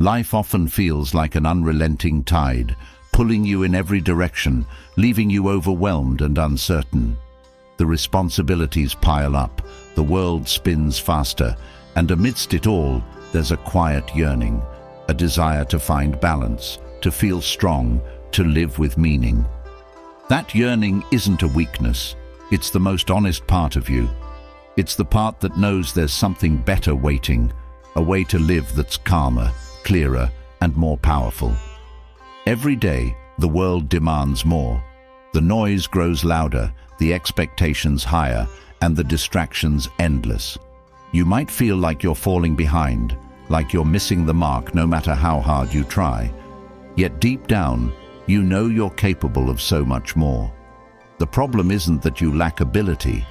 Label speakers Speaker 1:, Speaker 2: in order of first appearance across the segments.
Speaker 1: Life often feels like an unrelenting tide, pulling you in every direction, leaving you overwhelmed and uncertain. The responsibilities pile up, the world spins faster, and amidst it all, there's a quiet yearning, a desire to find balance, to feel strong, to live with meaning. That yearning isn't a weakness, it's the most honest part of you. It's the part that knows there's something better waiting, a way to live that's calmer, clearer, and more powerful. Every day, the world demands more. The noise grows louder, the expectations higher, and the distractions endless. You might feel like you're falling behind, like you're missing the mark no matter how hard you try. Yet deep down, you know you're capable of so much more. The problem isn't that you lack ability,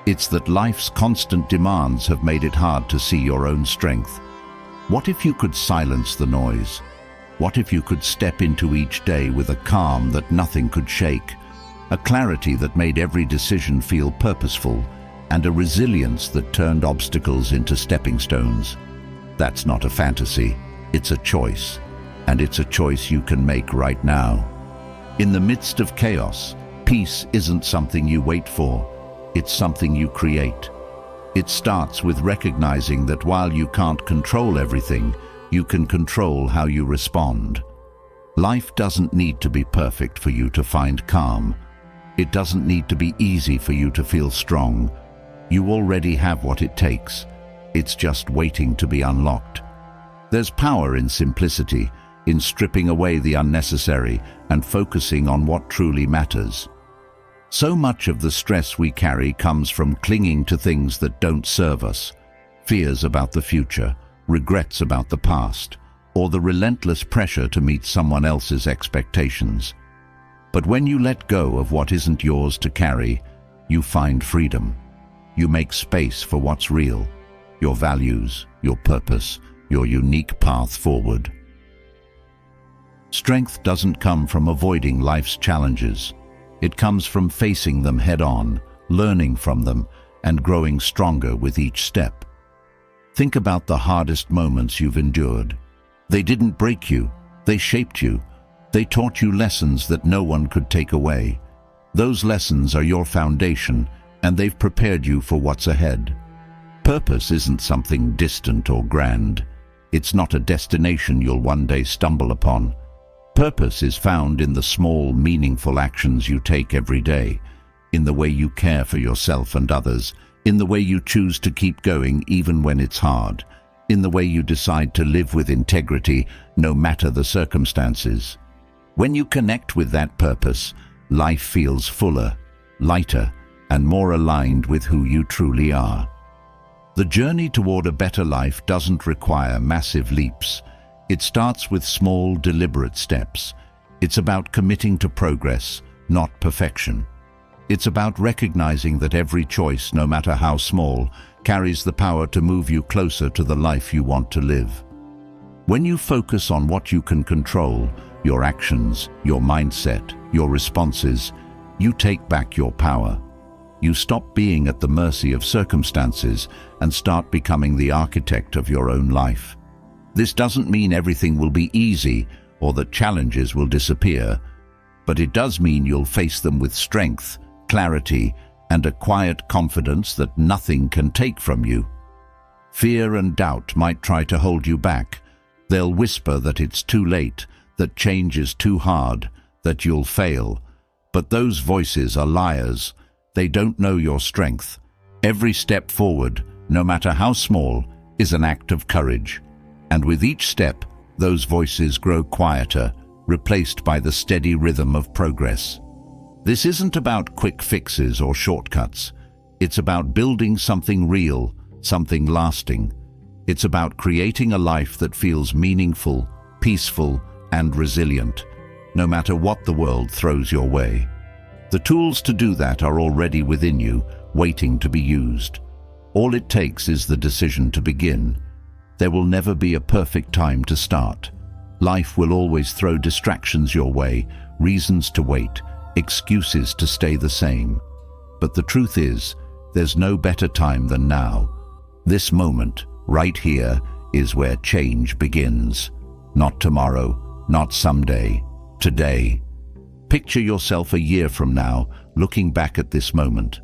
Speaker 1: it's that life's constant demands have made it hard to see your own strength. What if you could silence the noise? What if you could step into each day with a calm that nothing could shake, a clarity that made every decision feel purposeful, and a resilience that turned obstacles into stepping stones? That's not a fantasy, it's a choice, and it's a choice you can make right now. In the midst of chaos, peace isn't something you wait for, it's something you create. It starts with recognizing that while you can't control everything, you can control how you respond. Life doesn't need to be perfect for you to find calm. It doesn't need to be easy for you to feel strong. You already have what it takes. It's just waiting to be unlocked. There's power in simplicity, in stripping away the unnecessary and focusing on what truly matters. So much of the stress we carry comes from clinging to things that don't serve us. Fears about the future, regrets about the past, or the relentless pressure to meet someone else's expectations. But when you let go of what isn't yours to carry, you find freedom. You make space for what's real, your values, your purpose, your unique path forward. Strength doesn't come from avoiding life's challenges. It comes from facing them head-on, learning from them, and growing stronger with each step. Think about the hardest moments you've endured. They didn't break you, they shaped you. They taught you lessons that no one could take away. Those lessons are your foundation, and they've prepared you for what's ahead. Purpose isn't something distant or grand. It's not a destination you'll one day stumble upon. Purpose is found in the small, meaningful actions you take every day, in the way you care for yourself and others, in the way you choose to keep going even when it's hard, in the way you decide to live with integrity no matter the circumstances. When you connect with that purpose, life feels fuller, lighter, and more aligned with who you truly are. The journey toward a better life doesn't require massive leaps. It starts with small, deliberate steps. It's about committing to progress, not perfection. It's about recognizing that every choice, no matter how small, carries the power to move you closer to the life you want to live. When you focus on what you can control, your actions, your mindset, your responses, you take back your power. You stop being at the mercy of circumstances and start becoming the architect of your own life. This doesn't mean everything will be easy or that challenges will disappear, but it does mean you'll face them with strength, clarity, and a quiet confidence that nothing can take from you. Fear and doubt might try to hold you back. They'll whisper that it's too late, that change is too hard, that you'll fail. But those voices are liars. They don't know your strength. Every step forward, no matter how small, is an act of courage. And with each step, those voices grow quieter, replaced by the steady rhythm of progress. This isn't about quick fixes or shortcuts. It's about building something real, something lasting. It's about creating a life that feels meaningful, peaceful, and resilient, no matter what the world throws your way. The tools to do that are already within you, waiting to be used. All it takes is the decision to begin. There will never be a perfect time to start. Life will always throw distractions your way, reasons to wait, excuses to stay the same. But the truth is, there's no better time than now. This moment, right here, is where change begins. Not tomorrow, not someday, today. Picture yourself a year from now, looking back at this moment.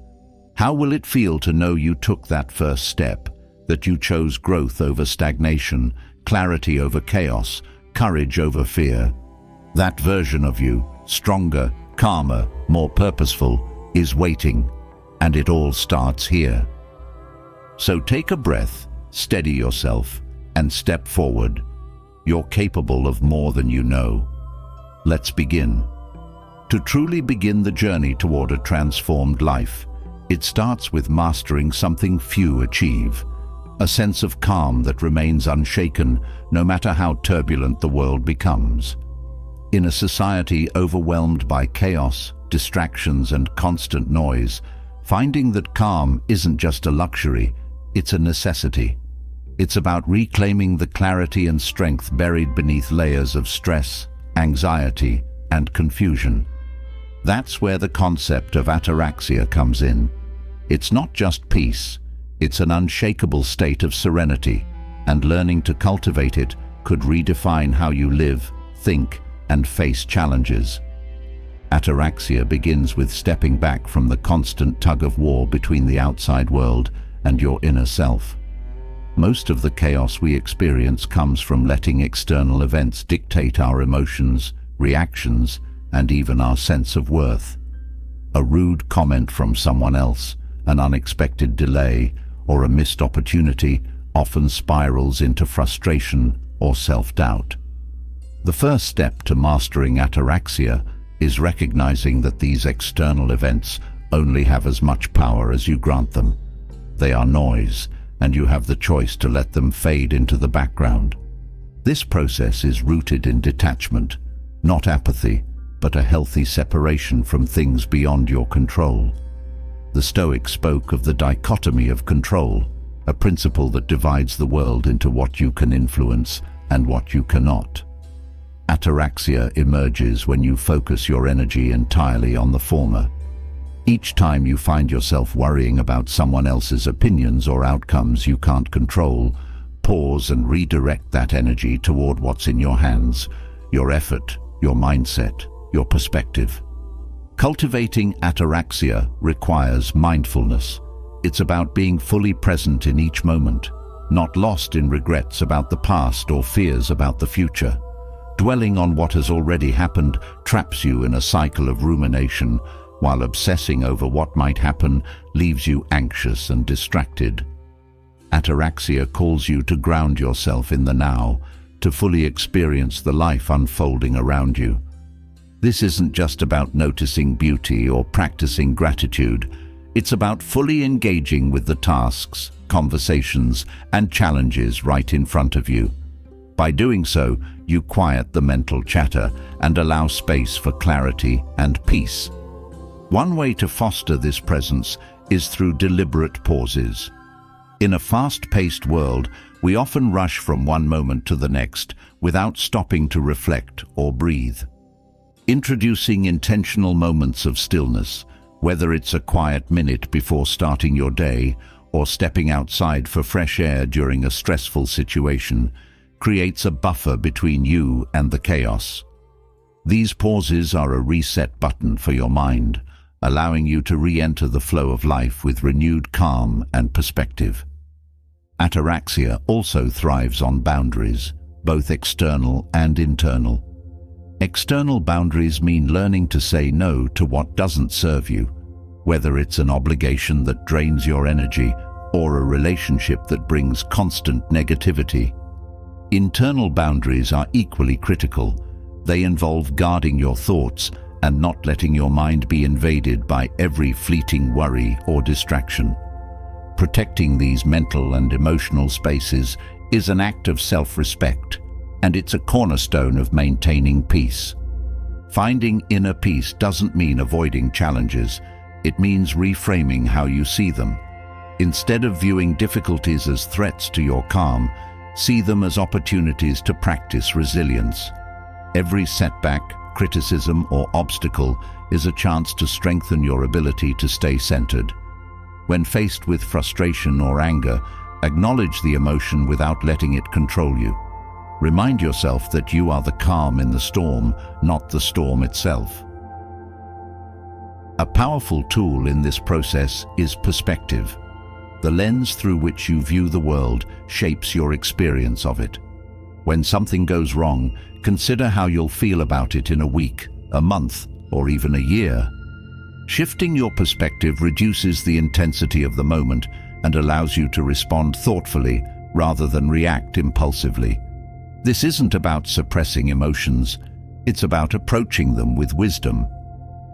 Speaker 1: How will it feel to know you took that first step, that you chose growth over stagnation, clarity over chaos, courage over fear? That version of you, stronger, calmer, more purposeful, is waiting, and it all starts here. So take a breath, steady yourself, and step forward. You're capable of more than you know. Let's begin. To truly begin the journey toward a transformed life, it starts with mastering something few achieve, a sense of calm that remains unshaken no matter how turbulent the world becomes. In a society overwhelmed by chaos, distractions, and constant noise, finding that calm isn't just a luxury, it's a necessity. It's about reclaiming the clarity and strength buried beneath layers of stress, anxiety, and confusion. That's where the concept of ataraxia comes in. It's not just peace, it's an unshakable state of serenity, and learning to cultivate it could redefine how you live, think, and face challenges. Ataraxia begins with stepping back from the constant tug-of-war between the outside world and your inner self. Most of the chaos we experience comes from letting external events dictate our emotions, reactions, and even our sense of worth. A rude comment from someone else, an unexpected delay, or a missed opportunity often spirals into frustration or self-doubt. The first step to mastering ataraxia is recognizing that these external events only have as much power as you grant them. They are noise, and you have the choice to let them fade into the background. This process is rooted in detachment, not apathy, but a healthy separation from things beyond your control. The Stoics spoke of the dichotomy of control, a principle that divides the world into what you can influence and what you cannot. Ataraxia emerges when you focus your energy entirely on the former. Each time you find yourself worrying about someone else's opinions or outcomes you can't control, pause and redirect that energy toward what's in your hands, your effort, your mindset, your perspective. Cultivating ataraxia requires mindfulness. It's about being fully present in each moment, not lost in regrets about the past or fears about the future. Dwelling on what has already happened traps you in a cycle of rumination, while obsessing over what might happen leaves you anxious and distracted. Ataraxia calls you to ground yourself in the now, to fully experience the life unfolding around you. This isn't just about noticing beauty or practicing gratitude. It's about fully engaging with the tasks, conversations, and challenges right in front of you. By doing so, you quiet the mental chatter and allow space for clarity and peace. One way to foster this presence is through deliberate pauses. In a fast-paced world, we often rush from one moment to the next without stopping to reflect or breathe. Introducing intentional moments of stillness, whether it's a quiet minute before starting your day or stepping outside for fresh air during a stressful situation, creates a buffer between you and the chaos. These pauses are a reset button for your mind, allowing you to re-enter the flow of life with renewed calm and perspective. Ataraxia also thrives on boundaries, both external and internal. External boundaries mean learning to say no to what doesn't serve you, whether it's an obligation that drains your energy or a relationship that brings constant negativity. Internal boundaries are equally critical. They involve guarding your thoughts and not letting your mind be invaded by every fleeting worry or distraction. Protecting these mental and emotional spaces is an act of self-respect, and it's a cornerstone of maintaining peace. Finding inner peace doesn't mean avoiding challenges. It means reframing how you see them. Instead of viewing difficulties as threats to your calm, see them as opportunities to practice resilience. Every setback, criticism, or obstacle is a chance to strengthen your ability to stay centered. When faced with frustration or anger, acknowledge the emotion without letting it control you. Remind yourself that you are the calm in the storm, not the storm itself. A powerful tool in this process is perspective. The lens through which you view the world shapes your experience of it. When something goes wrong, consider how you'll feel about it in a week, a month, or even a year. Shifting your perspective reduces the intensity of the moment and allows you to respond thoughtfully rather than react impulsively. This isn't about suppressing emotions, it's about approaching them with wisdom.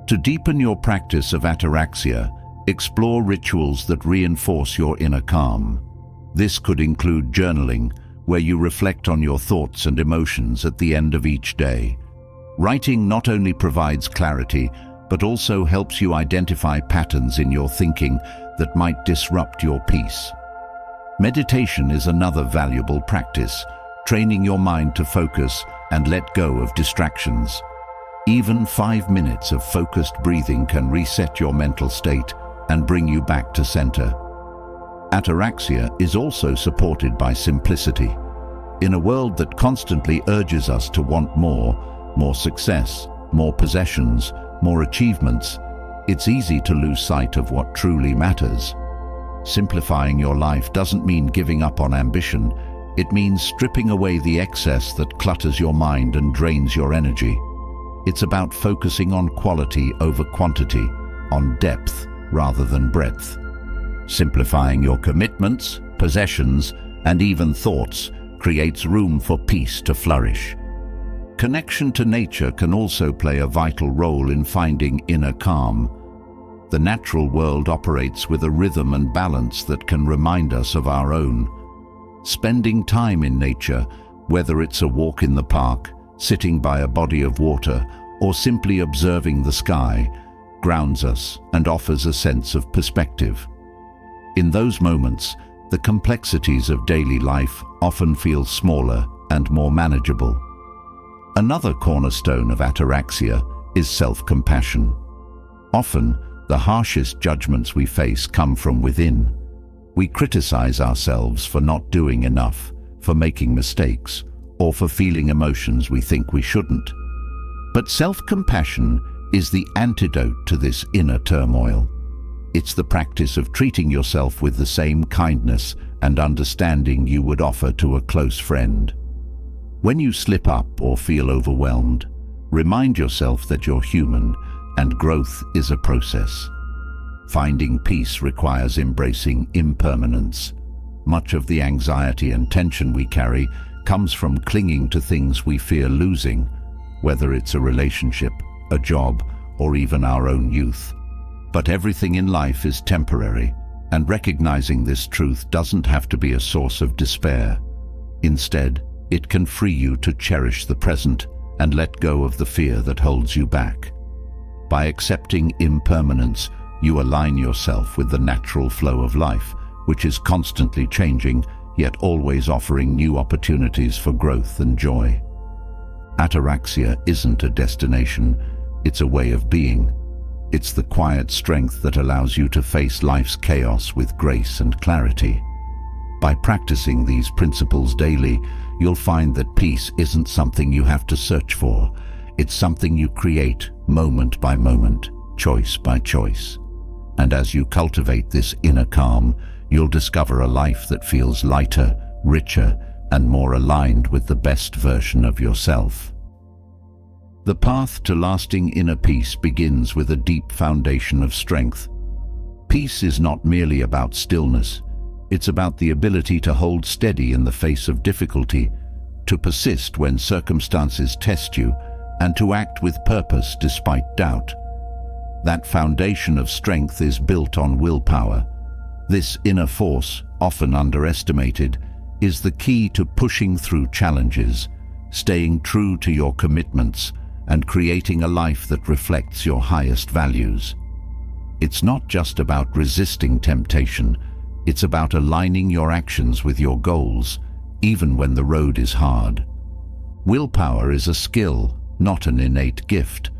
Speaker 1: To deepen your practice of ataraxia, explore rituals that reinforce your inner calm. This could include journaling, where you reflect on your thoughts and emotions at the end of each day. Writing not only provides clarity, but also helps you identify patterns in your thinking that might disrupt your peace. Meditation is another valuable practice, training your mind to focus and let go of distractions. Even 5 minutes of focused breathing can reset your mental state and bring you back to center. Ataraxia is also supported by simplicity. In a world that constantly urges us to want more success, more possessions, more achievements, it's easy to lose sight of what truly matters. Simplifying your life doesn't mean giving up on ambition. It means stripping away the excess that clutters your mind and drains your energy. It's about focusing on quality over quantity, on depth rather than breadth. Simplifying your commitments, possessions, and even thoughts creates room for peace to flourish. Connection to nature can also play a vital role in finding inner calm. The natural world operates with a rhythm and balance that can remind us of our own. Spending time in nature, whether it's a walk in the park, sitting by a body of water, or simply observing the sky, grounds us and offers a sense of perspective. In those moments, the complexities of daily life often feel smaller and more manageable. Another cornerstone of ataraxia is self-compassion. Often, the harshest judgments we face come from within. We criticize ourselves for not doing enough, for making mistakes, or for feeling emotions we think we shouldn't. But self-compassion is the antidote to this inner turmoil. It's the practice of treating yourself with the same kindness and understanding you would offer to a close friend. When you slip up or feel overwhelmed, remind yourself that you're human and growth is a process. Finding peace requires embracing impermanence. Much of the anxiety and tension we carry comes from clinging to things we fear losing, whether it's a relationship, a job, or even our own youth. But everything in life is temporary, and recognizing this truth doesn't have to be a source of despair. Instead, it can free you to cherish the present and let go of the fear that holds you back. By accepting impermanence, you align yourself with the natural flow of life, which is constantly changing, yet always offering new opportunities for growth and joy. Ataraxia isn't a destination, it's a way of being. It's the quiet strength that allows you to face life's chaos with grace and clarity. By practicing these principles daily, you'll find that peace isn't something you have to search for. It's something you create moment by moment, choice by choice. And as you cultivate this inner calm, you'll discover a life that feels lighter, richer, and more aligned with the best version of yourself. The path to lasting inner peace begins with a deep foundation of strength. Peace is not merely about stillness. It's about the ability to hold steady in the face of difficulty, to persist when circumstances test you, and to act with purpose despite doubt. That foundation of strength is built on willpower. This inner force, often underestimated, is the key to pushing through challenges, staying true to your commitments, and creating a life that reflects your highest values. It's not just about resisting temptation, it's about aligning your actions with your goals, even when the road is hard. Willpower is a skill, not an innate gift.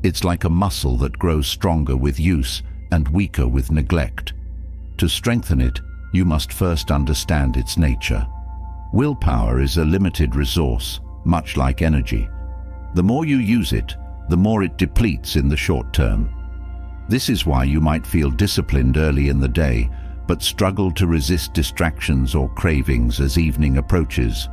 Speaker 1: It's like a muscle that grows stronger with use and weaker with neglect. To strengthen it, you must first understand its nature. Willpower is a limited resource, much like energy. The more you use it, the more it depletes in the short term. This is why you might feel disciplined early in the day, but struggle to resist distractions or cravings as evening approaches.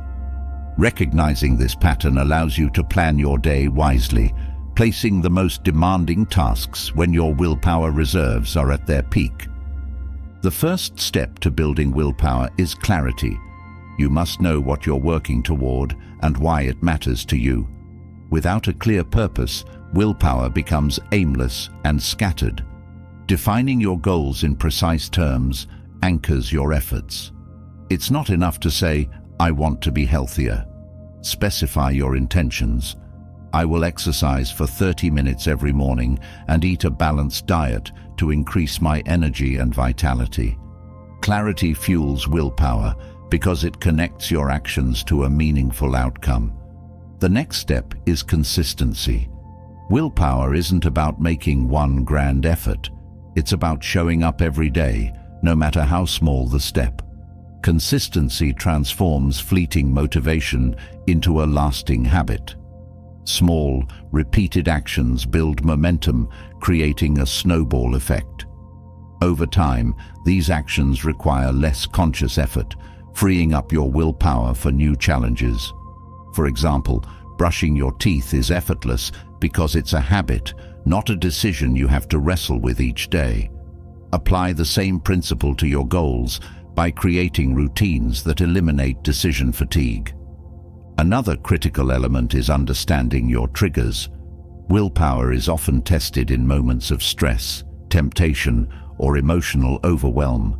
Speaker 1: Recognizing this pattern allows you to plan your day wisely, placing the most demanding tasks when your willpower reserves are at their peak. The first step to building willpower is clarity. You must know what you're working toward and why it matters to you. Without a clear purpose, willpower becomes aimless and scattered. Defining your goals in precise terms anchors your efforts. It's not enough to say, "I want to be healthier." Specify your intentions. I will exercise for 30 minutes every morning and eat a balanced diet to increase my energy and vitality. Clarity fuels willpower because it connects your actions to a meaningful outcome. The next step is consistency. Willpower isn't about making one grand effort. It's about showing up every day, no matter how small the step. Consistency transforms fleeting motivation into a lasting habit. Small, repeated actions build momentum, creating a snowball effect. Over time, these actions require less conscious effort, freeing up your willpower for new challenges. For example, brushing your teeth is effortless because it's a habit, not a decision you have to wrestle with each day. Apply the same principle to your goals by creating routines that eliminate decision fatigue. Another critical element is understanding your triggers. Willpower is often tested in moments of stress, temptation, or emotional overwhelm.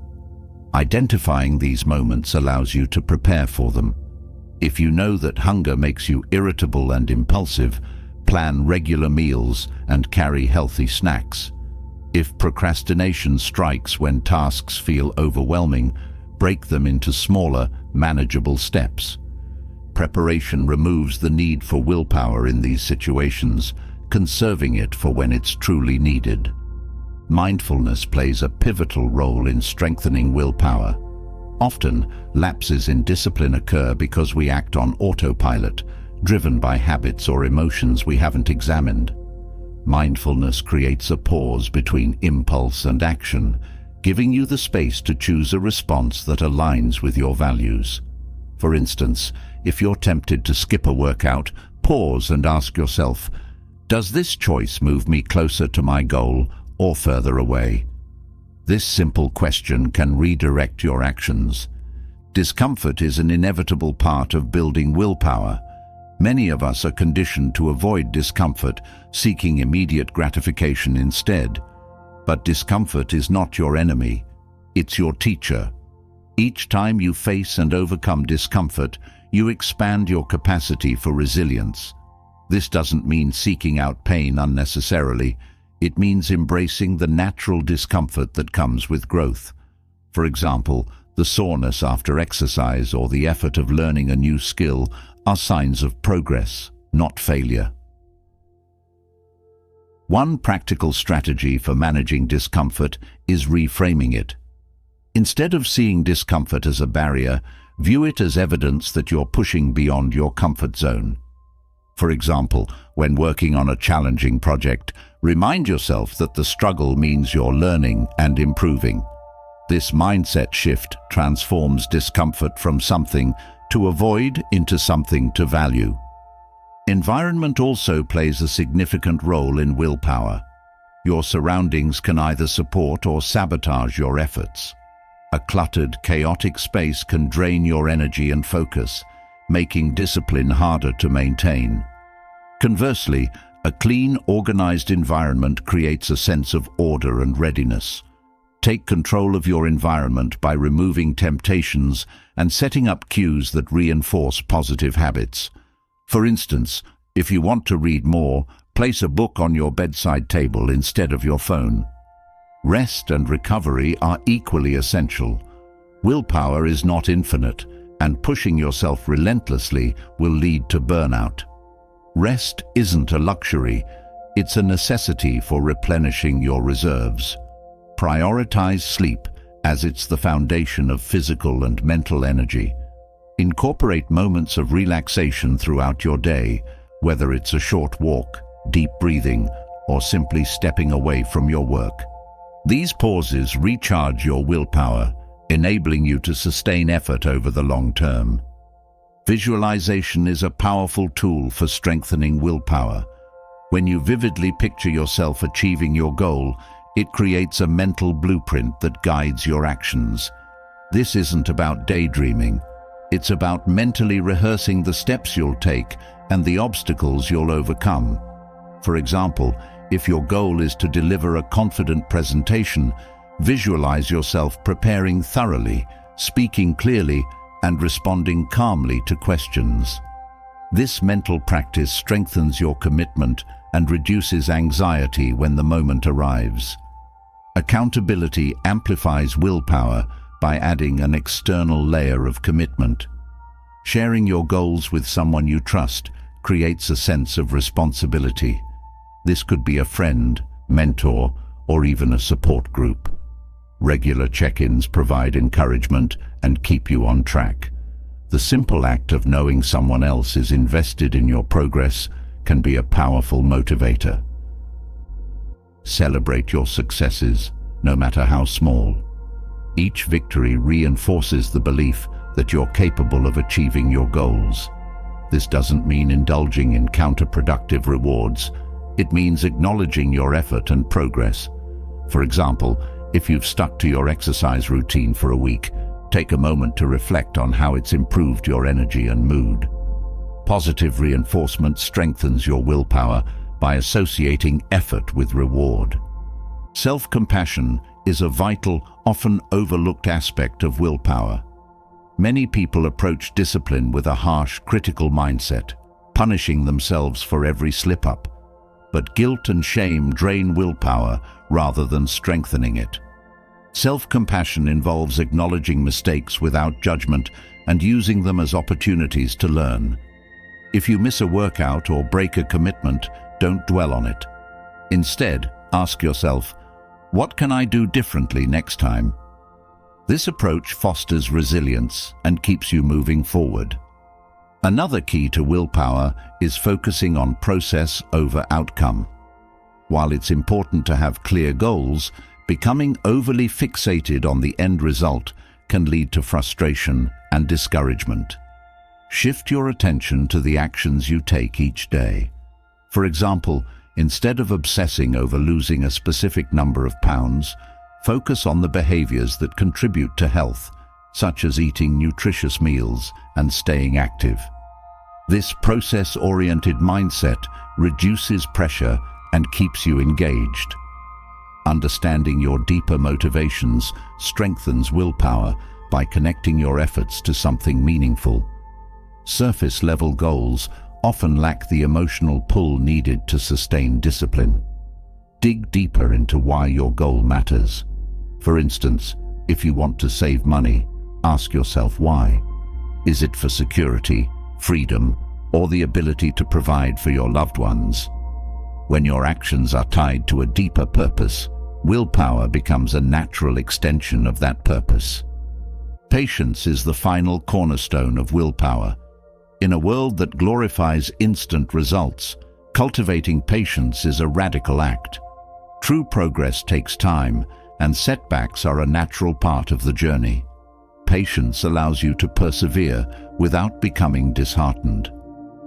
Speaker 1: Identifying these moments allows you to prepare for them. If you know that hunger makes you irritable and impulsive, plan regular meals and carry healthy snacks. If procrastination strikes when tasks feel overwhelming, break them into smaller, manageable steps. Preparation removes the need for willpower in these situations, conserving it for when it's truly needed. Mindfulness plays a pivotal role in strengthening willpower. Often, lapses in discipline occur because we act on autopilot, driven by habits or emotions we haven't examined. Mindfulness creates a pause between impulse and action, giving you the space to choose a response that aligns with your values. For instance, if you're tempted to skip a workout, pause and ask yourself, "Does this choice move me closer to my goal or further away?" This simple question can redirect your actions. Discomfort is an inevitable part of building willpower. Many of us are conditioned to avoid discomfort, seeking immediate gratification instead. But discomfort is not your enemy, it's your teacher. Each time you face and overcome discomfort, you expand your capacity for resilience. This doesn't mean seeking out pain unnecessarily. It means embracing the natural discomfort that comes with growth. For example, the soreness after exercise or the effort of learning a new skill are signs of progress, not failure. One practical strategy for managing discomfort is reframing it. Instead of seeing discomfort as a barrier, view it as evidence that you're pushing beyond your comfort zone. For example, when working on a challenging project, remind yourself that the struggle means you're learning and improving. This mindset shift transforms discomfort from something to avoid into something to value. Environment also plays a significant role in willpower. Your surroundings can either support or sabotage your efforts. A cluttered, chaotic space can drain your energy and focus, making discipline harder to maintain. Conversely, a clean, organized environment creates a sense of order and readiness. Take control of your environment by removing temptations and setting up cues that reinforce positive habits. For instance, if you want to read more, place a book on your bedside table instead of your phone. Rest and recovery are equally essential. Willpower is not infinite, and pushing yourself relentlessly will lead to burnout. Rest isn't a luxury, it's a necessity for replenishing your reserves. Prioritize sleep, as it's the foundation of physical and mental energy. Incorporate moments of relaxation throughout your day, whether it's a short walk, deep breathing, or simply stepping away from your work. These pauses recharge your willpower, enabling you to sustain effort over the long term. Visualization is a powerful tool for strengthening willpower. When you vividly picture yourself achieving your goal, it creates a mental blueprint that guides your actions. This isn't about daydreaming. It's about mentally rehearsing the steps you'll take and the obstacles you'll overcome. For example, if your goal is to deliver a confident presentation, visualize yourself preparing thoroughly, speaking clearly, and responding calmly to questions. This mental practice strengthens your commitment and reduces anxiety when the moment arrives. Accountability amplifies willpower by adding an external layer of commitment. Sharing your goals with someone you trust creates a sense of responsibility. This could be a friend, mentor, or even a support group. Regular check-ins provide encouragement and keep you on track. The simple act of knowing someone else is invested in your progress can be a powerful motivator. Celebrate your successes, no matter how small. Each victory reinforces the belief that you're capable of achieving your goals. This doesn't mean indulging in counterproductive rewards. It means acknowledging your effort and progress. For example, if you've stuck to your exercise routine for a week, take a moment to reflect on how it's improved your energy and mood. Positive reinforcement strengthens your willpower by associating effort with reward. Self-compassion is a vital, often overlooked aspect of willpower. Many people approach discipline with a harsh, critical mindset, punishing themselves for every slip-up. But guilt and shame drain willpower rather than strengthening it. Self-compassion involves acknowledging mistakes without judgment and using them as opportunities to learn. If you miss a workout or break a commitment, don't dwell on it. Instead, ask yourself, what can I do differently next time? This approach fosters resilience and keeps you moving forward. Another key to willpower is focusing on process over outcome. While it's important to have clear goals, becoming overly fixated on the end result can lead to frustration and discouragement. Shift your attention to the actions you take each day. For example, instead of obsessing over losing a specific number of pounds, focus on the behaviors that contribute to health, such as eating nutritious meals and staying active. This process-oriented mindset reduces pressure and keeps you engaged. Understanding your deeper motivations strengthens willpower by connecting your efforts to something meaningful. Surface-level goals often lack the emotional pull needed to sustain discipline. Dig deeper into why your goal matters. For instance, if you want to save money, ask yourself why. Is it for security, freedom, or the ability to provide for your loved ones? When your actions are tied to a deeper purpose, willpower becomes a natural extension of that purpose. Patience is the final cornerstone of willpower. In a world that glorifies instant results, cultivating patience is a radical act. True progress takes time, and setbacks are a natural part of the journey. Patience allows you to persevere without becoming disheartened.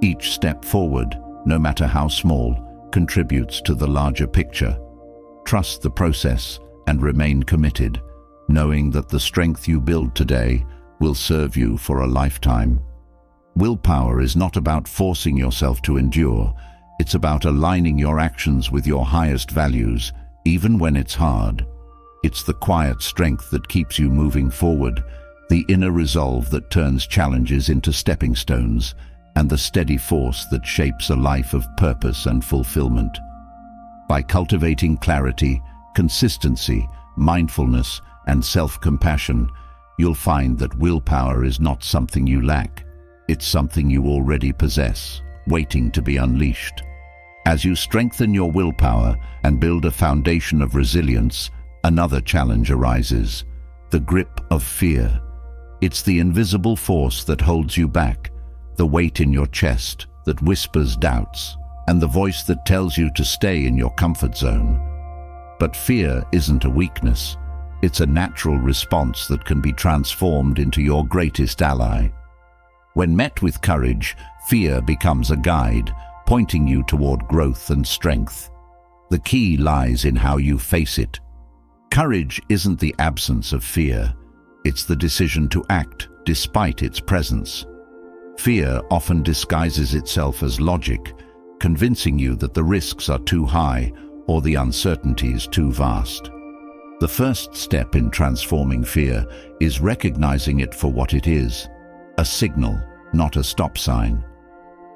Speaker 1: Each step forward, no matter how small, contributes to the larger picture. Trust the process and remain committed, knowing that the strength you build today will serve you for a lifetime. Willpower is not about forcing yourself to endure. It's about aligning your actions with your highest values, even when it's hard. It's the quiet strength that keeps you moving forward, the inner resolve that turns challenges into stepping stones, and the steady force that shapes a life of purpose and fulfillment. By cultivating clarity, consistency, mindfulness, and self-compassion, you'll find that willpower is not something you lack. It's something you already possess, waiting to be unleashed. As you strengthen your willpower and build a foundation of resilience, another challenge arises: the grip of fear. It's the invisible force that holds you back, the weight in your chest that whispers doubts, and the voice that tells you to stay in your comfort zone. But fear isn't a weakness. It's a natural response that can be transformed into your greatest ally. When met with courage, fear becomes a guide, pointing you toward growth and strength. The key lies in how you face it. Courage isn't the absence of fear. It's the decision to act despite its presence. Fear often disguises itself as logic, convincing you that the risks are too high or the uncertainties too vast. The first step in transforming fear is recognizing it for what it is, a signal, not a stop sign.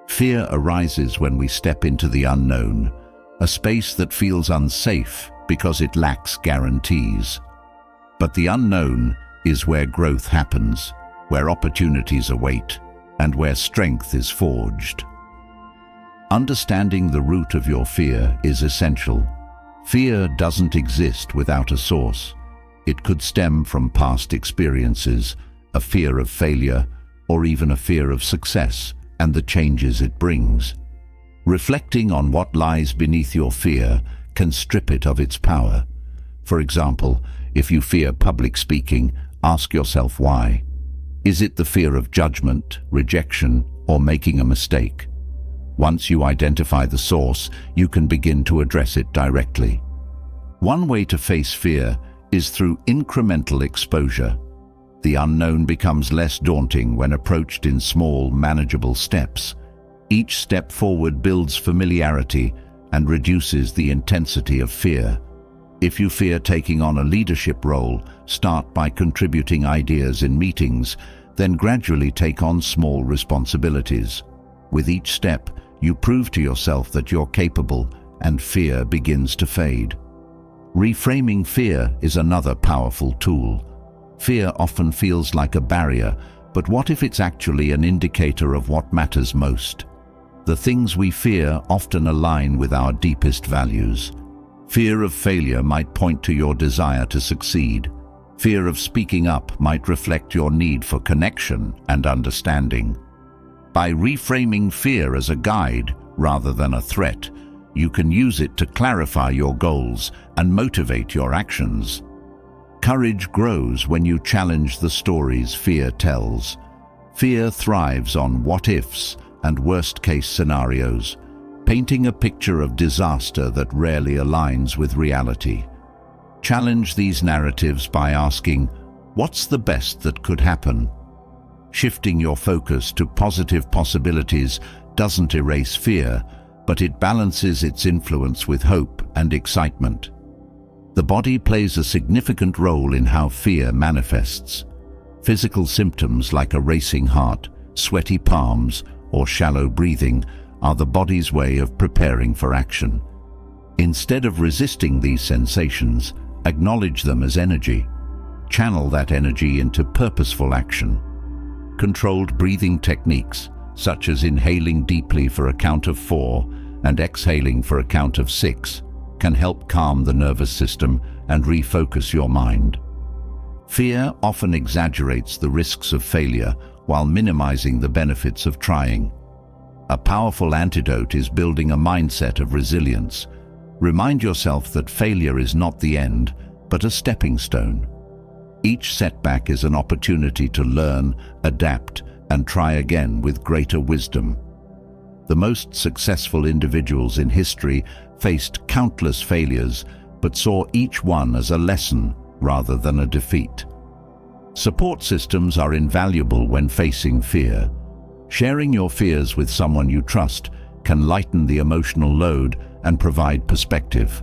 Speaker 1: Fear arises when we step into the unknown, a space that feels unsafe because it lacks guarantees. But the unknown is where growth happens, where opportunities await, and where strength is forged. Understanding the root of your fear is essential. Fear doesn't exist without a source. It could stem from past experiences, a fear of failure, or even a fear of success and the changes it brings. Reflecting on what lies beneath your fear can strip it of its power. For example, if you fear public speaking, ask yourself why. Is it the fear of judgment, rejection, or making a mistake? Once you identify the source, you can begin to address it directly. One way to face fear is through incremental exposure. The unknown becomes less daunting when approached in small, manageable steps. Each step forward builds familiarity and reduces the intensity of fear. If you fear taking on a leadership role, start by contributing ideas in meetings, then gradually take on small responsibilities. With each step, you prove to yourself that you're capable, and fear begins to fade. Reframing fear is another powerful tool. Fear often feels like a barrier, but what if it's actually an indicator of what matters most? The things we fear often align with our deepest values. Fear of failure might point to your desire to succeed. Fear of speaking up might reflect your need for connection and understanding. By reframing fear as a guide rather than a threat, you can use it to clarify your goals and motivate your actions. Courage grows when you challenge the stories fear tells. Fear thrives on what-ifs and worst-case scenarios, painting a picture of disaster that rarely aligns with reality. Challenge these narratives by asking, what's the best that could happen? Shifting your focus to positive possibilities doesn't erase fear, but it balances its influence with hope and excitement. The body plays a significant role in how fear manifests. Physical symptoms like a racing heart, sweaty palms, or shallow breathing are the body's way of preparing for action. Instead of resisting these sensations, acknowledge them as energy. Channel that energy into purposeful action. Controlled breathing techniques, such as inhaling deeply for a count of 4 and exhaling for a count of 6, can help calm the nervous system and refocus your mind. Fear often exaggerates the risks of failure while minimizing the benefits of trying. A powerful antidote is building a mindset of resilience. Remind yourself that failure is not the end, but a stepping stone. Each setback is an opportunity to learn, adapt, and try again with greater wisdom. The most successful individuals in history faced countless failures, but saw each one as a lesson rather than a defeat. Support systems are invaluable when facing fear. Sharing your fears with someone you trust can lighten the emotional load and provide perspective.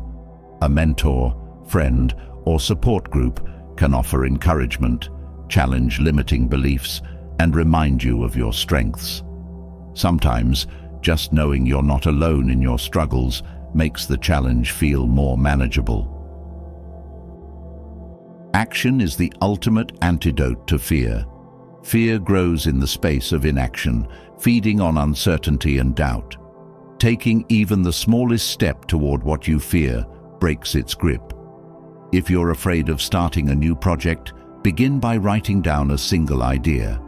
Speaker 1: A mentor, friend, or support group can offer encouragement, challenge limiting beliefs, and remind you of your strengths. Sometimes, just knowing you're not alone in your struggles makes the challenge feel more manageable. Action is the ultimate antidote to fear. Fear grows in the space of inaction, feeding on uncertainty and doubt. Taking even the smallest step toward what you fear breaks its grip. If you're afraid of starting a new project, Begin by writing down a single idea.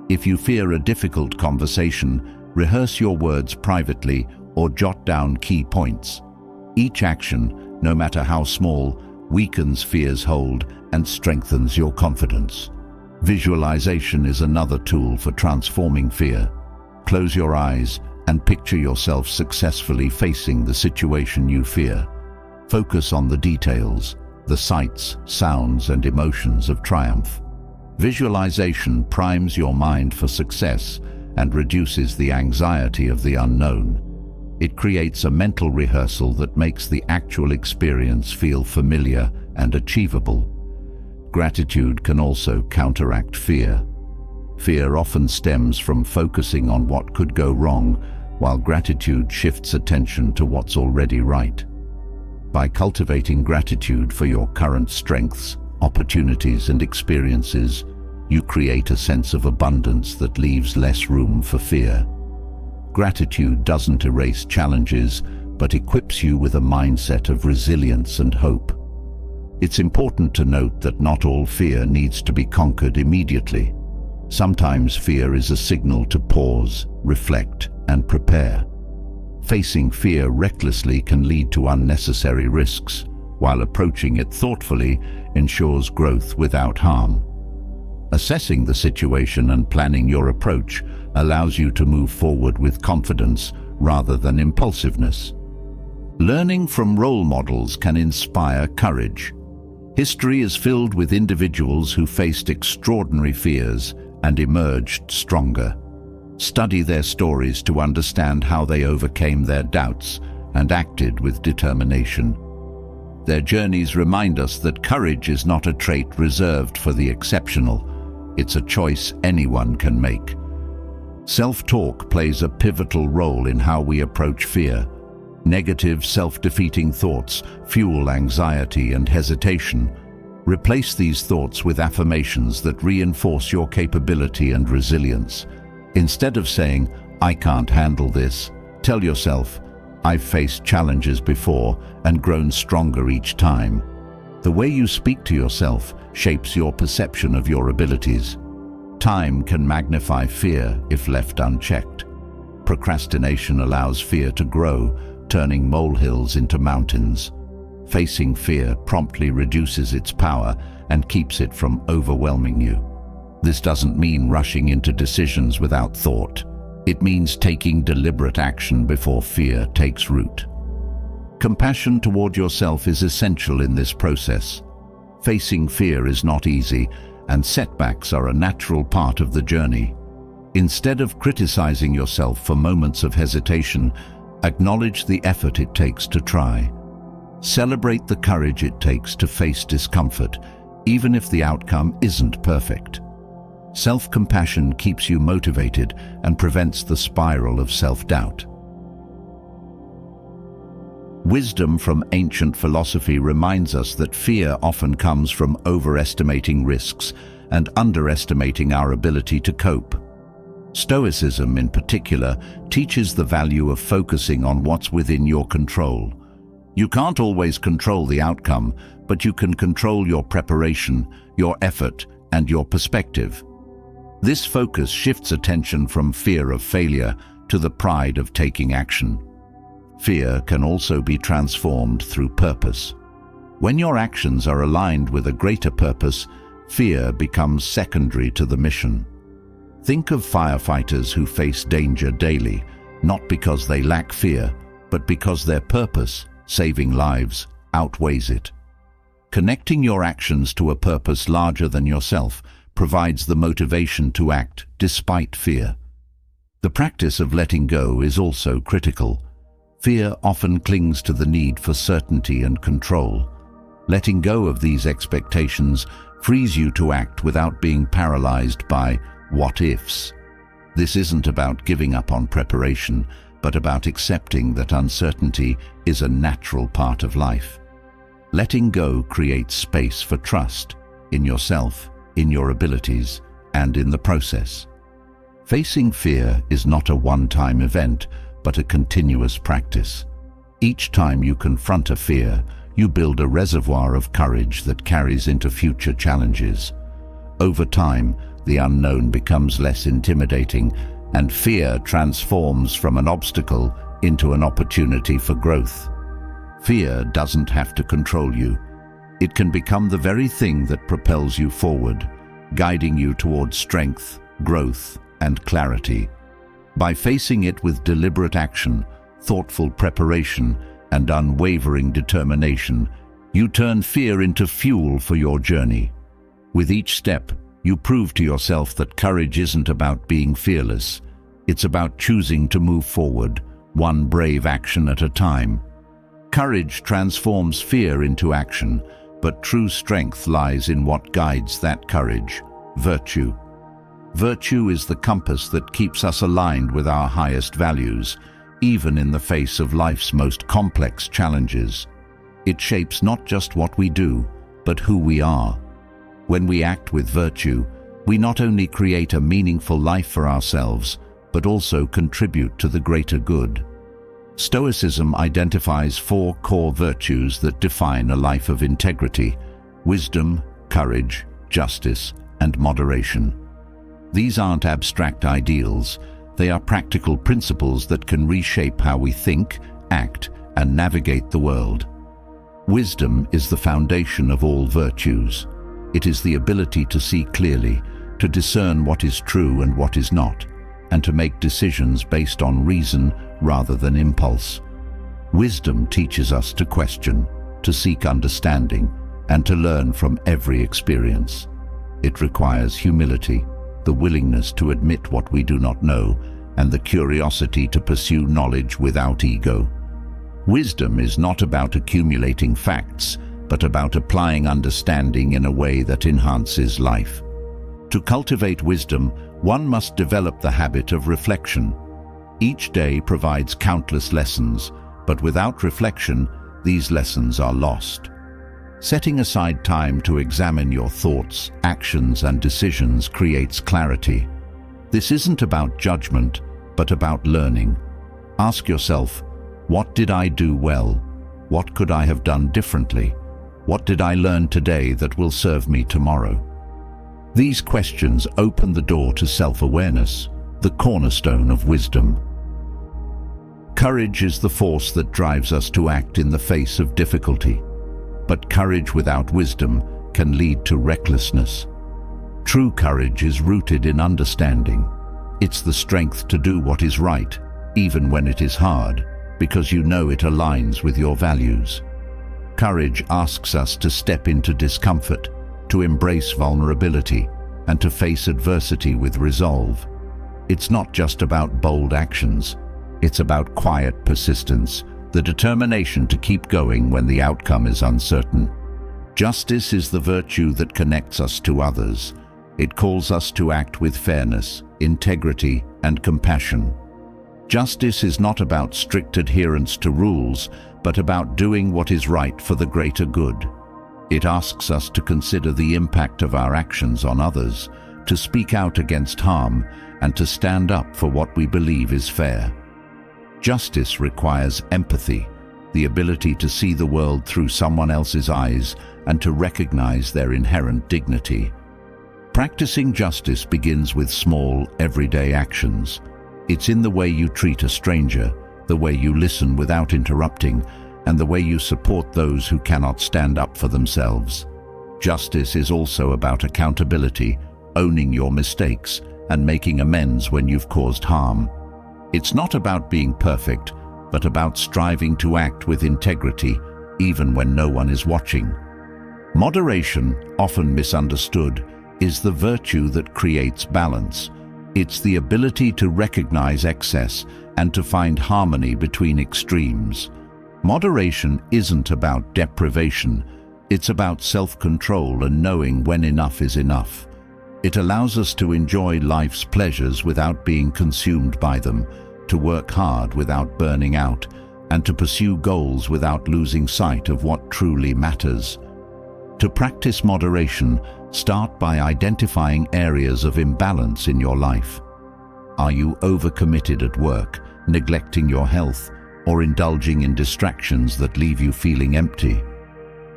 Speaker 1: If you fear a difficult conversation, rehearse your words privately or jot down key points. Each action, no matter how small, weakens fear's hold and strengthens your confidence. Visualization is another tool for transforming fear. Close your eyes and picture yourself successfully facing the situation you fear. Focus on the details, the sights, sounds, and emotions of triumph. Visualization primes your mind for success and reduces the anxiety of the unknown. It creates a mental rehearsal that makes the actual experience feel familiar and achievable. Gratitude can also counteract fear. Fear often stems from focusing on what could go wrong, while gratitude shifts attention to what's already right. By cultivating gratitude for your current strengths, opportunities, and experiences, you create a sense of abundance that leaves less room for fear. Gratitude doesn't erase challenges, but equips you with a mindset of resilience and hope. It's important to note that not all fear needs to be conquered immediately. Sometimes fear is a signal to pause, reflect, and prepare. Facing fear recklessly can lead to unnecessary risks, while approaching it thoughtfully ensures growth without harm. Assessing the situation and planning your approach allows you to move forward with confidence rather than impulsiveness. Learning from role models can inspire courage. History is filled with individuals who faced extraordinary fears and emerged stronger. Study their stories to understand how they overcame their doubts and acted with determination. Their journeys remind us that courage is not a trait reserved for the exceptional. It's a choice anyone can make. Self-talk plays a pivotal role in how we approach fear. Negative, self-defeating thoughts fuel anxiety and hesitation. Replace these thoughts with affirmations that reinforce your capability and resilience. Instead of saying, "I can't handle this," tell yourself, "I've faced challenges before and grown stronger each time." The way you speak to yourself shapes your perception of your abilities. Time can magnify fear if left unchecked. Procrastination allows fear to grow, turning molehills into mountains. Facing fear promptly reduces its power and keeps it from overwhelming you. This doesn't mean rushing into decisions without thought. It means taking deliberate action before fear takes root. Compassion toward yourself is essential in this process. Facing fear is not easy, and setbacks are a natural part of the journey. Instead of criticizing yourself for moments of hesitation, acknowledge the effort it takes to try. Celebrate the courage it takes to face discomfort, even if the outcome isn't perfect. Self-compassion keeps you motivated and prevents the spiral of self-doubt. Wisdom from ancient philosophy reminds us that fear often comes from overestimating risks and underestimating our ability to cope. Stoicism, in particular, teaches the value of focusing on what's within your control. You can't always control the outcome, but you can control your preparation, your effort, and your perspective. This focus shifts attention from fear of failure to the pride of taking action. Fear can also be transformed through purpose. When your actions are aligned with a greater purpose, fear becomes secondary to the mission. Think of firefighters who face danger daily, not because they lack fear, but because their purpose, saving lives, outweighs it. Connecting your actions to a purpose larger than yourself provides the motivation to act despite fear. The practice of letting go is also critical. Fear often clings to the need for certainty and control. Letting go of these expectations frees you to act without being paralyzed by what-ifs. This isn't about giving up on preparation, but about accepting that uncertainty is a natural part of life. Letting go creates space for trust in yourself, in your abilities, and in the process. Facing fear is not a one-time event, but a continuous practice. Each time you confront a fear, you build a reservoir of courage that carries into future challenges. Over time, the unknown becomes less intimidating, and fear transforms from an obstacle into an opportunity for growth. Fear doesn't have to control you. It can become the very thing that propels you forward, guiding you towards strength, growth, and clarity. By facing it with deliberate action, thoughtful preparation, and unwavering determination, you turn fear into fuel for your journey. With each step, you prove to yourself that courage isn't about being fearless. It's about choosing to move forward, one brave action at a time. Courage transforms fear into action, but true strength lies in what guides that courage: virtue. Virtue is the compass that keeps us aligned with our highest values, even in the face of life's most complex challenges. It shapes not just what we do, but who we are. When we act with virtue, we not only create a meaningful life for ourselves, but also contribute to the greater good. Stoicism identifies 4 core virtues that define a life of integrity: wisdom, courage, justice, and moderation. These aren't abstract ideals, they are practical principles that can reshape how we think, act, and navigate the world. Wisdom is the foundation of all virtues. It is the ability to see clearly, to discern what is true and what is not, and to make decisions based on reason rather than impulse. Wisdom teaches us to question, to seek understanding, and to learn from every experience. It requires humility, the willingness to admit what we do not know, and the curiosity to pursue knowledge without ego. Wisdom is not about accumulating facts, but about applying understanding in a way that enhances life. To cultivate wisdom, one must develop the habit of reflection. Each day provides countless lessons, but without reflection, these lessons are lost. Setting aside time to examine your thoughts, actions, and decisions creates clarity. This isn't about judgment, but about learning. Ask yourself, what did I do well? What could I have done differently? What did I learn today that will serve me tomorrow? These questions open the door to self-awareness, the cornerstone of wisdom. Courage is the force that drives us to act in the face of difficulty. But courage without wisdom can lead to recklessness. True courage is rooted in understanding. It's the strength to do what is right, even when it is hard, because you know it aligns with your values. Courage asks us to step into discomfort, to embrace vulnerability, and to face adversity with resolve. It's not just about bold actions. It's about quiet persistence, the determination to keep going when the outcome is uncertain. Justice is the virtue that connects us to others. It calls us to act with fairness, integrity, and compassion. Justice is not about strict adherence to rules, but about doing what is right for the greater good. It asks us to consider the impact of our actions on others, to speak out against harm, and to stand up for what we believe is fair. Justice requires empathy, the ability to see the world through someone else's eyes and to recognize their inherent dignity. Practicing justice begins with small, everyday actions. It's in the way you treat a stranger, the way you listen without interrupting, and the way you support those who cannot stand up for themselves. Justice is also about accountability, owning your mistakes, and making amends when you've caused harm. It's not about being perfect, but about striving to act with integrity, even when no one is watching. Moderation, often misunderstood, is the virtue that creates balance. It's the ability to recognize excess and to find harmony between extremes. Moderation isn't about deprivation. It's about self-control and knowing when enough is enough. It allows us to enjoy life's pleasures without being consumed by them, to work hard without burning out, and to pursue goals without losing sight of what truly matters. To practice moderation, start by identifying areas of imbalance in your life. Are you overcommitted at work, neglecting your health, or indulging in distractions that leave you feeling empty?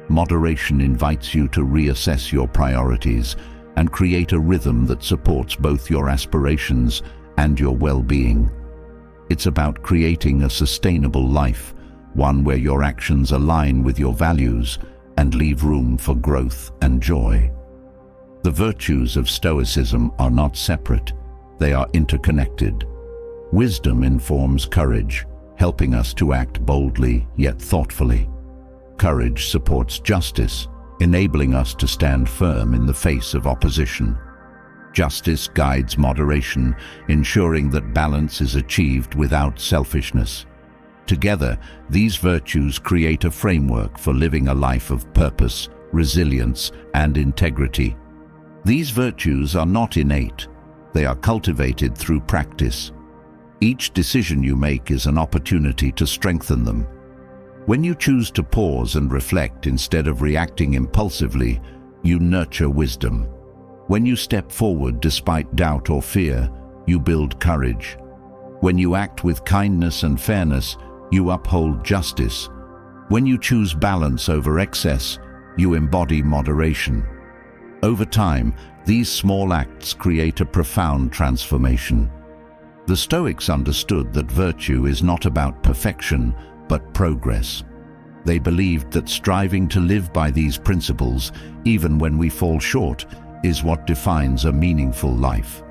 Speaker 1: Moderation invites you to reassess your priorities, and create a rhythm that supports both your aspirations and your well-being. It's about creating a sustainable life, one where your actions align with your values and leave room for growth and joy. The virtues of Stoicism are not separate, they are interconnected. Wisdom informs courage, helping us to act boldly yet thoughtfully. Courage supports justice, enabling us to stand firm in the face of opposition. Justice guides moderation, ensuring that balance is achieved without selfishness. Together, these virtues create a framework for living a life of purpose, resilience, and integrity. These virtues are not innate, they are cultivated through practice. Each decision you make is an opportunity to strengthen them. When you choose to pause and reflect instead of reacting impulsively, you nurture wisdom. When you step forward despite doubt or fear, you build courage. When you act with kindness and fairness, you uphold justice. When you choose balance over excess, you embody moderation. Over time, these small acts create a profound transformation. The Stoics understood that virtue is not about perfection, but progress. They believed that striving to live by these principles, even when we fall short, is what defines a meaningful life.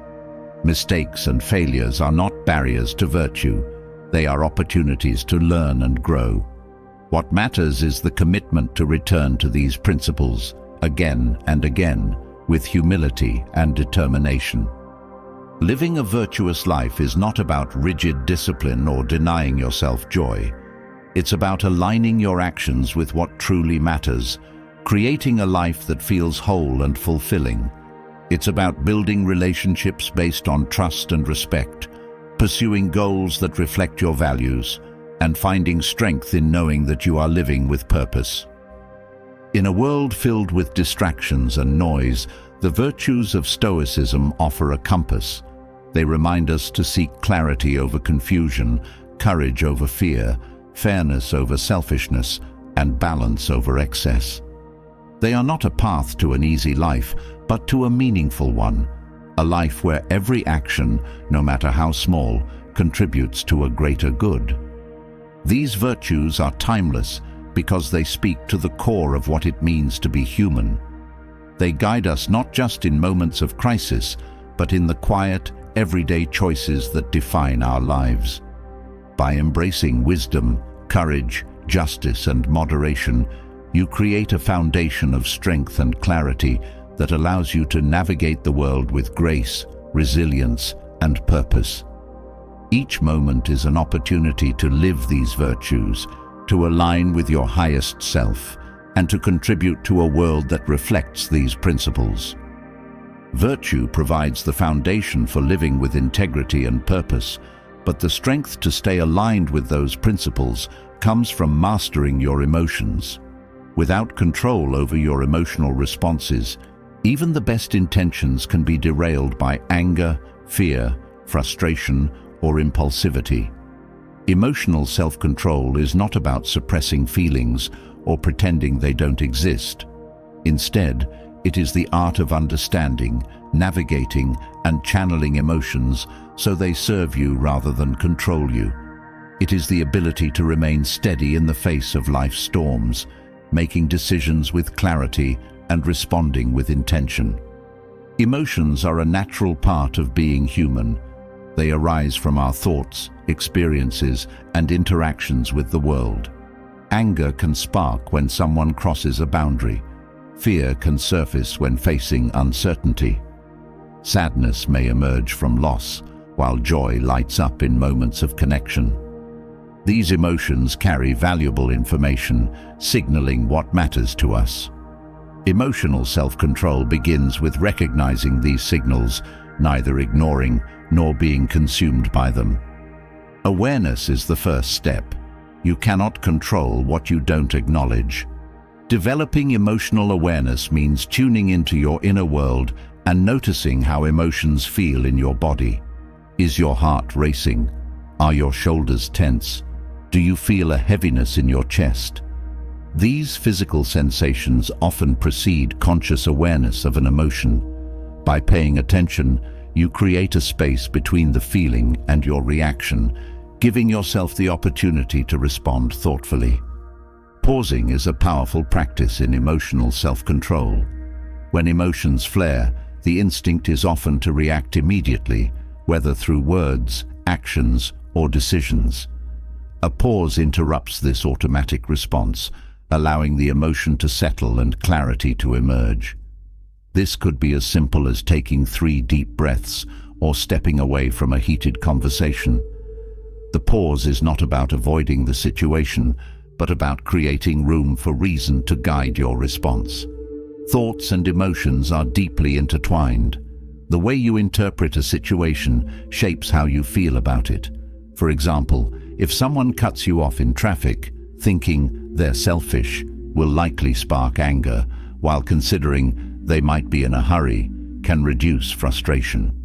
Speaker 1: Mistakes and failures are not barriers to virtue. They are opportunities to learn and grow. What matters is the commitment to return to these principles again and again, with humility and determination. Living a virtuous life is not about rigid discipline or denying yourself joy. It's about aligning your actions with what truly matters, creating a life that feels whole and fulfilling. It's about building relationships based on trust and respect, pursuing goals that reflect your values, and finding strength in knowing that you are living with purpose. In a world filled with distractions and noise, the virtues of Stoicism offer a compass. They remind us to seek clarity over confusion, courage over fear, fairness over selfishness, and balance over excess. They are not a path to an easy life, but to a meaningful one, a life where every action, no matter how small, contributes to a greater good. These virtues are timeless because they speak to the core of what it means to be human. They guide us not just in moments of crisis, but in the quiet, everyday choices that define our lives. By embracing wisdom, courage, justice, and moderation, you create a foundation of strength and clarity that allows you to navigate the world with grace, resilience, and purpose. Each moment is an opportunity to live these virtues, to align with your highest self, and to contribute to a world that reflects these principles. Virtue provides the foundation for living with integrity and purpose, but the strength to stay aligned with those principles comes from mastering your emotions. Without control over your emotional responses, even the best intentions can be derailed by anger, fear, frustration, or impulsivity. Emotional self-control is not about suppressing feelings or pretending they don't exist. Instead, it is the art of understanding, navigating, and channeling emotions so they serve you rather than control you. It is the ability to remain steady in the face of life's storms, making decisions with clarity and responding with intention. Emotions are a natural part of being human. They arise from our thoughts, experiences, and interactions with the world. Anger can spark when someone crosses a boundary. Fear can surface when facing uncertainty. Sadness may emerge from loss, while joy lights up in moments of connection. These emotions carry valuable information, signaling what matters to us. Emotional self-control begins with recognizing these signals, neither ignoring nor being consumed by them. Awareness is the first step. You cannot control what you don't acknowledge. Developing emotional awareness means tuning into your inner world and noticing how emotions feel in your body. Is your heart racing? Are your shoulders tense? Do you feel a heaviness in your chest? These physical sensations often precede conscious awareness of an emotion. By paying attention, you create a space between the feeling and your reaction, giving yourself the opportunity to respond thoughtfully. Pausing is a powerful practice in emotional self-control. When emotions flare, the instinct is often to react immediately, whether through words, actions, or decisions. A pause interrupts this automatic response, allowing the emotion to settle and clarity to emerge. This could be as simple as taking 3 deep breaths or stepping away from a heated conversation. The pause is not about avoiding the situation, but about creating room for reason to guide your response. Thoughts and emotions are deeply intertwined. The way you interpret a situation shapes how you feel about it. For example, if someone cuts you off in traffic, thinking they're selfish will likely spark anger, while considering they might be in a hurry can reduce frustration.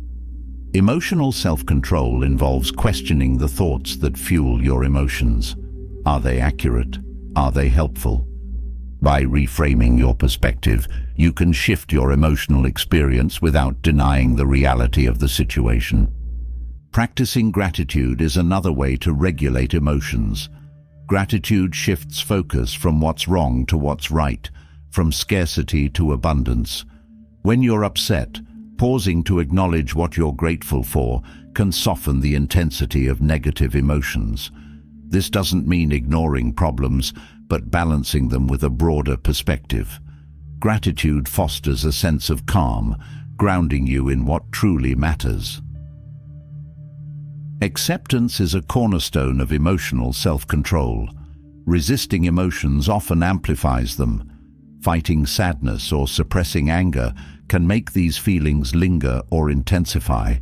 Speaker 1: Emotional self-control involves questioning the thoughts that fuel your emotions. Are they accurate? Are they helpful? By reframing your perspective, you can shift your emotional experience without denying the reality of the situation. Practicing gratitude is another way to regulate emotions. Gratitude shifts focus from what's wrong to what's right, from scarcity to abundance. When you're upset, pausing to acknowledge what you're grateful for can soften the intensity of negative emotions. This doesn't mean ignoring problems, but balancing them with a broader perspective. Gratitude fosters a sense of calm, grounding you in what truly matters. Acceptance is a cornerstone of emotional self-control. Resisting emotions often amplifies them. Fighting sadness or suppressing anger can make these feelings linger or intensify.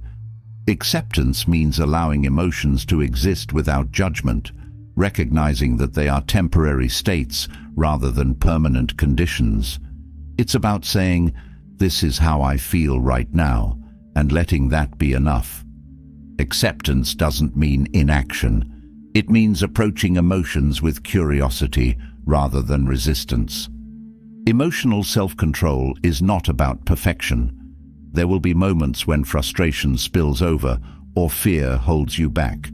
Speaker 1: Acceptance means allowing emotions to exist without judgment, recognizing that they are temporary states rather than permanent conditions. It's about saying, "This is how I feel right now," and letting that be enough. Acceptance doesn't mean inaction. It means approaching emotions with curiosity rather than resistance. Emotional self-control is not about perfection. There will be moments when frustration spills over or fear holds you back.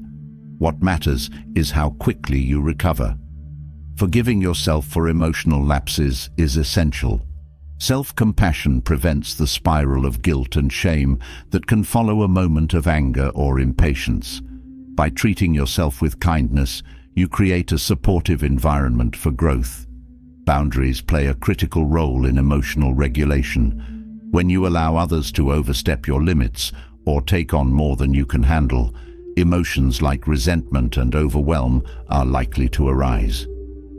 Speaker 1: What matters is how quickly you recover. Forgiving yourself for emotional lapses is essential. Self-compassion prevents the spiral of guilt and shame that can follow a moment of anger or impatience. By treating yourself with kindness, you create a supportive environment for growth. Boundaries play a critical role in emotional regulation. When you allow others to overstep your limits or take on more than you can handle, emotions like resentment and overwhelm are likely to arise.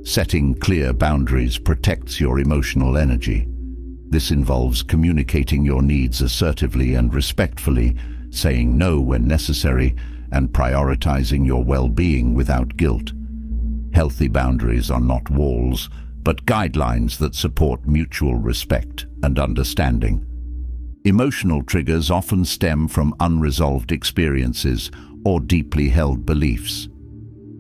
Speaker 1: Setting clear boundaries protects your emotional energy. This involves communicating your needs assertively and respectfully, saying no when necessary, and prioritizing your well-being without guilt. Healthy boundaries are not walls, but guidelines that support mutual respect and understanding. Emotional triggers often stem from unresolved experiences or deeply held beliefs.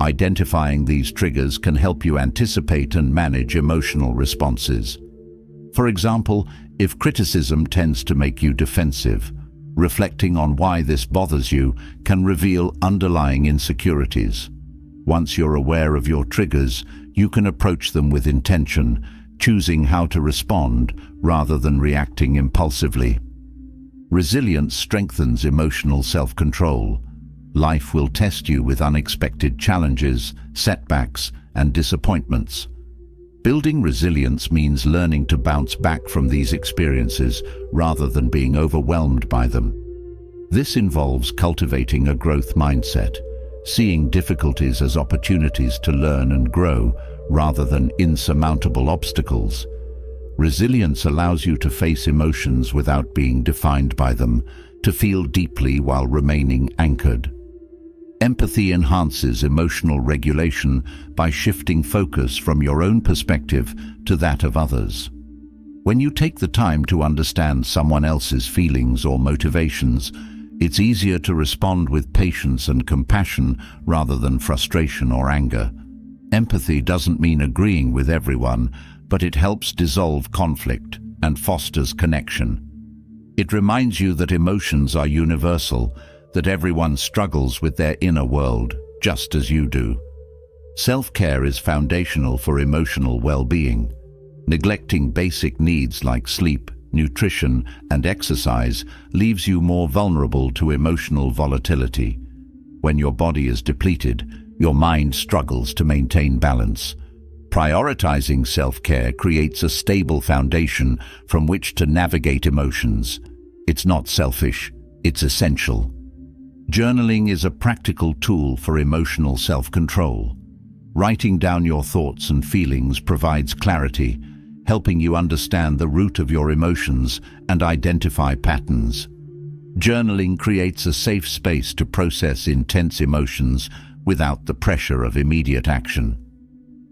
Speaker 1: Identifying these triggers can help you anticipate and manage emotional responses. For example, if criticism tends to make you defensive, reflecting on why this bothers you can reveal underlying insecurities. Once you're aware of your triggers, you can approach them with intention, choosing how to respond rather than reacting impulsively. Resilience strengthens emotional self-control. Life will test you with unexpected challenges, setbacks, and disappointments. Building resilience means learning to bounce back from these experiences rather than being overwhelmed by them. This involves cultivating a growth mindset, seeing difficulties as opportunities to learn and grow rather than insurmountable obstacles. Resilience allows you to face emotions without being defined by them, to feel deeply while remaining anchored. Empathy enhances emotional regulation by shifting focus from your own perspective to that of others. When you take the time to understand someone else's feelings or motivations, it's easier to respond with patience and compassion rather than frustration or anger. Empathy doesn't mean agreeing with everyone, but it helps dissolve conflict and fosters connection. It reminds you that emotions are universal, that everyone struggles with their inner world, just as you do. Self-care is foundational for emotional well-being. Neglecting basic needs like sleep, nutrition, and exercise leaves you more vulnerable to emotional volatility. When your body is depleted, your mind struggles to maintain balance. Prioritizing self-care creates a stable foundation from which to navigate emotions. It's not selfish, it's essential. Journaling is a practical tool for emotional self-control. Writing down your thoughts and feelings provides clarity, helping you understand the root of your emotions and identify patterns. Journaling creates a safe space to process intense emotions without the pressure of immediate action.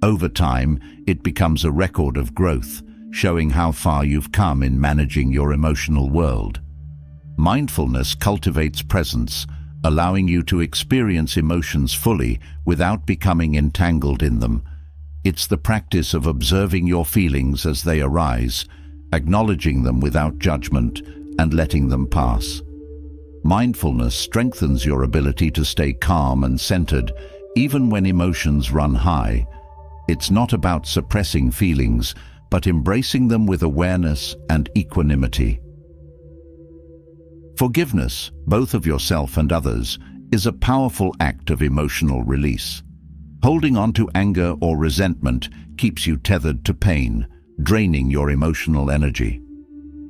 Speaker 1: Over time, it becomes a record of growth, showing how far you've come in managing your emotional world. Mindfulness cultivates presence, allowing you to experience emotions fully without becoming entangled in them. It's the practice of observing your feelings as they arise, acknowledging them without judgment, and letting them pass. Mindfulness strengthens your ability to stay calm and centered, even when emotions run high. It's not about suppressing feelings, but embracing them with awareness and equanimity. Forgiveness, both of yourself and others, is a powerful act of emotional release. Holding on to anger or resentment keeps you tethered to pain, draining your emotional energy.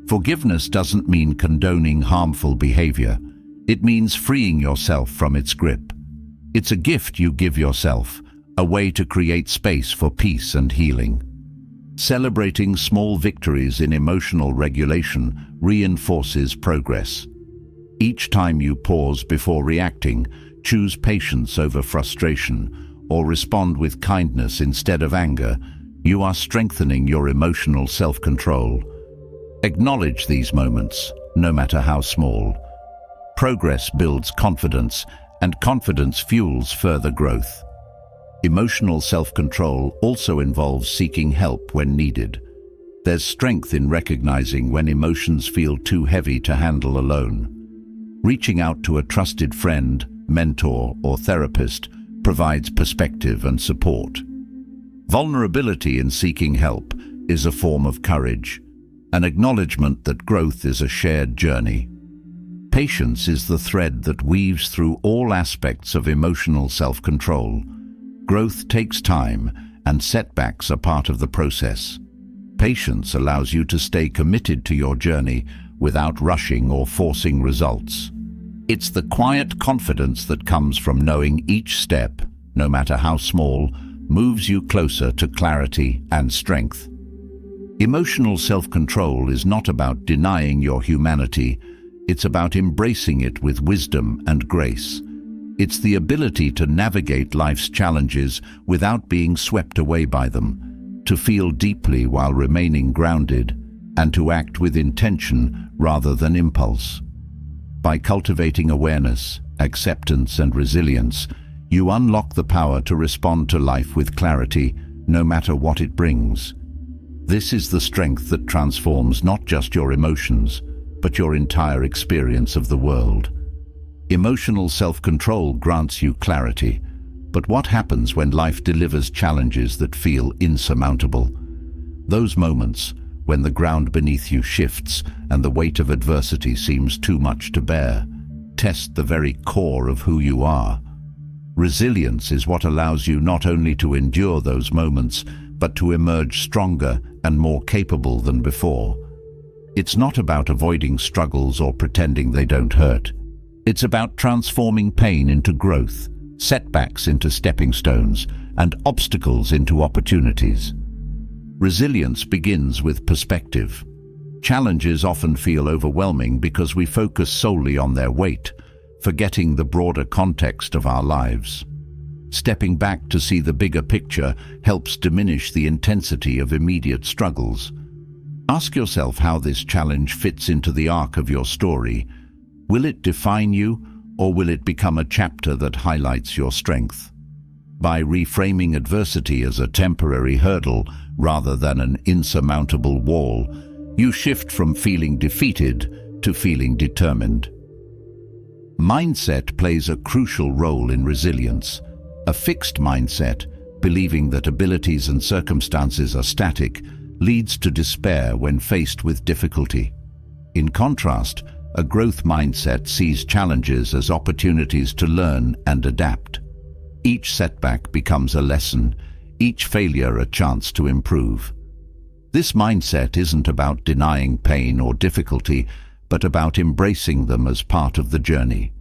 Speaker 1: Forgiveness doesn't mean condoning harmful behavior. It means freeing yourself from its grip. It's a gift you give yourself, a way to create space for peace and healing. Celebrating small victories in emotional regulation reinforces progress. Each time you pause before reacting, choose patience over frustration, or respond with kindness instead of anger, you are strengthening your emotional self-control. Acknowledge these moments, no matter how small. Progress builds confidence, and confidence fuels further growth. Emotional self-control also involves seeking help when needed. There's strength in recognizing when emotions feel too heavy to handle alone. Reaching out to a trusted friend, mentor, or therapist provides perspective and support. Vulnerability in seeking help is a form of courage, an acknowledgement that growth is a shared journey. Patience is the thread that weaves through all aspects of emotional self-control. Growth takes time, and setbacks are part of the process. Patience allows you to stay committed to your journey without rushing or forcing results. It's the quiet confidence that comes from knowing each step, no matter how small, moves you closer to clarity and strength. Emotional self-control is not about denying your humanity, it's about embracing it with wisdom and grace. It's the ability to navigate life's challenges without being swept away by them, to feel deeply while remaining grounded, and to act with intention rather than impulse. By cultivating awareness, acceptance, and resilience, you unlock the power to respond to life with clarity, no matter what it brings. This is the strength that transforms not just your emotions, but your entire experience of the world. Emotional self-control grants you clarity, but what happens when life delivers challenges that feel insurmountable? Those moments, when the ground beneath you shifts and the weight of adversity seems too much to bear, test the very core of who you are. Resilience is what allows you not only to endure those moments, but to emerge stronger and more capable than before. It's not about avoiding struggles or pretending they don't hurt. It's about transforming pain into growth, setbacks into stepping stones, and obstacles into opportunities. Resilience begins with perspective. Challenges often feel overwhelming because we focus solely on their weight, forgetting the broader context of our lives. Stepping back to see the bigger picture helps diminish the intensity of immediate struggles. Ask yourself how this challenge fits into the arc of your story. Will it define you, or will it become a chapter that highlights your strength? By reframing adversity as a temporary hurdle rather than an insurmountable wall, you shift from feeling defeated to feeling determined. Mindset plays a crucial role in resilience. A fixed mindset, believing that abilities and circumstances are static, leads to despair when faced with difficulty. In contrast, a growth mindset sees challenges as opportunities to learn and adapt. Each setback becomes a lesson, each failure a chance to improve. This mindset isn't about denying pain or difficulty, but about embracing them as part of the journey.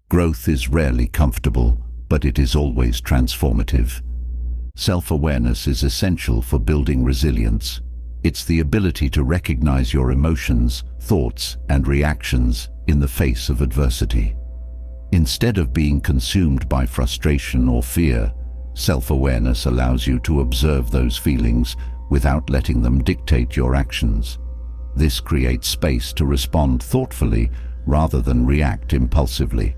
Speaker 1: Growth is rarely comfortable, but it is always transformative. Self-awareness is essential for building resilience. It's the ability to recognize your emotions, thoughts, and reactions in the face of adversity. Instead of being consumed by frustration or fear, self-awareness allows you to observe those feelings without letting them dictate your actions. This creates space to respond thoughtfully rather than react impulsively.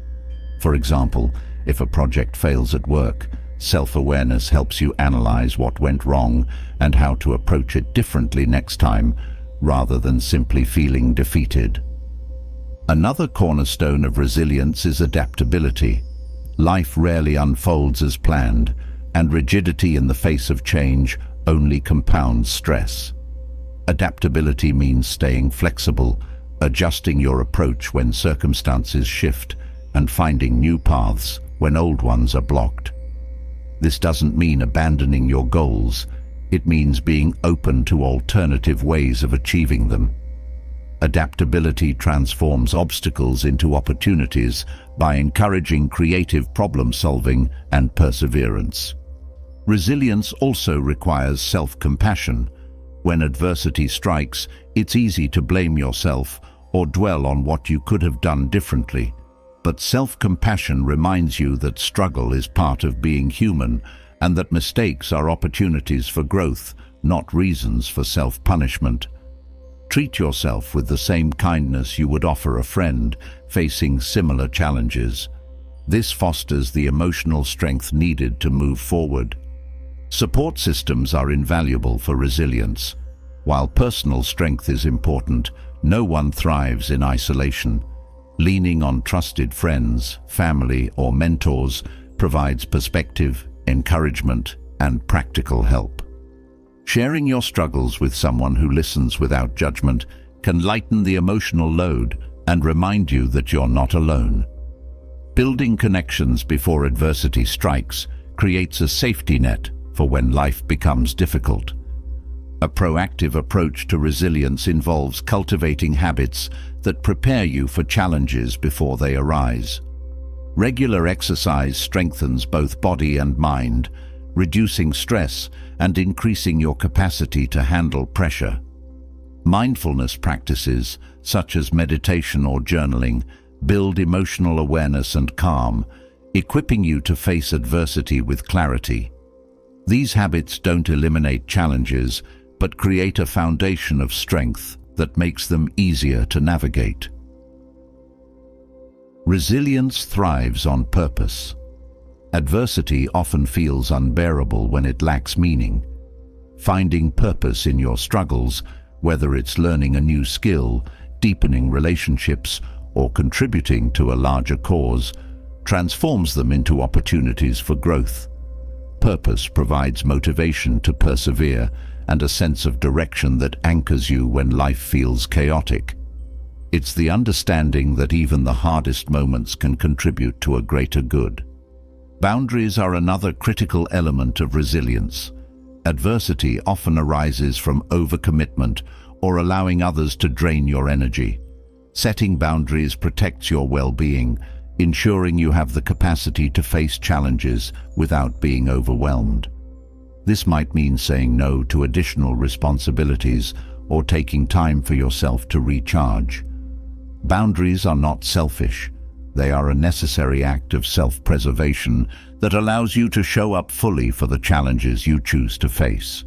Speaker 1: For example, if a project fails at work, self-awareness helps you analyze what went wrong and how to approach it differently next time, rather than simply feeling defeated. Another cornerstone of resilience is adaptability. Life rarely unfolds as planned, and rigidity in the face of change only compounds stress. Adaptability means staying flexible, adjusting your approach when circumstances shift, and finding new paths when old ones are blocked. This doesn't mean abandoning your goals. It means being open to alternative ways of achieving them. Adaptability transforms obstacles into opportunities by encouraging creative problem-solving and perseverance. Resilience also requires self-compassion. When adversity strikes, it's easy to blame yourself or dwell on what you could have done differently. But self-compassion reminds you that struggle is part of being human and that mistakes are opportunities for growth, not reasons for self-punishment. Treat yourself with the same kindness you would offer a friend facing similar challenges. This fosters the emotional strength needed to move forward. Support systems are invaluable for resilience. While personal strength is important, no one thrives in isolation. Leaning on trusted friends, family, or mentors provides perspective, encouragement, and practical help. Sharing your struggles with someone who listens without judgment can lighten the emotional load and remind you that you're not alone. Building connections before adversity strikes creates a safety net for when life becomes difficult. A proactive approach to resilience involves cultivating habits that prepare you for challenges before they arise. Regular exercise strengthens both body and mind, reducing stress and increasing your capacity to handle pressure. Mindfulness practices, such as meditation or journaling, build emotional awareness and calm, equipping you to face adversity with clarity. These habits don't eliminate challenges, but create a foundation of strength that makes them easier to navigate. Resilience thrives on purpose. Adversity often feels unbearable when it lacks meaning. Finding purpose in your struggles, whether it's learning a new skill, deepening relationships, or contributing to a larger cause, transforms them into opportunities for growth. Purpose provides motivation to persevere and a sense of direction that anchors you when life feels chaotic. It's the understanding that even the hardest moments can contribute to a greater good. Boundaries are another critical element of resilience. Adversity often arises from overcommitment or allowing others to drain your energy. Setting boundaries protects your well-being, ensuring you have the capacity to face challenges without being overwhelmed. This might mean saying no to additional responsibilities or taking time for yourself to recharge. Boundaries are not selfish. They are a necessary act of self-preservation that allows you to show up fully for the challenges you choose to face.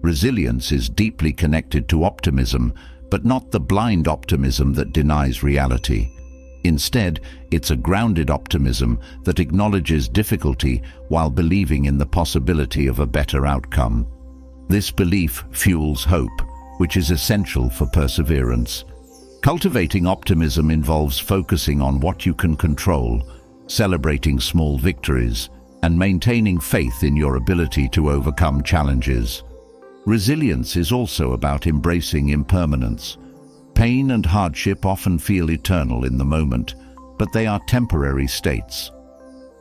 Speaker 1: Resilience is deeply connected to optimism, but not the blind optimism that denies reality. Instead, it's a grounded optimism that acknowledges difficulty while believing in the possibility of a better outcome. This belief fuels hope, which is essential for perseverance. Cultivating optimism involves focusing on what you can control, celebrating small victories, and maintaining faith in your ability to overcome challenges. Resilience is also about embracing impermanence. Pain and hardship often feel eternal in the moment, but they are temporary states.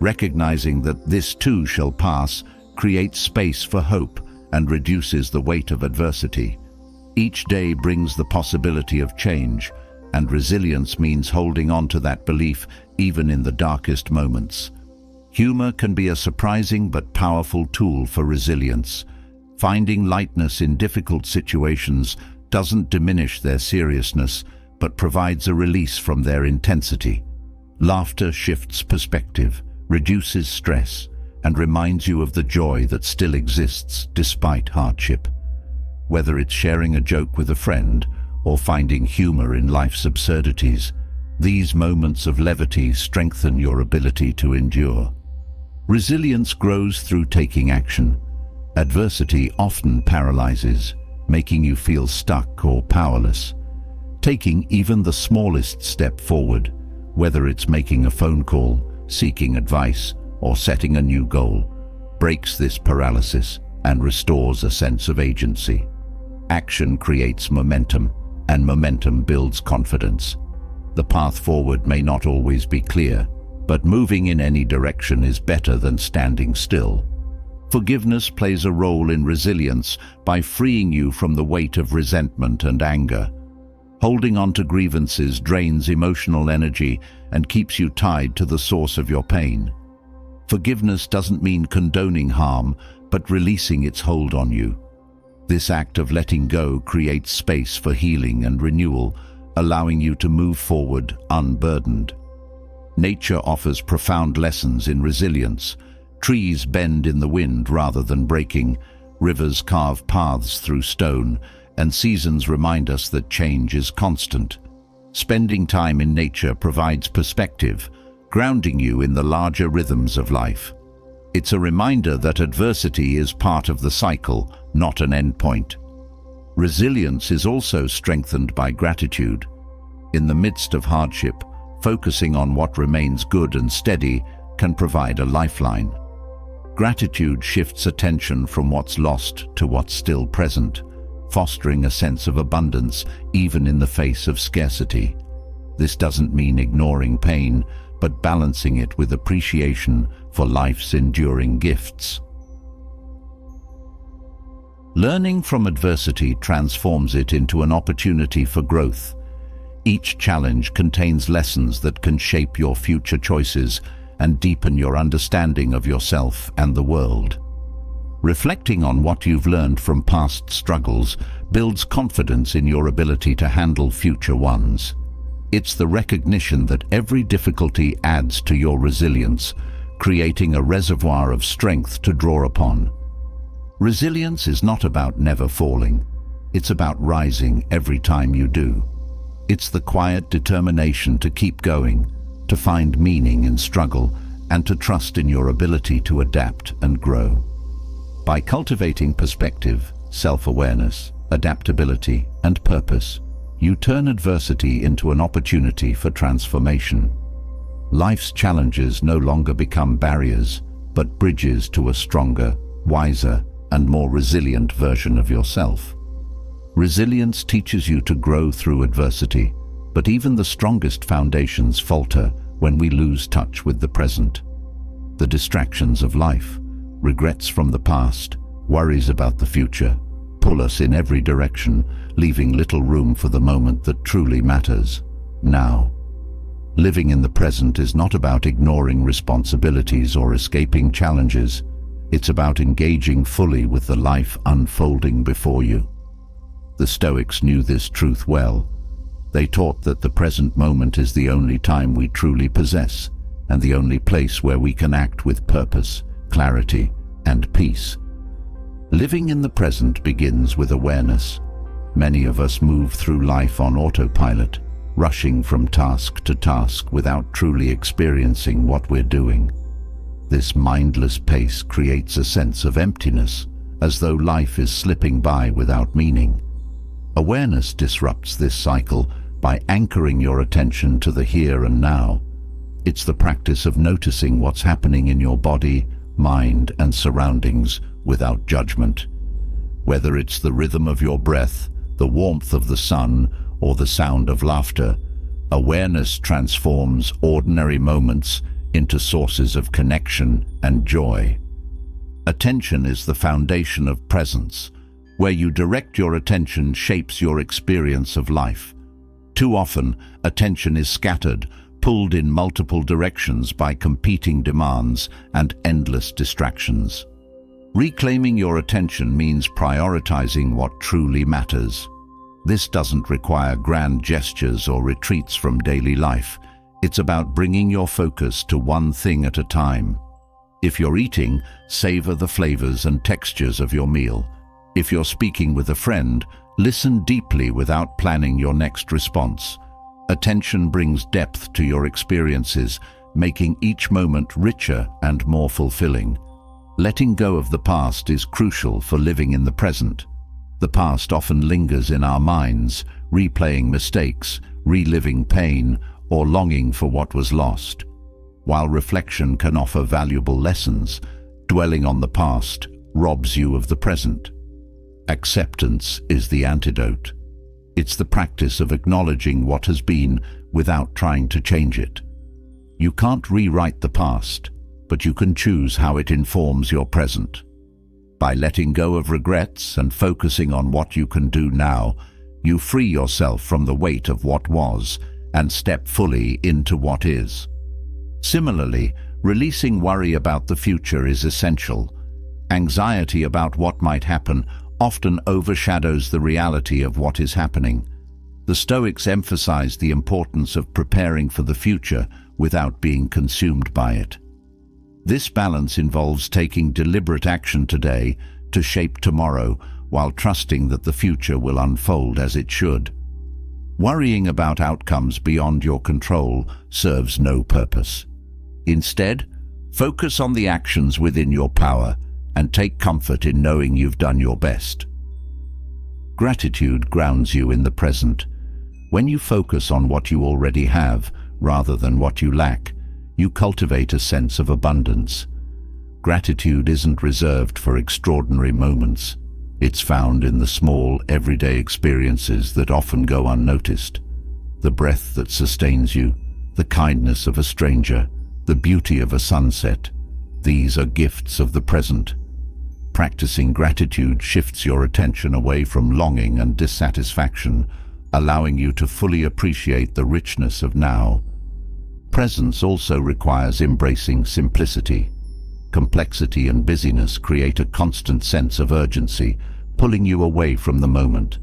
Speaker 1: Recognizing that this too shall pass creates space for hope and reduces the weight of adversity. Each day brings the possibility of change, and resilience means holding on to that belief even in the darkest moments. Humor can be a surprising but powerful tool for resilience. Finding lightness in difficult situations doesn't diminish their seriousness, but provides a release from their intensity. Laughter shifts perspective, reduces stress, and reminds you of the joy that still exists despite hardship. Whether it's sharing a joke with a friend or finding humor in life's absurdities, these moments of levity strengthen your ability to endure. Resilience grows through taking action. Adversity often paralyzes, making you feel stuck or powerless. Taking even the smallest step forward, whether it's making a phone call, seeking advice, or setting a new goal, breaks this paralysis and restores a sense of agency. Action creates momentum, and momentum builds confidence. The path forward may not always be clear, but moving in any direction is better than standing still. Forgiveness plays a role in resilience by freeing you from the weight of resentment and anger. Holding on to grievances drains emotional energy and keeps you tied to the source of your pain. Forgiveness doesn't mean condoning harm, but releasing its hold on you. This act of letting go creates space for healing and renewal, allowing you to move forward unburdened. Nature offers profound lessons in resilience. Trees bend in the wind rather than breaking, rivers carve paths through stone, and seasons remind us that change is constant. Spending time in nature provides perspective, grounding you in the larger rhythms of life. It's a reminder that adversity is part of the cycle, not an endpoint. Resilience is also strengthened by gratitude. In the midst of hardship, focusing on what remains good and steady can provide a lifeline. Gratitude shifts attention from what's lost to what's still present, fostering a sense of abundance even in the face of scarcity. This doesn't mean ignoring pain, but balancing it with appreciation for life's enduring gifts. Learning from adversity transforms it into an opportunity for growth. Each challenge contains lessons that can shape your future choices and deepen your understanding of yourself and the world. Reflecting on what you've learned from past struggles builds confidence in your ability to handle future ones. It's the recognition that every difficulty adds to your resilience, creating a reservoir of strength to draw upon. Resilience is not about never falling. It's about rising every time you do. It's the quiet determination to keep going, to find meaning in struggle, and to trust in your ability to adapt and grow. By cultivating perspective, self-awareness, adaptability, and purpose, you turn adversity into an opportunity for transformation. Life's challenges no longer become barriers, but bridges to a stronger, wiser, and more resilient version of yourself. Resilience teaches you to grow through adversity, but even the strongest foundations falter when we lose touch with the present. The distractions of life, regrets from the past, worries about the future, pull us in every direction, leaving little room for the moment that truly matters, now. Living in the present is not about ignoring responsibilities or escaping challenges. It's about engaging fully with the life unfolding before you. The Stoics knew this truth well. They taught that the present moment is the only time we truly possess, and the only place where we can act with purpose, clarity, and peace. Living in the present begins with awareness. Many of us move through life on autopilot, rushing from task to task without truly experiencing what we're doing. This mindless pace creates a sense of emptiness, as though life is slipping by without meaning. Awareness disrupts this cycle by anchoring your attention to the here and now. It's the practice of noticing what's happening in your body, mind, and surroundings without judgment. Whether it's the rhythm of your breath, the warmth of the sun, or the sound of laughter, awareness transforms ordinary moments into sources of connection and joy. Attention is the foundation of presence. Where you direct your attention shapes your experience of life. Too often, attention is scattered, pulled in multiple directions by competing demands and endless distractions. Reclaiming your attention means prioritizing what truly matters. This doesn't require grand gestures or retreats from daily life. It's about bringing your focus to one thing at a time. If you're eating, savor the flavors and textures of your meal. If you're speaking with a friend, listen deeply without planning your next response. Attention brings depth to your experiences, making each moment richer and more fulfilling. Letting go of the past is crucial for living in the present. The past often lingers in our minds, replaying mistakes, reliving pain, or longing for what was lost. While reflection can offer valuable lessons, dwelling on the past robs you of the present. Acceptance is the antidote. It's the practice of acknowledging what has been without trying to change it. You can't rewrite the past, but you can choose how it informs your present. By letting go of regrets and focusing on what you can do now, you free yourself from the weight of what was and step fully into what is. Similarly, releasing worry about the future is essential. Anxiety about what might happen often overshadows the reality of what is happening. The Stoics emphasize the importance of preparing for the future without being consumed by it. This balance involves taking deliberate action today to shape tomorrow while trusting that the future will unfold as it should. Worrying about outcomes beyond your control serves no purpose. Instead, focus on the actions within your power and take comfort in knowing you've done your best. Gratitude grounds you in the present. When you focus on what you already have rather than what you lack, you cultivate a sense of abundance. Gratitude isn't reserved for extraordinary moments. It's found in the small, everyday experiences that often go unnoticed. The breath that sustains you, the kindness of a stranger, the beauty of a sunset. These are gifts of the present. Practicing gratitude shifts your attention away from longing and dissatisfaction, allowing you to fully appreciate the richness of now. Presence also requires embracing simplicity. Complexity and busyness create a constant sense of urgency, pulling you away from the moment.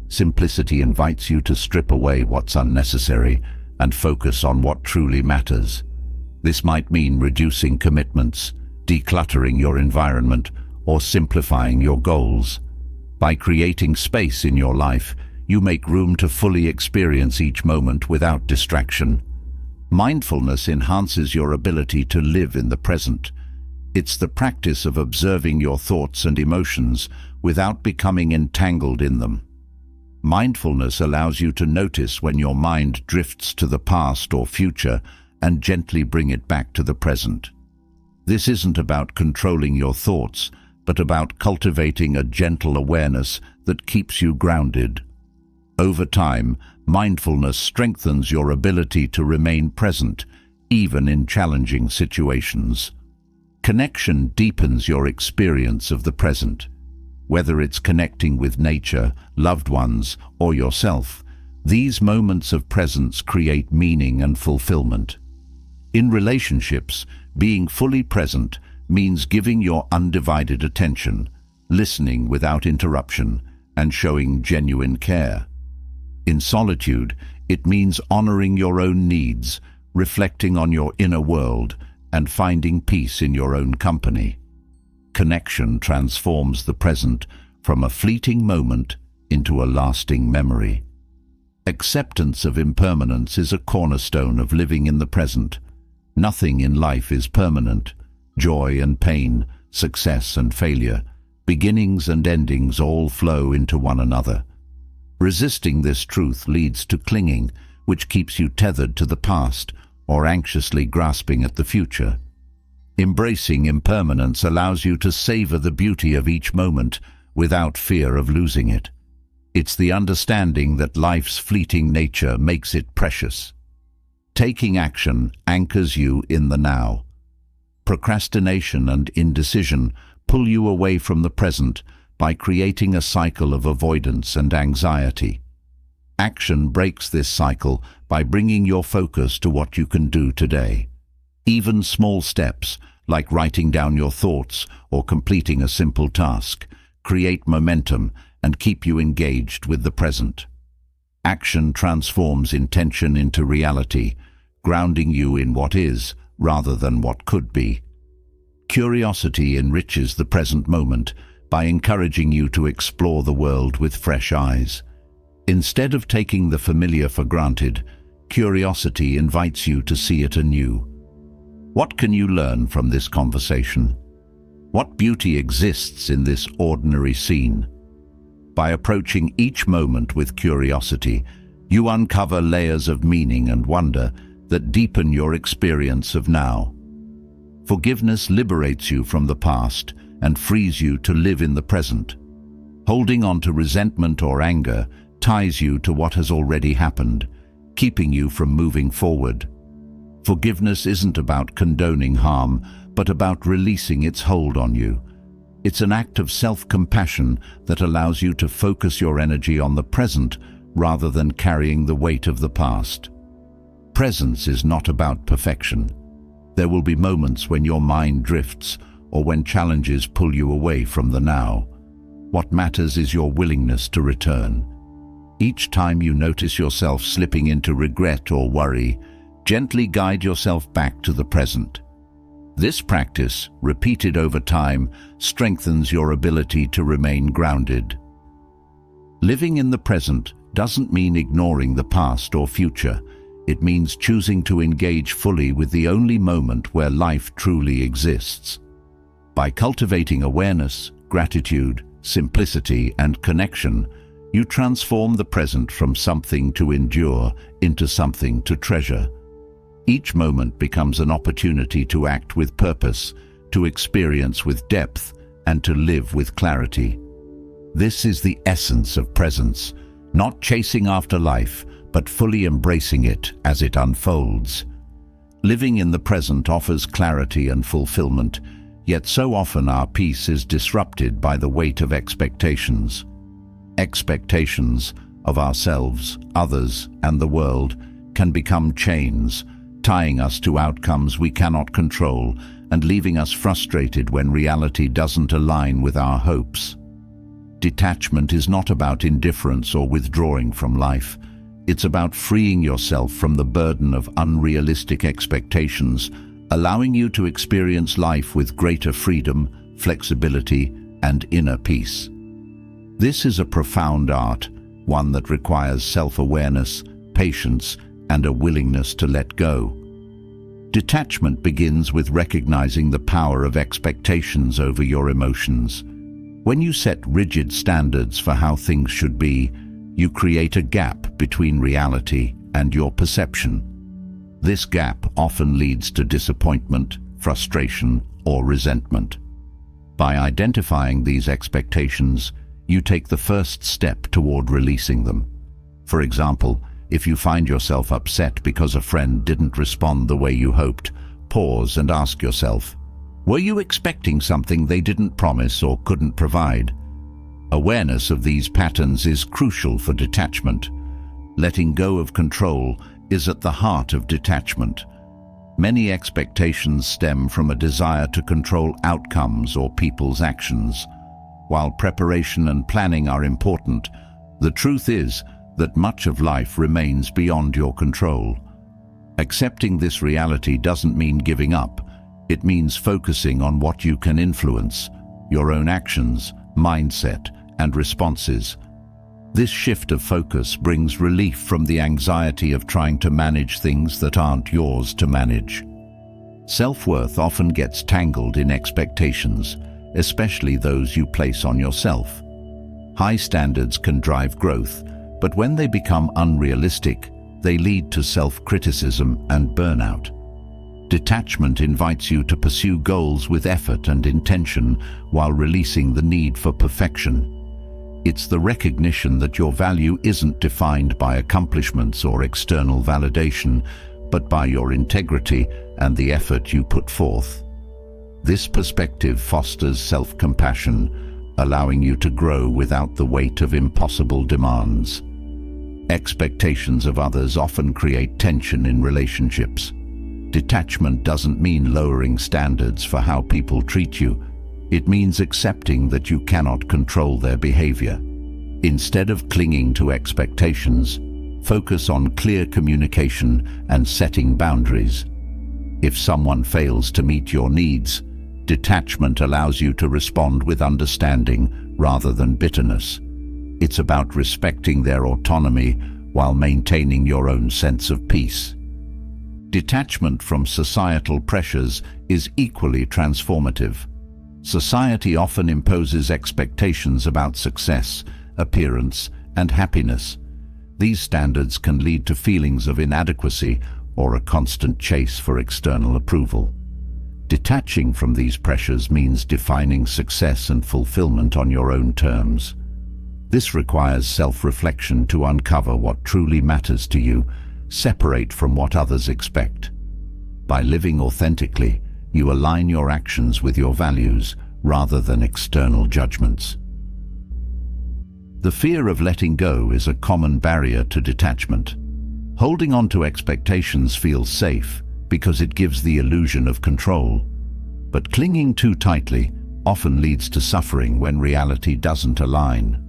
Speaker 1: Simplicity invites you to strip away what's unnecessary and focus on what truly matters. This might mean reducing commitments, decluttering your environment, or simplifying your goals. By creating space in your life, you make room to fully experience each moment without distraction. Mindfulness enhances your ability to live in the present. It's the practice of observing your thoughts and emotions without becoming entangled in them. Mindfulness allows you to notice when your mind drifts to the past or future and gently bring it back to the present. This isn't about controlling your thoughts, but about cultivating a gentle awareness that keeps you grounded. Over time, mindfulness strengthens your ability to remain present, even in challenging situations. Connection deepens your experience of the present. Whether it's connecting with nature, loved ones, or yourself, these moments of presence create meaning and fulfillment. In relationships, being fully present means giving your undivided attention, listening without interruption, and showing genuine care. In solitude, it means honoring your own needs, reflecting on your inner world, and finding peace in your own company. Connection transforms the present from a fleeting moment into a lasting memory. Acceptance of impermanence is a cornerstone of living in the present. Nothing in life is permanent. Joy and pain, success and failure, beginnings and endings all flow into one another. Resisting this truth leads to clinging, which keeps you tethered to the past or anxiously grasping at the future. Embracing impermanence allows you to savor the beauty of each moment without fear of losing it. It's the understanding that life's fleeting nature makes it precious. Taking action anchors you in the now. Procrastination and indecision pull you away from the present by creating a cycle of avoidance and anxiety. Action breaks this cycle by bringing your focus to what you can do today. Even small steps, like writing down your thoughts or completing a simple task, create momentum and keep you engaged with the present. Action transforms intention into reality, grounding you in what is rather than what could be. Curiosity enriches the present moment by encouraging you to explore the world with fresh eyes. Instead of taking the familiar for granted, curiosity invites you to see it anew. What can you learn from this conversation? What beauty exists in this ordinary scene? By approaching each moment with curiosity, you uncover layers of meaning and wonder that deepen your experience of now. Forgiveness liberates you from the past and frees you to live in the present. Holding on to resentment or anger ties you to what has already happened, keeping you from moving forward. Forgiveness isn't about condoning harm, but about releasing its hold on you. It's an act of self-compassion that allows you to focus your energy on the present rather than carrying the weight of the past. Presence is not about perfection. There will be moments when your mind drifts or when challenges pull you away from the now. What matters is your willingness to return. Each time you notice yourself slipping into regret or worry, gently guide yourself back to the present. This practice, repeated over time, strengthens your ability to remain grounded. Living in the present doesn't mean ignoring the past or future. It means choosing to engage fully with the only moment where life truly exists. By cultivating awareness, gratitude, simplicity, and connection, you transform the present from something to endure into something to treasure. Each moment becomes an opportunity to act with purpose, to experience with depth, and to live with clarity. This is the essence of presence, not chasing after life, but fully embracing it as it unfolds. Living in the present offers clarity and fulfillment, yet so often our peace is disrupted by the weight of expectations. Expectations of ourselves, others, and the world can become chains, tying us to outcomes we cannot control and leaving us frustrated when reality doesn't align with our hopes. Detachment is not about indifference or withdrawing from life. It's about freeing yourself from the burden of unrealistic expectations, allowing you to experience life with greater freedom, flexibility, and inner peace. This is a profound art, one that requires self-awareness, patience, and a willingness to let go. Detachment begins with recognizing the power of expectations over your emotions. When you set rigid standards for how things should be, you create a gap between reality and your perception. This gap often leads to disappointment, frustration, or resentment. By identifying these expectations, you take the first step toward releasing them. For example, if you find yourself upset because a friend didn't respond the way you hoped, pause and ask yourself, were you expecting something they didn't promise or couldn't provide? Awareness of these patterns is crucial for detachment. Letting go of control is at the heart of detachment. Many expectations stem from a desire to control outcomes or people's actions. While preparation and planning are important, the truth is that much of life remains beyond your control. Accepting this reality doesn't mean giving up. It means focusing on what you can influence, your own actions, mindset, and responses. This shift of focus brings relief from the anxiety of trying to manage things that aren't yours to manage. Self-worth often gets tangled in expectations, especially those you place on yourself. High standards can drive growth, But when they become unrealistic, they lead to self-criticism and burnout. Detachment invites you to pursue goals with effort and intention while releasing the need for perfection. It's the recognition that your value isn't defined by accomplishments or external validation, but by your integrity and the effort you put forth. This perspective fosters self-compassion, allowing you to grow without the weight of impossible demands. Expectations of others often create tension in relationships. Detachment doesn't mean lowering standards for how people treat you. It means accepting that you cannot control their behavior. Instead of clinging to expectations, focus on clear communication and setting boundaries. If someone fails to meet your needs, detachment allows you to respond with understanding rather than bitterness. It's about respecting their autonomy while maintaining your own sense of peace. Detachment from societal pressures is equally transformative. Society often imposes expectations about success, appearance, and happiness. These standards can lead to feelings of inadequacy or a constant chase for external approval. Detaching from these pressures means defining success and fulfillment on your own terms. This requires self-reflection to uncover what truly matters to you, separate from what others expect. By living authentically, you align your actions with your values rather than external judgments. The fear of letting go is a common barrier to detachment. Holding on to expectations feels safe because it gives the illusion of control. But clinging too tightly often leads to suffering when reality doesn't align.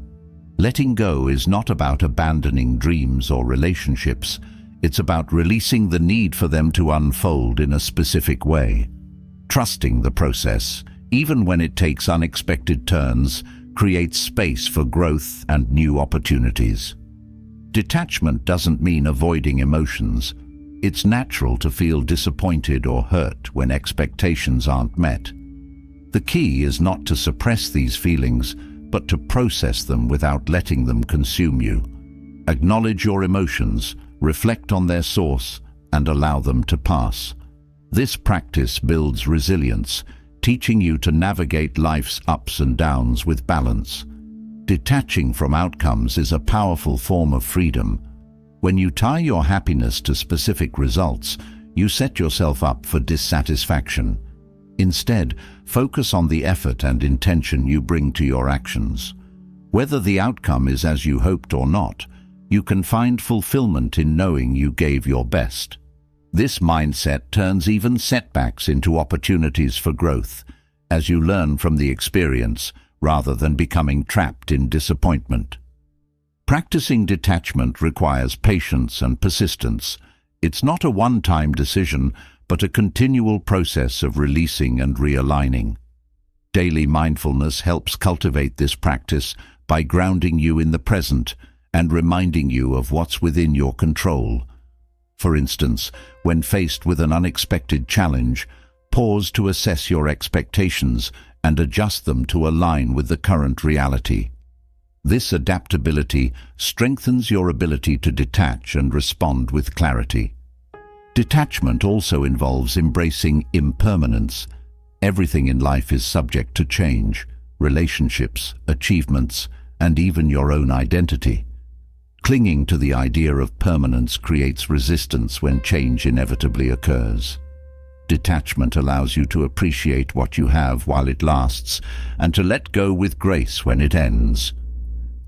Speaker 1: Letting go is not about abandoning dreams or relationships. It's about releasing the need for them to unfold in a specific way. Trusting the process, even when it takes unexpected turns, creates space for growth and new opportunities. Detachment doesn't mean avoiding emotions. It's natural to feel disappointed or hurt when expectations aren't met. The key is not to suppress these feelings, but to process them without letting them consume you. Acknowledge your emotions, reflect on their source, and allow them to pass. This practice builds resilience, teaching you to navigate life's ups and downs with balance. Detaching from outcomes is a powerful form of freedom. When you tie your happiness to specific results, you set yourself up for dissatisfaction. Instead, focus on the effort and intention you bring to your actions. Whether the outcome is as you hoped or not, you can find fulfillment in knowing you gave your best. This mindset turns even setbacks into opportunities for growth, as you learn from the experience rather than becoming trapped in disappointment. Practicing detachment requires patience and persistence. It's not a one-time decision, but a continual process of releasing and realigning. Daily mindfulness helps cultivate this practice by grounding you in the present and reminding you of what's within your control. For instance, when faced with an unexpected challenge, pause to assess your expectations and adjust them to align with the current reality. This adaptability strengthens your ability to detach and respond with clarity. Detachment also involves embracing impermanence. Everything in life is subject to change: relationships, achievements, and even your own identity. Clinging to the idea of permanence creates resistance when change inevitably occurs. Detachment allows you to appreciate what you have while it lasts and to let go with grace when it ends.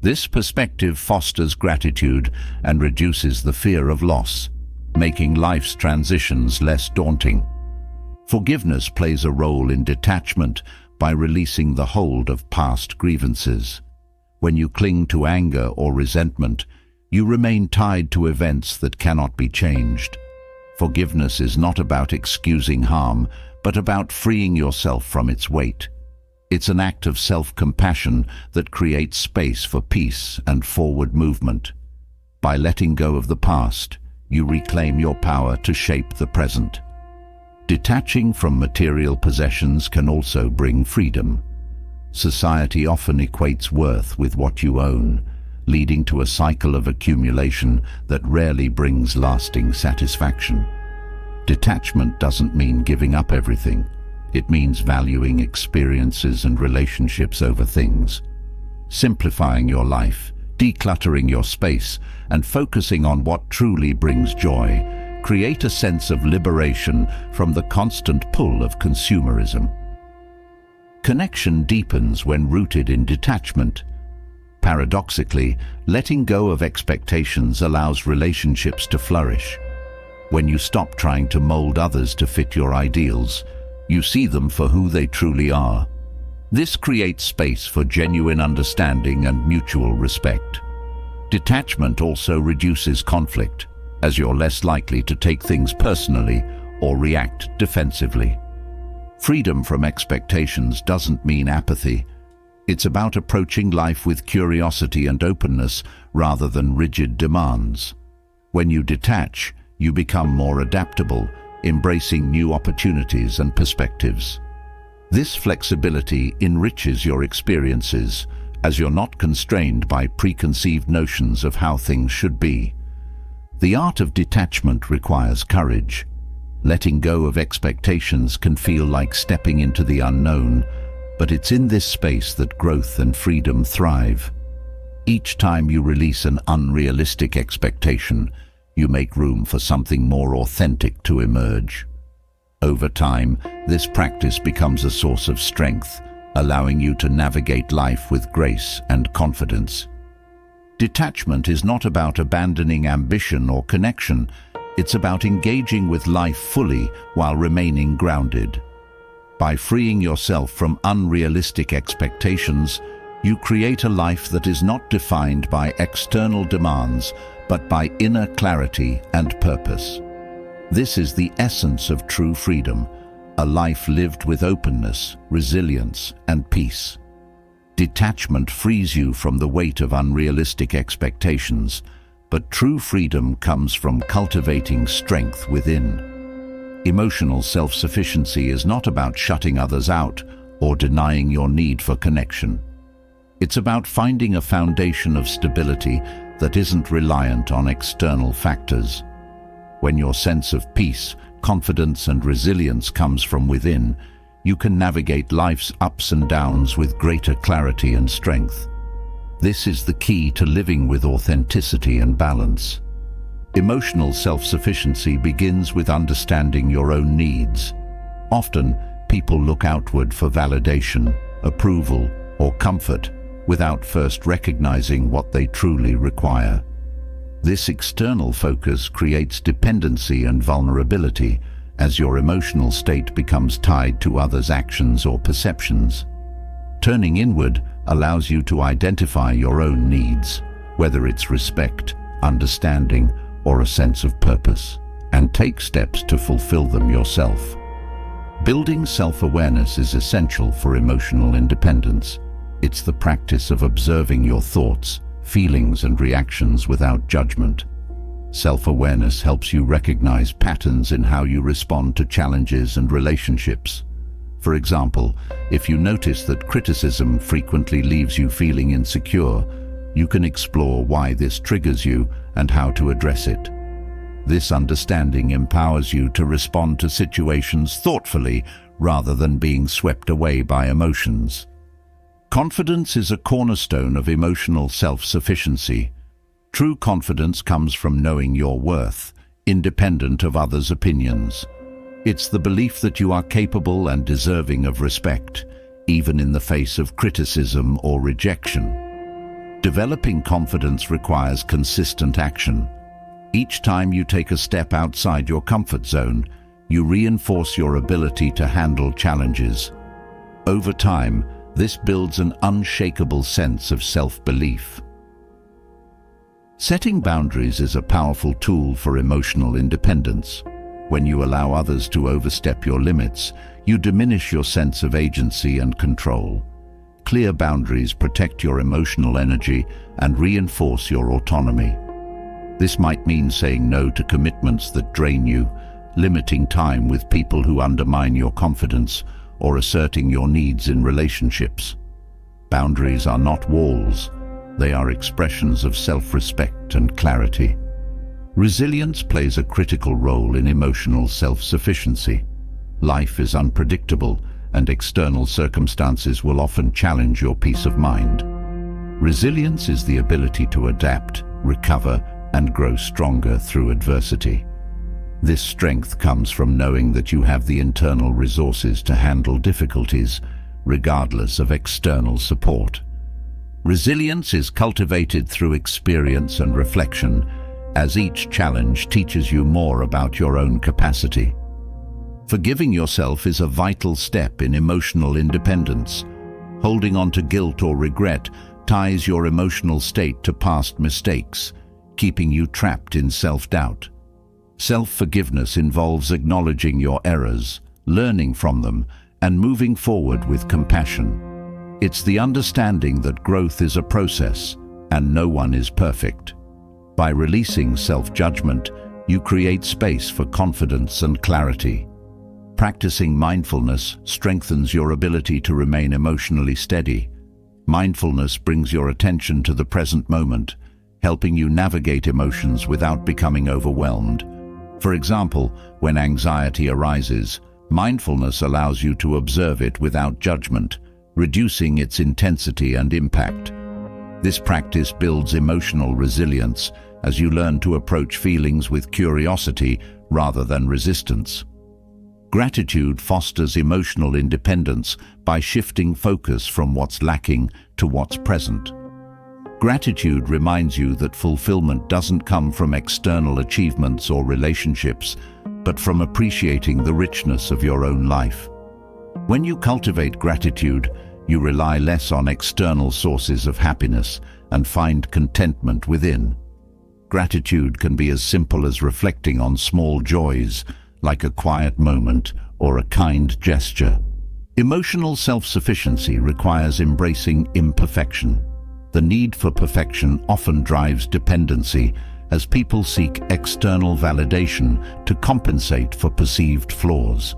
Speaker 1: This perspective fosters gratitude and reduces the fear of loss, making life's transitions less daunting. Forgiveness plays a role in detachment by releasing the hold of past grievances. When you cling to anger or resentment, you remain tied to events that cannot be changed. Forgiveness is not about excusing harm, but about freeing yourself from its weight. It's an act of self-compassion that creates space for peace and forward movement. By letting go of the past, you reclaim your power to shape the present. Detaching from material possessions can also bring freedom. Society often equates worth with what you own, leading to a cycle of accumulation that rarely brings lasting satisfaction. Detachment doesn't mean giving up everything. It means valuing experiences and relationships over things. Simplifying your life, decluttering your space, and focusing on what truly brings joy create a sense of liberation from the constant pull of consumerism. Connection deepens when rooted in detachment. Paradoxically, letting go of expectations allows relationships to flourish. When you stop trying to mold others to fit your ideals, you see them for who they truly are. This creates space for genuine understanding and mutual respect. Detachment also reduces conflict, as you're less likely to take things personally or react defensively. Freedom from expectations doesn't mean apathy. It's about approaching life with curiosity and openness rather than rigid demands. When you detach, you become more adaptable, embracing new opportunities and perspectives. This flexibility enriches your experiences, as you're not constrained by preconceived notions of how things should be. The art of detachment requires courage. Letting go of expectations can feel like stepping into the unknown, but it's in this space that growth and freedom thrive. Each time you release an unrealistic expectation, you make room for something more authentic to emerge. Over time, this practice becomes a source of strength, allowing you to navigate life with grace and confidence. Detachment is not about abandoning ambition or connection. It's about engaging with life fully while remaining grounded. By freeing yourself from unrealistic expectations, you create a life that is not defined by external demands, but by inner clarity and purpose. This is the essence of true freedom, a life lived with openness, resilience, and peace. Detachment frees you from the weight of unrealistic expectations, but true freedom comes from cultivating strength within. Emotional self-sufficiency is not about shutting others out or denying your need for connection. It's about finding a foundation of stability that isn't reliant on external factors. When your sense of peace, confidence, and resilience comes from within, you can navigate life's ups and downs with greater clarity and strength. This is the key to living with authenticity and balance. Emotional self-sufficiency begins with understanding your own needs. Often, people look outward for validation, approval, or comfort without first recognizing what they truly require. This external focus creates dependency and vulnerability, as your emotional state becomes tied to others' actions or perceptions. Turning inward allows you to identify your own needs, whether it's respect, understanding, or a sense of purpose, and take steps to fulfill them yourself. Building self-awareness is essential for emotional independence. It's the practice of observing your thoughts, feelings, and reactions without judgment. Self-awareness helps you recognize patterns in how you respond to challenges and relationships. For example, if you notice that criticism frequently leaves you feeling insecure, you can explore why this triggers you and how to address it. This understanding empowers you to respond to situations thoughtfully rather than being swept away by emotions. Confidence is a cornerstone of emotional self-sufficiency. True confidence comes from knowing your worth, independent of others' opinions. It's the belief that you are capable and deserving of respect, even in the face of criticism or rejection. Developing confidence requires consistent action. Each time you take a step outside your comfort zone, you reinforce your ability to handle challenges. Over time, this builds an unshakable sense of self-belief. Setting boundaries is a powerful tool for emotional independence. When you allow others to overstep your limits, you diminish your sense of agency and control. Clear boundaries protect your emotional energy and reinforce your autonomy. This might mean saying no to commitments that drain you, limiting time with people who undermine your confidence, or asserting your needs in relationships. Boundaries are not walls. They are expressions of self-respect and clarity. Resilience plays a critical role in emotional self-sufficiency. Life is unpredictable, and external circumstances will often challenge your peace of mind. Resilience is the ability to adapt, recover, and grow stronger through adversity. This strength comes from knowing that you have the internal resources to handle difficulties, regardless of external support. Resilience is cultivated through experience and reflection, as each challenge teaches you more about your own capacity. Forgiving yourself is a vital step in emotional independence. Holding on to guilt or regret ties your emotional state to past mistakes, keeping you trapped in self-doubt. Self-forgiveness involves acknowledging your errors, learning from them, and moving forward with compassion. It's the understanding that growth is a process, and no one is perfect. By releasing self-judgment, you create space for confidence and clarity. Practicing mindfulness strengthens your ability to remain emotionally steady. Mindfulness brings your attention to the present moment, helping you navigate emotions without becoming overwhelmed. For example, when anxiety arises, mindfulness allows you to observe it without judgment, reducing its intensity and impact. This practice builds emotional resilience as you learn to approach feelings with curiosity rather than resistance. Gratitude fosters emotional independence by shifting focus from what's lacking to what's present. Gratitude reminds you that fulfillment doesn't come from external achievements or relationships, but from appreciating the richness of your own life. When you cultivate gratitude, you rely less on external sources of happiness and find contentment within. Gratitude can be as simple as reflecting on small joys, like a quiet moment or a kind gesture. Emotional self-sufficiency requires embracing imperfection. The need for perfection often drives dependency, as people seek external validation to compensate for perceived flaws.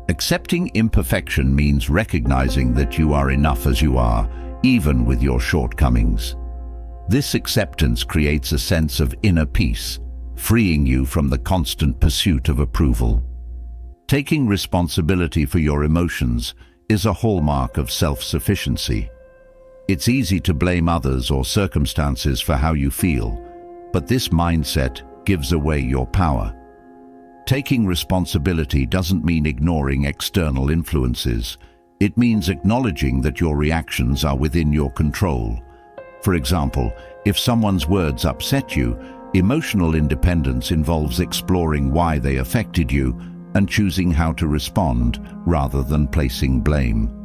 Speaker 1: Accepting imperfection means recognizing that you are enough as you are, even with your shortcomings. This acceptance creates a sense of inner peace, freeing you from the constant pursuit of approval. Taking responsibility for your emotions is a hallmark of self-sufficiency. It's easy to blame others or circumstances for how you feel, but this mindset gives away your power. Taking responsibility doesn't mean ignoring external influences. It means acknowledging that your reactions are within your control. For example, if someone's words upset you, emotional independence involves exploring why they affected you and choosing how to respond rather than placing blame.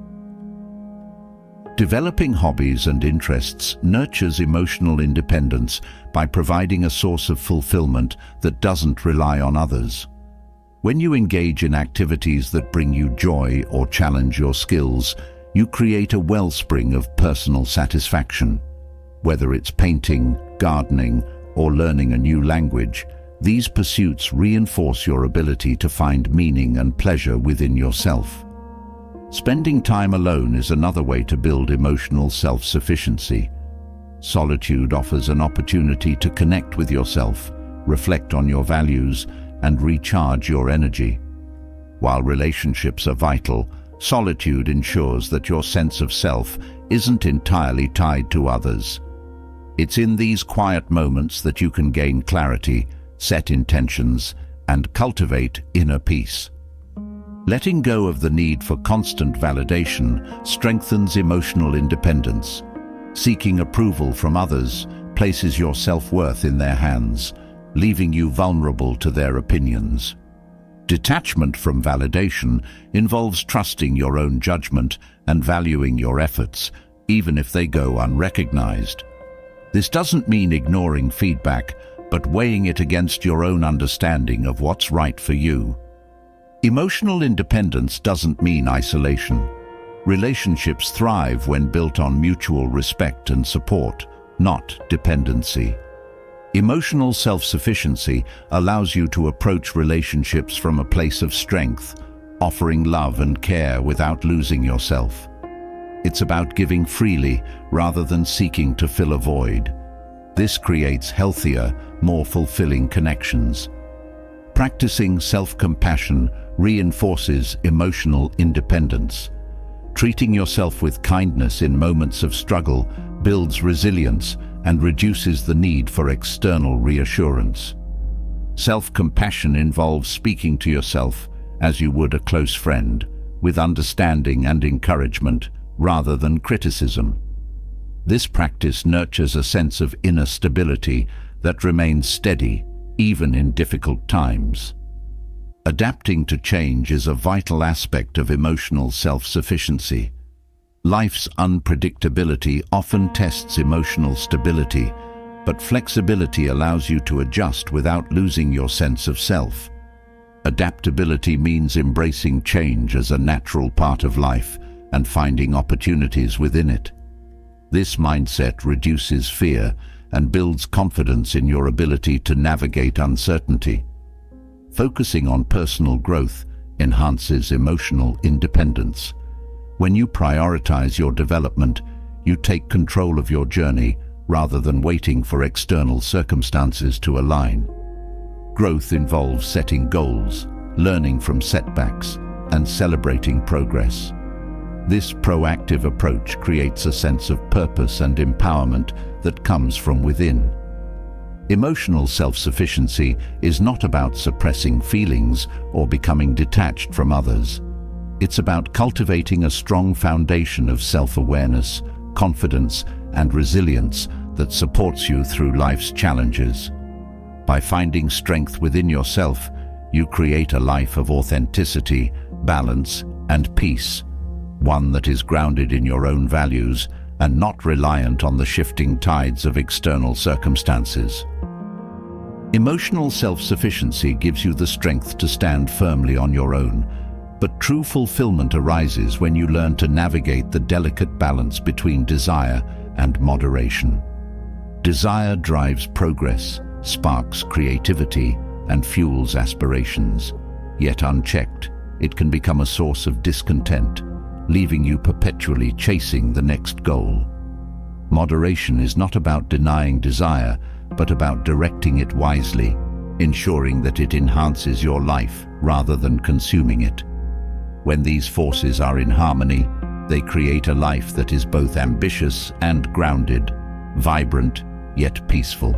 Speaker 1: Developing hobbies and interests nurtures emotional independence by providing a source of fulfillment that doesn't rely on others. When you engage in activities that bring you joy or challenge your skills, you create a wellspring of personal satisfaction. Whether it's painting, gardening, or learning a new language, these pursuits reinforce your ability to find meaning and pleasure within yourself. Spending time alone is another way to build emotional self-sufficiency. Solitude offers an opportunity to connect with yourself, reflect on your values, and recharge your energy. While relationships are vital, solitude ensures that your sense of self isn't entirely tied to others. It's in these quiet moments that you can gain clarity, set intentions, and cultivate inner peace. Letting go of the need for constant validation strengthens emotional independence. Seeking approval from others places your self-worth in their hands, leaving you vulnerable to their opinions. Detachment from validation involves trusting your own judgment and valuing your efforts, even if they go unrecognized. This doesn't mean ignoring feedback, but weighing it against your own understanding of what's right for you. Emotional independence doesn't mean isolation. Relationships thrive when built on mutual respect and support, not dependency. Emotional self-sufficiency allows you to approach relationships from a place of strength, offering love and care without losing yourself. It's about giving freely rather than seeking to fill a void. This creates healthier, more fulfilling connections. Practicing self-compassion reinforces emotional independence. Treating yourself with kindness in moments of struggle builds resilience and reduces the need for external reassurance. Self-compassion involves speaking to yourself as you would a close friend, with understanding and encouragement rather than criticism. This practice nurtures a sense of inner stability that remains steady even in difficult times. Adapting to change is a vital aspect of emotional self-sufficiency. Life's unpredictability often tests emotional stability, but flexibility allows you to adjust without losing your sense of self. Adaptability means embracing change as a natural part of life and finding opportunities within it. This mindset reduces fear and builds confidence in your ability to navigate uncertainty. Focusing on personal growth enhances emotional independence. When you prioritize your development, you take control of your journey rather than waiting for external circumstances to align. Growth involves setting goals, learning from setbacks, and celebrating progress. This proactive approach creates a sense of purpose and empowerment that comes from within. Emotional self-sufficiency is not about suppressing feelings or becoming detached from others. It's about cultivating a strong foundation of self-awareness, confidence, and resilience that supports you through life's challenges. By finding strength within yourself, you create a life of authenticity, balance, and peace, one that is grounded in your own values and not reliant on the shifting tides of external circumstances. Emotional self-sufficiency gives you the strength to stand firmly on your own, but true fulfillment arises when you learn to navigate the delicate balance between desire and moderation. Desire drives progress, sparks creativity, and fuels aspirations. Yet unchecked, it can become a source of discontent, leaving you perpetually chasing the next goal. Moderation is not about denying desire, but about directing it wisely, ensuring that it enhances your life rather than consuming it. When these forces are in harmony, they create a life that is both ambitious and grounded, vibrant yet peaceful.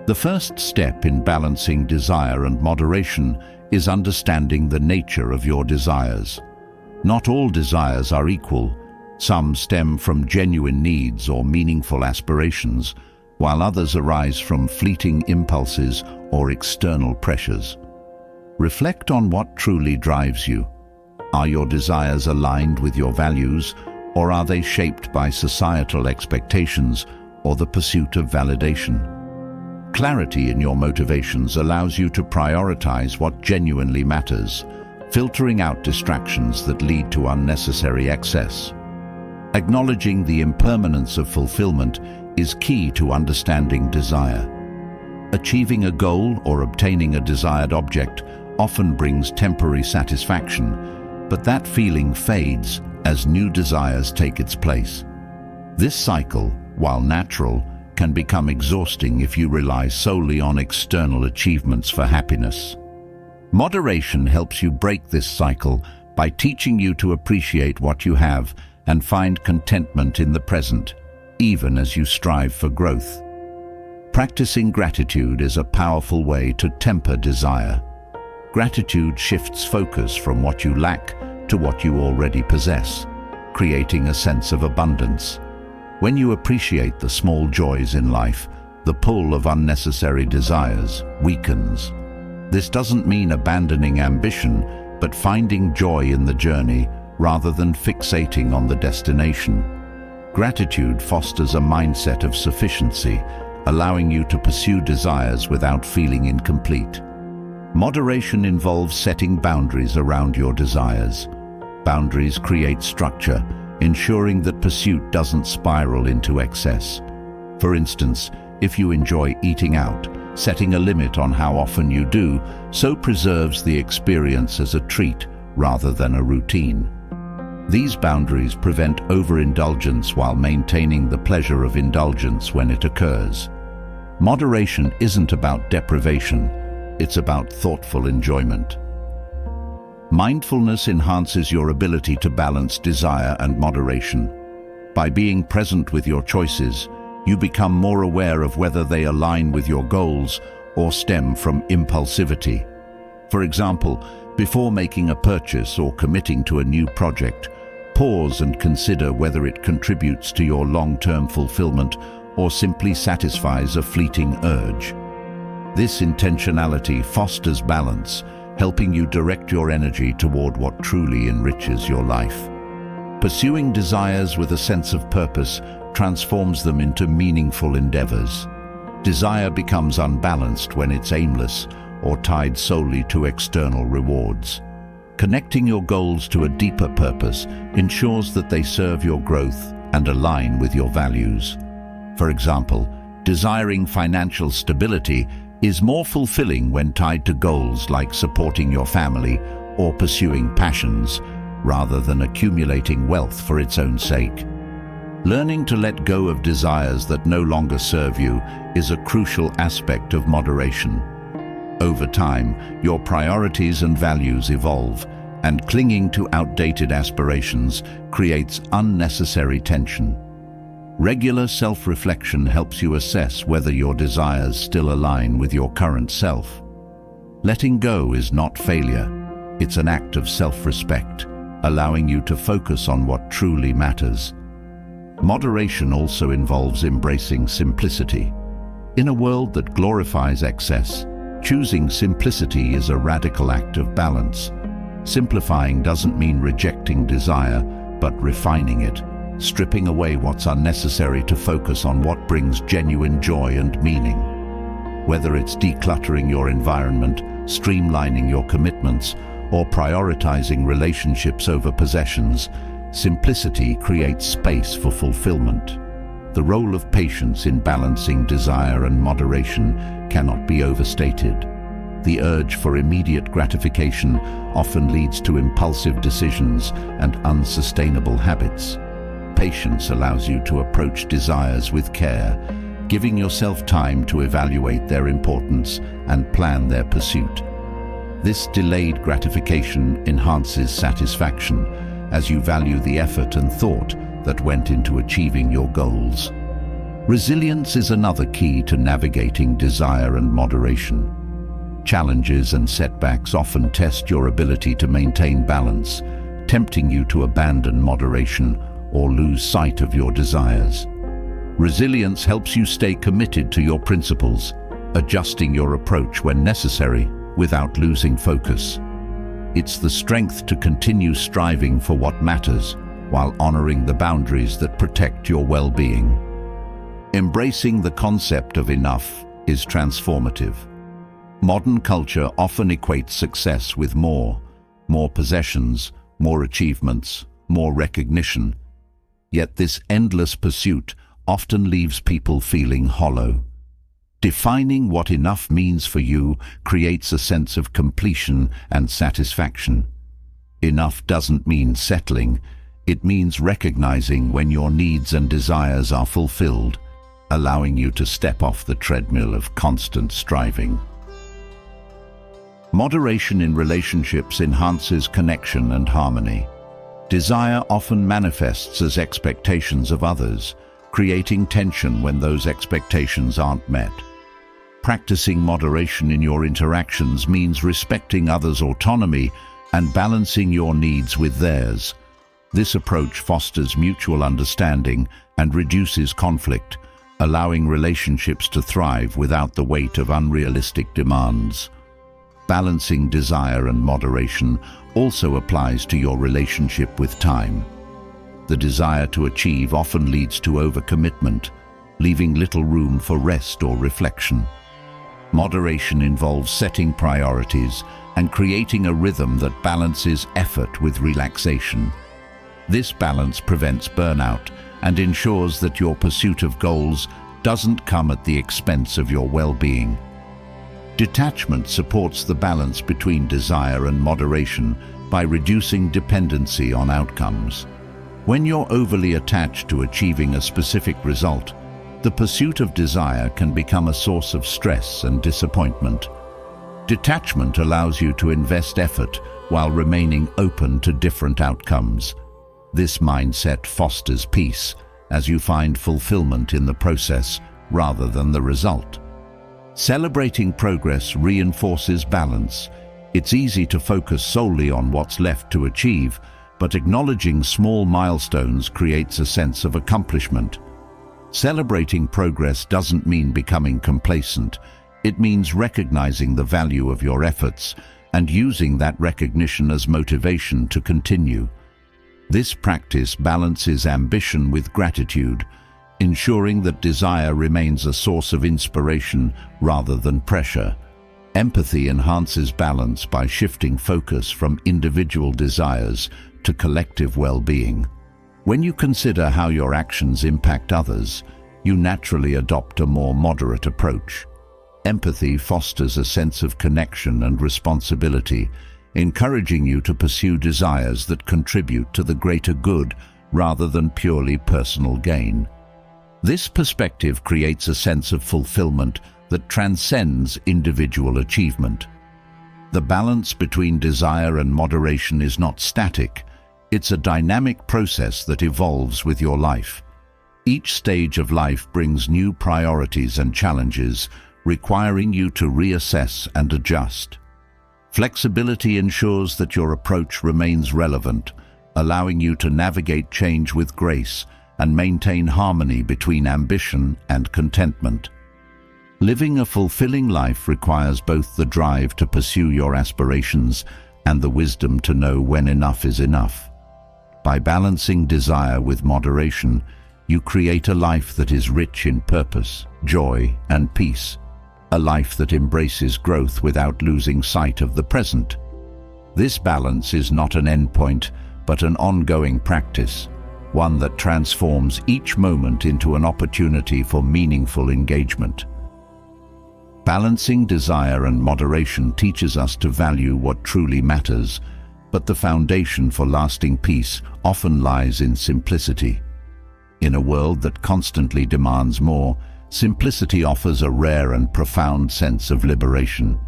Speaker 1: The first step in balancing desire and moderation is understanding the nature of your desires. Not all desires are equal. Some stem from genuine needs or meaningful aspirations, while others arise from fleeting impulses or external pressures. Reflect on what truly drives you. Are your desires aligned with your values, or are they shaped by societal expectations or the pursuit of validation? Clarity in your motivations allows you to prioritize what genuinely matters, filtering out distractions that lead to unnecessary excess. Acknowledging the impermanence of fulfillment is key to understanding desire. Achieving a goal or obtaining a desired object often brings temporary satisfaction, but that feeling fades as new desires take its place. This cycle, while natural, can become exhausting if you rely solely on external achievements for happiness. Moderation helps you break this cycle by teaching you to appreciate what you have and find contentment in the present, even as you strive for growth. Practicing gratitude is a powerful way to temper desire. Gratitude shifts focus from what you lack to what you already possess, creating a sense of abundance. When you appreciate the small joys in life, the pull of unnecessary desires weakens. This doesn't mean abandoning ambition, but finding joy in the journey rather than fixating on the destination. Gratitude fosters a mindset of sufficiency, allowing you to pursue desires without feeling incomplete. Moderation involves setting boundaries around your desires. Boundaries create structure, ensuring that pursuit doesn't spiral into excess. For instance, if you enjoy eating out, setting a limit on how often you do so preserves the experience as a treat rather than a routine. These boundaries prevent overindulgence while maintaining the pleasure of indulgence when it occurs. Moderation isn't about deprivation, it's about thoughtful enjoyment. Mindfulness enhances your ability to balance desire and moderation. By being present with your choices, you become more aware of whether they align with your goals or stem from impulsivity. For example, before making a purchase or committing to a new project, pause and consider whether it contributes to your long-term fulfillment or simply satisfies a fleeting urge. This intentionality fosters balance, helping you direct your energy toward what truly enriches your life. Pursuing desires with a sense of purpose transforms them into meaningful endeavors. Desire becomes unbalanced when it's aimless or tied solely to external rewards. Connecting your goals to a deeper purpose ensures that they serve your growth and align with your values. For example, desiring financial stability is more fulfilling when tied to goals like supporting your family or pursuing passions, rather than accumulating wealth for its own sake. Learning to let go of desires that no longer serve you is a crucial aspect of moderation. Over time, your priorities and values evolve, and clinging to outdated aspirations creates unnecessary tension. Regular self-reflection helps you assess whether your desires still align with your current self. Letting go is not failure, it's an act of self-respect, allowing you to focus on what truly matters. Moderation also involves embracing simplicity. In a world that glorifies excess, choosing simplicity is a radical act of balance. Simplifying doesn't mean rejecting desire, but refining it, stripping away what's unnecessary to focus on what brings genuine joy and meaning. Whether it's decluttering your environment, streamlining your commitments, or prioritizing relationships over possessions, simplicity creates space for fulfillment. The role of patience in balancing desire and moderation cannot be overstated. The urge for immediate gratification often leads to impulsive decisions and unsustainable habits. Patience allows you to approach desires with care, giving yourself time to evaluate their importance and plan their pursuit. This delayed gratification enhances satisfaction as you value the effort and thought that went into achieving your goals. Resilience is another key to navigating desire and moderation. Challenges and setbacks often test your ability to maintain balance, tempting you to abandon moderation or lose sight of your desires. Resilience helps you stay committed to your principles, adjusting your approach when necessary without losing focus. It's the strength to continue striving for what matters while honoring the boundaries that protect your well-being. Embracing the concept of enough is transformative. Modern culture often equates success with more possessions, more achievements, more recognition. Yet this endless pursuit often leaves people feeling hollow. Defining what enough means for you creates a sense of completion and satisfaction. Enough doesn't mean settling, it means recognizing when your needs and desires are fulfilled, allowing you to step off the treadmill of constant striving. Moderation in relationships enhances connection and harmony. Desire often manifests as expectations of others, creating tension when those expectations aren't met. Practicing moderation in your interactions means respecting others' autonomy and balancing your needs with theirs. This approach fosters mutual understanding and reduces conflict, allowing relationships to thrive without the weight of unrealistic demands. Balancing desire and moderation also applies to your relationship with time. The desire to achieve often leads to overcommitment, leaving little room for rest or reflection. Moderation involves setting priorities and creating a rhythm that balances effort with relaxation. This balance prevents burnout and ensures that your pursuit of goals doesn't come at the expense of your well-being. Detachment supports the balance between desire and moderation, by reducing dependency on outcomes. When you're overly attached to achieving a specific result, the pursuit of desire can become a source of stress and disappointment. Detachment allows you to invest effort while remaining open to different outcomes. This mindset fosters peace, as you find fulfillment in the process rather than the result. Celebrating progress reinforces balance. It's easy to focus solely on what's left to achieve, but acknowledging small milestones creates a sense of accomplishment. Celebrating progress doesn't mean becoming complacent. It means recognizing the value of your efforts and using that recognition as motivation to continue. This practice balances ambition with gratitude, ensuring that desire remains a source of inspiration rather than pressure. Empathy enhances balance by shifting focus from individual desires to collective well-being. When you consider how your actions impact others, you naturally adopt a more moderate approach. Empathy fosters a sense of connection and responsibility, encouraging you to pursue desires that contribute to the greater good rather than purely personal gain. This perspective creates a sense of fulfillment that transcends individual achievement. The balance between desire and moderation is not static. It's a dynamic process that evolves with your life. Each stage of life brings new priorities and challenges, requiring you to reassess and adjust. Flexibility ensures that your approach remains relevant, allowing you to navigate change with grace and maintain harmony between ambition and contentment. Living a fulfilling life requires both the drive to pursue your aspirations and the wisdom to know when enough is enough. By balancing desire with moderation, you create a life that is rich in purpose, joy, and peace. A life that embraces growth without losing sight of the present. This balance is not an endpoint, but an ongoing practice, one that transforms each moment into an opportunity for meaningful engagement. Balancing desire and moderation teaches us to value what truly matters, but the foundation for lasting peace often lies in simplicity. In a world that constantly demands more, simplicity offers a rare and profound sense of liberation.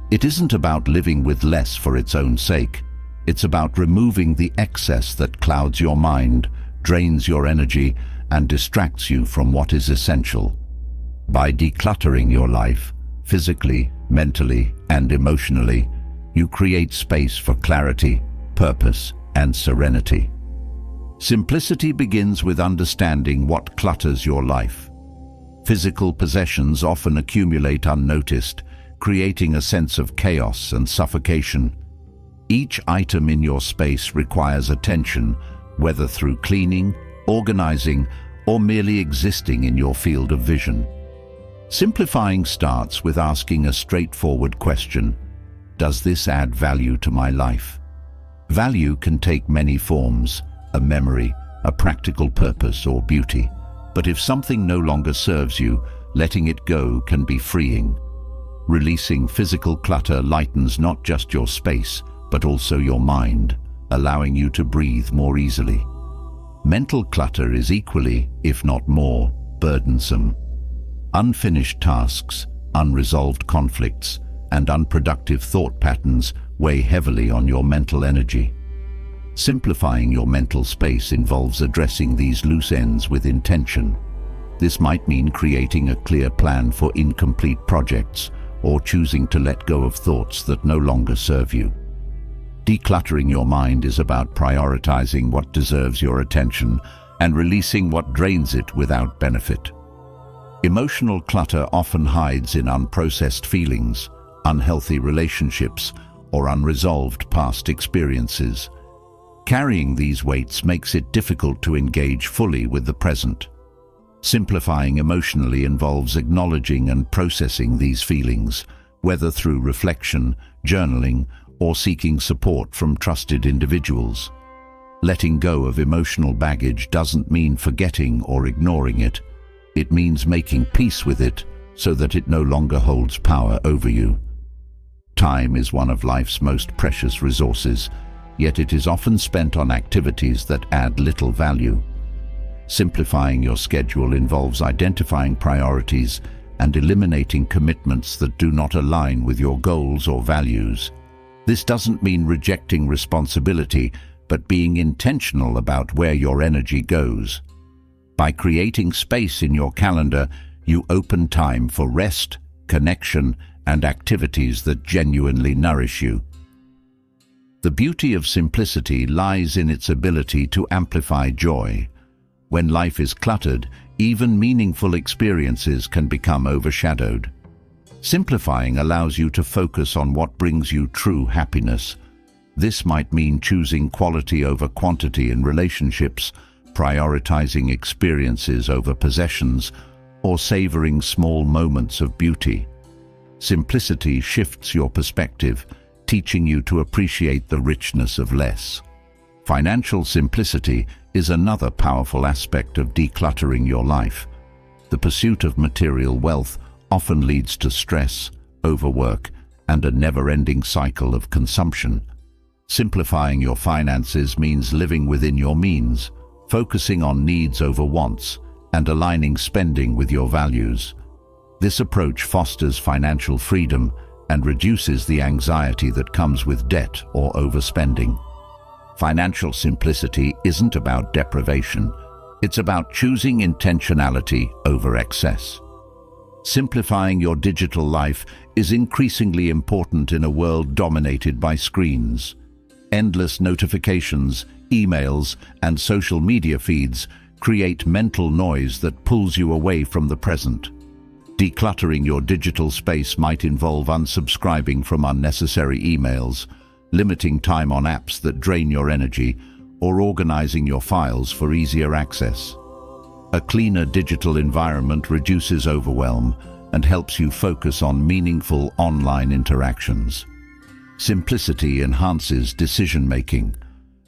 Speaker 1: It isn't about living with less for its own sake. It's about removing the excess that clouds your mind, drains your energy, and distracts you from what is essential. By decluttering your life, physically, mentally, and emotionally, you create space for clarity, purpose, and serenity. Simplicity begins with understanding what clutters your life. Physical possessions often accumulate unnoticed, creating a sense of chaos and suffocation. Each item in your space requires attention, whether through cleaning, organizing, or merely existing in your field of vision. Simplifying starts with asking a straightforward question: does this add value to my life? Value can take many forms: a memory, a practical purpose, or beauty. But if something no longer serves you, letting it go can be freeing. Releasing physical clutter lightens not just your space, but also your mind, allowing you to breathe more easily. Mental clutter is equally, if not more, burdensome. Unfinished tasks, unresolved conflicts, and unproductive thought patterns weigh heavily on your mental energy. Simplifying your mental space involves addressing these loose ends with intention. This might mean creating a clear plan for incomplete projects or choosing to let go of thoughts that no longer serve you. Decluttering your mind is about prioritizing what deserves your attention and releasing what drains it without benefit. Emotional clutter often hides in unprocessed feelings, unhealthy relationships, or unresolved past experiences. Carrying these weights makes it difficult to engage fully with the present. Simplifying emotionally involves acknowledging and processing these feelings, whether through reflection, journaling, or seeking support from trusted individuals. Letting go of emotional baggage doesn't mean forgetting or ignoring it. It means making peace with it so that it no longer holds power over you. Time is one of life's most precious resources, yet it is often spent on activities that add little value. Simplifying your schedule involves identifying priorities and eliminating commitments that do not align with your goals or values. This doesn't mean rejecting responsibility, but being intentional about where your energy goes. By creating space in your calendar, you open time for rest, connection, and activities that genuinely nourish you. The beauty of simplicity lies in its ability to amplify joy. When life is cluttered, even meaningful experiences can become overshadowed. Simplifying allows you to focus on what brings you true happiness. This might mean choosing quality over quantity in relationships, prioritizing experiences over possessions, or savoring small moments of beauty. Simplicity shifts your perspective, teaching you to appreciate the richness of less. Financial simplicity is another powerful aspect of decluttering your life. The pursuit of material wealth often leads to stress, overwork, and a never-ending cycle of consumption. Simplifying your finances means living within your means, focusing on needs over wants, and aligning spending with your values. This approach fosters financial freedom and reduces the anxiety that comes with debt or overspending. Financial simplicity isn't about deprivation. It's about choosing intentionality over excess. Simplifying your digital life is increasingly important in a world dominated by screens. Endless notifications, emails, and social media feeds create mental noise that pulls you away from the present. Decluttering your digital space might involve unsubscribing from unnecessary emails, limiting time on apps that drain your energy, or organizing your files for easier access. A cleaner digital environment reduces overwhelm and helps you focus on meaningful online interactions. Simplicity enhances decision-making.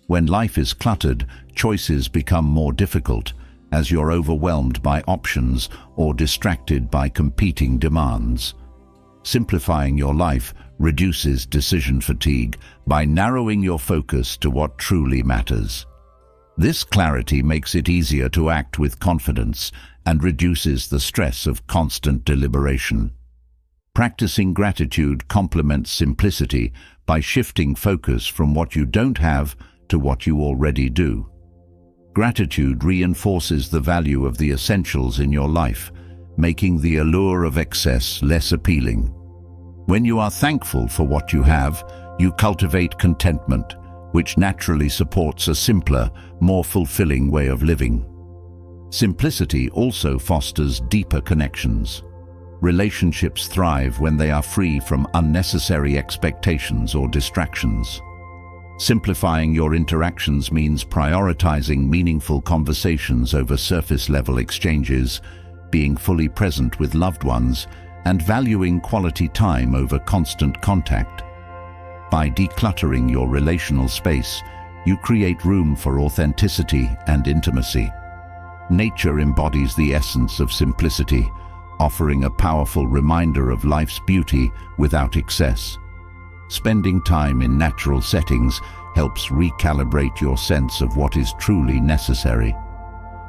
Speaker 1: When life is cluttered, choices become more difficult as you're overwhelmed by options or distracted by competing demands. Simplifying your life reduces decision fatigue by narrowing your focus to what truly matters. This clarity makes it easier to act with confidence and reduces the stress of constant deliberation. Practicing gratitude complements simplicity by shifting focus from what you don't have to what you already do. Gratitude reinforces the value of the essentials in your life, making the allure of excess less appealing. When you are thankful for what you have, you cultivate contentment, which naturally supports a simpler, more fulfilling way of living. Simplicity also fosters deeper connections. Relationships thrive when they are free from unnecessary expectations or distractions. Simplifying your interactions means prioritizing meaningful conversations over surface-level exchanges, being fully present with loved ones, and valuing quality time over constant contact. By decluttering your relational space, you create room for authenticity and intimacy. Nature embodies the essence of simplicity, offering a powerful reminder of life's beauty without excess. Spending time in natural settings helps recalibrate your sense of what is truly necessary.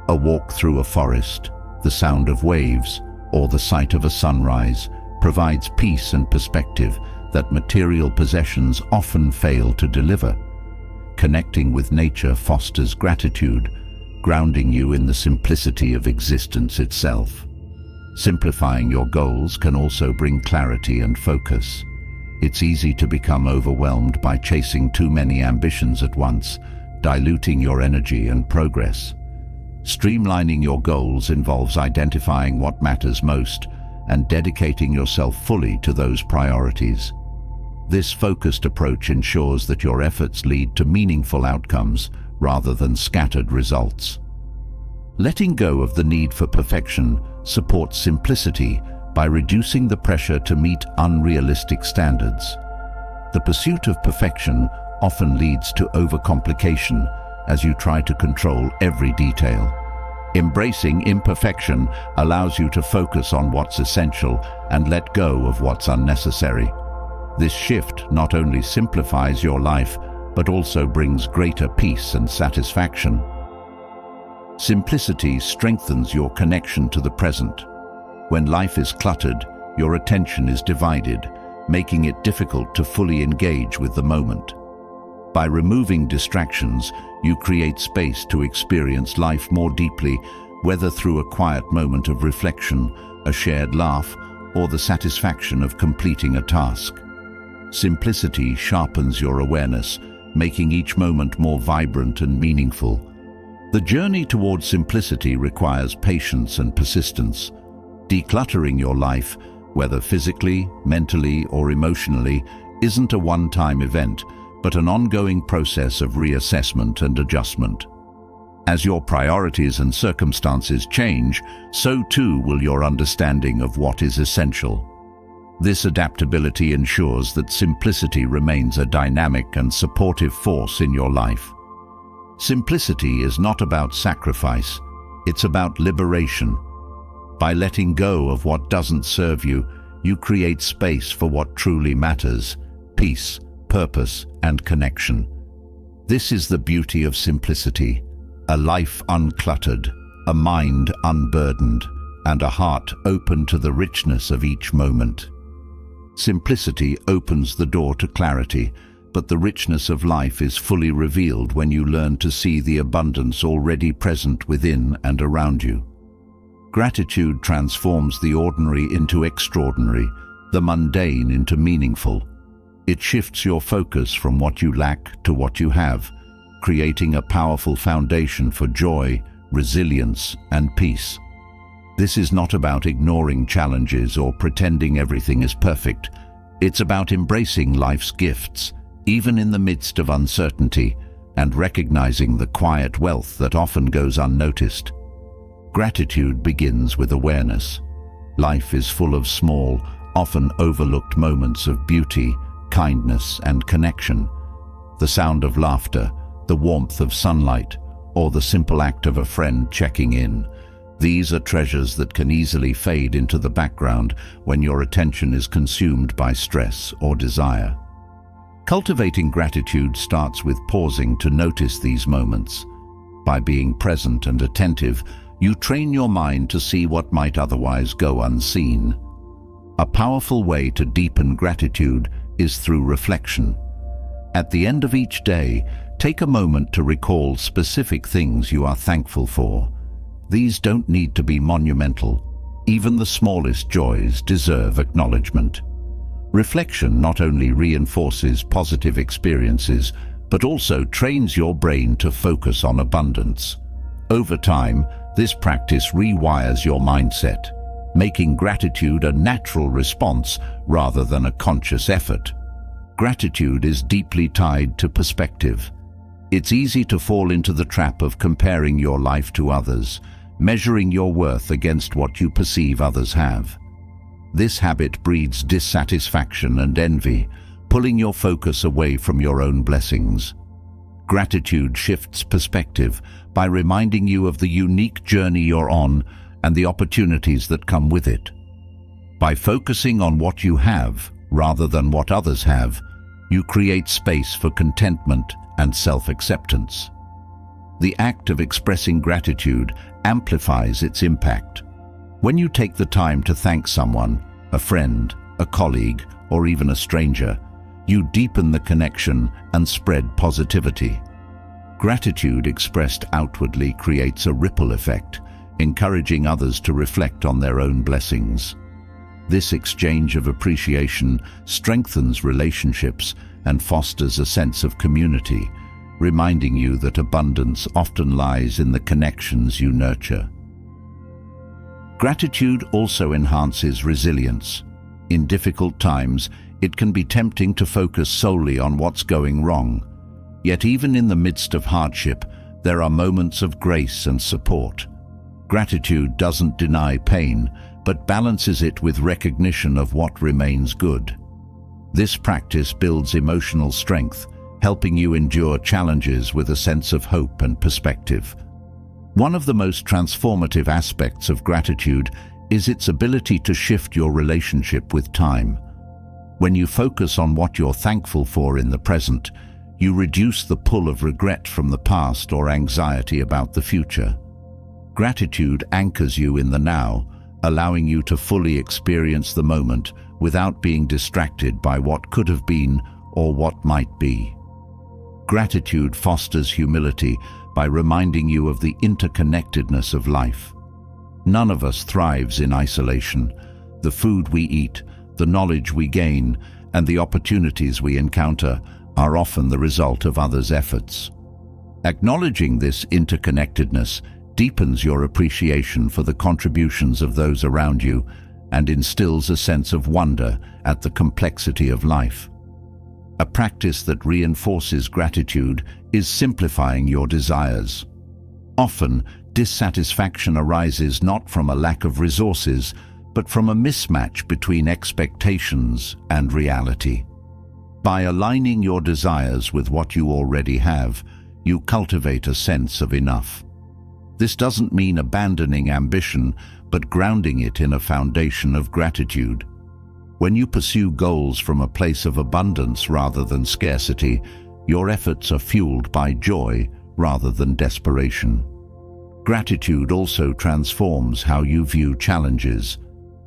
Speaker 1: A walk through a forest, the sound of waves, or the sight of a sunrise provides peace and perspective that material possessions often fail to deliver. Connecting with nature fosters gratitude, grounding you in the simplicity of existence itself. Simplifying your goals can also bring clarity and focus. It's easy to become overwhelmed by chasing too many ambitions at once, diluting your energy and progress. Streamlining your goals involves identifying what matters most and dedicating yourself fully to those priorities. This focused approach ensures that your efforts lead to meaningful outcomes rather than scattered results. Letting go of the need for perfection supports simplicity by reducing the pressure to meet unrealistic standards. The pursuit of perfection often leads to overcomplication as you try to control every detail. Embracing imperfection allows you to focus on what's essential and let go of what's unnecessary. This shift not only simplifies your life, but also brings greater peace and satisfaction. Simplicity strengthens your connection to the present. When life is cluttered, your attention is divided, making it difficult to fully engage with the moment. By removing distractions, you create space to experience life more deeply, whether through a quiet moment of reflection, a shared laugh, or the satisfaction of completing a task. Simplicity sharpens your awareness, making each moment more vibrant and meaningful. The journey towards simplicity requires patience and persistence. Decluttering your life, whether physically, mentally, or emotionally, isn't a one-time event, but an ongoing process of reassessment and adjustment. As your priorities and circumstances change, so too will your understanding of what is essential. This adaptability ensures that simplicity remains a dynamic and supportive force in your life. Simplicity is not about sacrifice, it's about liberation. By letting go of what doesn't serve you, you create space for what truly matters: peace, purpose, and connection. This is the beauty of simplicity: a life uncluttered, a mind unburdened, and a heart open to the richness of each moment. Simplicity opens the door to clarity, but the richness of life is fully revealed when you learn to see the abundance already present within and around you. Gratitude transforms the ordinary into extraordinary, the mundane into meaningful. It shifts your focus from what you lack to what you have, creating a powerful foundation for joy, resilience, and peace. This is not about ignoring challenges or pretending everything is perfect. It's about embracing life's gifts, even in the midst of uncertainty, and recognizing the quiet wealth that often goes unnoticed. Gratitude begins with awareness. Life is full of small, often overlooked moments of beauty, kindness, and connection. The sound of laughter, the warmth of sunlight, or the simple act of a friend checking in. These are treasures that can easily fade into the background when your attention is consumed by stress or desire. Cultivating gratitude starts with pausing to notice these moments. By being present and attentive, you train your mind to see what might otherwise go unseen. A powerful way to deepen gratitude is through reflection. At the end of each day, take a moment to recall specific things you are thankful for. These don't need to be monumental. Even the smallest joys deserve acknowledgement. Reflection not only reinforces positive experiences, but also trains your brain to focus on abundance. Over time, this practice rewires your mindset, making gratitude a natural response rather than a conscious effort. Gratitude is deeply tied to perspective. It's easy to fall into the trap of comparing your life to others, measuring your worth against what you perceive others have. This habit breeds dissatisfaction and envy, pulling your focus away from your own blessings. Gratitude shifts perspective by reminding you of the unique journey you're on and the opportunities that come with it. By focusing on what you have rather than what others have, you create space for contentment and self-acceptance. The act of expressing gratitude amplifies its impact. When you take the time to thank someone, a friend, a colleague, or even a stranger, you deepen the connection and spread positivity. Gratitude expressed outwardly creates a ripple effect, encouraging others to reflect on their own blessings. This exchange of appreciation strengthens relationships and fosters a sense of community, reminding you that abundance often lies in the connections you nurture. Gratitude also enhances resilience. In difficult times, it can be tempting to focus solely on what's going wrong. Yet even in the midst of hardship, there are moments of grace and support. Gratitude doesn't deny pain, but balances it with recognition of what remains good. This practice builds emotional strength, helping you endure challenges with a sense of hope and perspective. One of the most transformative aspects of gratitude is its ability to shift your relationship with time. When you focus on what you're thankful for in the present, You reduce the pull of regret from the past or anxiety about the future. Gratitude anchors you in the now, allowing you to fully experience the moment without being distracted by what could have been or what might be. Gratitude fosters humility by reminding you of the interconnectedness of life. None of us thrives in isolation. The food we eat, the knowledge we gain, and the opportunities we encounter are often the result of others' efforts. Acknowledging this interconnectedness deepens your appreciation for the contributions of those around you and instills a sense of wonder at the complexity of life. A practice that reinforces gratitude is simplifying your desires. Often, dissatisfaction arises not from a lack of resources, but from a mismatch between expectations and reality. By aligning your desires with what you already have, you cultivate a sense of enough. This doesn't mean abandoning ambition, but grounding it in a foundation of gratitude. When you pursue goals from a place of abundance rather than scarcity, your efforts are fueled by joy rather than desperation. Gratitude also transforms how you view challenges.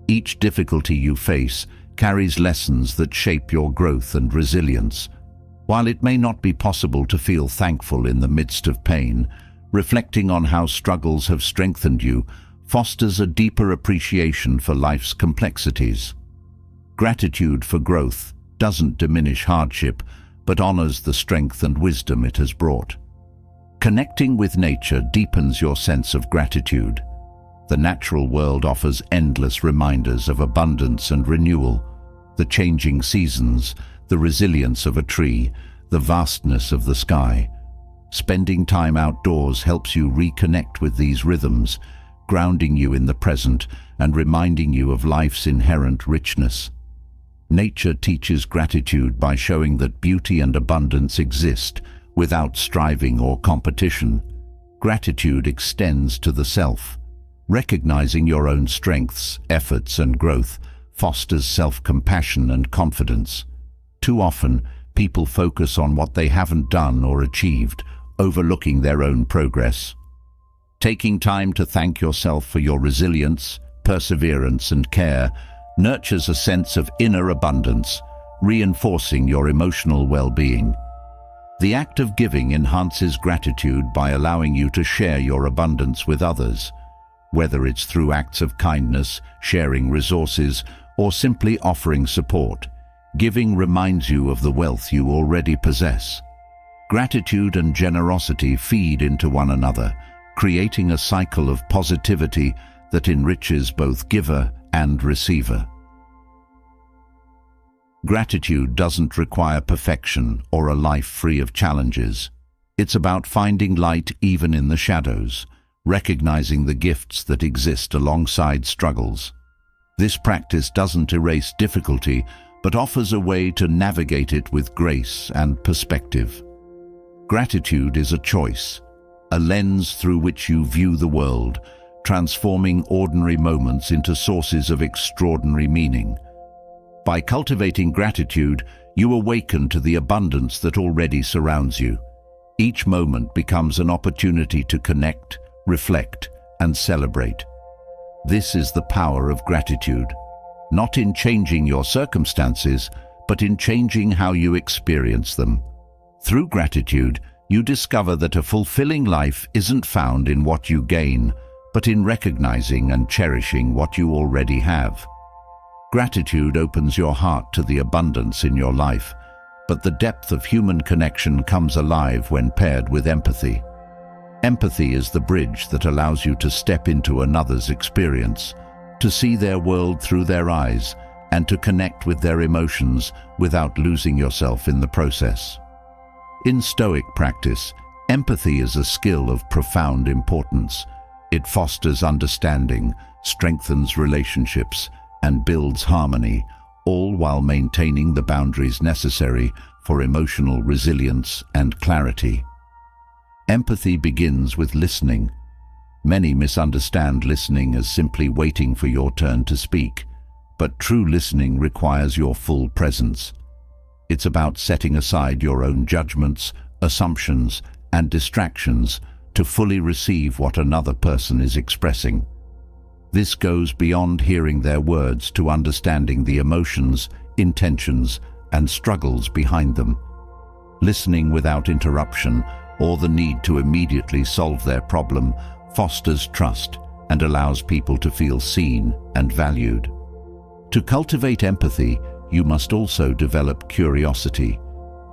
Speaker 1: Each difficulty you face carries lessons that shape your growth and resilience. While it may not be possible to feel thankful in the midst of pain, reflecting on how struggles have strengthened you fosters a deeper appreciation for life's complexities. Gratitude for growth doesn't diminish hardship, but honors the strength and wisdom it has brought. Connecting with nature deepens your sense of gratitude. The natural world offers endless reminders of abundance and renewal. The changing seasons, the resilience of a tree, the vastness of the sky. Spending time outdoors helps you reconnect with these rhythms, grounding you in the present and reminding you of life's inherent richness. Nature teaches gratitude by showing that beauty and abundance exist without striving or competition. Gratitude extends to the self. Recognizing your own strengths, efforts, and growth fosters self-compassion and confidence. Too often, people focus on what they haven't done or achieved, overlooking their own progress. Taking time to thank yourself for your resilience, perseverance, and care nurtures a sense of inner abundance, reinforcing your emotional well-being. The act of giving enhances gratitude by allowing you to share your abundance with others. Whether it's through acts of kindness, sharing resources, or simply offering support, giving reminds you of the wealth you already possess. Gratitude and generosity feed into one another, creating a cycle of positivity that enriches both giver and receiver. Gratitude doesn't require perfection or a life free of challenges. It's about finding light even in the shadows, recognizing the gifts that exist alongside struggles. This practice doesn't erase difficulty, but offers a way to navigate it with grace and perspective. Gratitude is a choice, a lens through which you view the world, transforming ordinary moments into sources of extraordinary meaning. By cultivating gratitude, you awaken to the abundance that already surrounds you. Each moment becomes an opportunity to connect, reflect, and celebrate. This is the power of gratitude, not in changing your circumstances, but in changing how you experience them. Through gratitude, you discover that a fulfilling life isn't found in what you gain, but in recognizing and cherishing what you already have. Gratitude opens your heart to the abundance in your life, but the depth of human connection comes alive when paired with empathy. Empathy is the bridge that allows you to step into another's experience, to see their world through their eyes, and to connect with their emotions without losing yourself in the process. In Stoic practice, empathy is a skill of profound importance. It fosters understanding, strengthens relationships, and builds harmony, all while maintaining the boundaries necessary for emotional resilience and clarity. Empathy begins with listening. Many misunderstand listening as simply waiting for your turn to speak, but true listening requires your full presence. It's about setting aside your own judgments, assumptions, and distractions to fully receive what another person is expressing. This goes beyond hearing their words to understanding the emotions, intentions, and struggles behind them. Listening without interruption or the need to immediately solve their problem fosters trust and allows people to feel seen and valued. To cultivate empathy, you must also develop curiosity.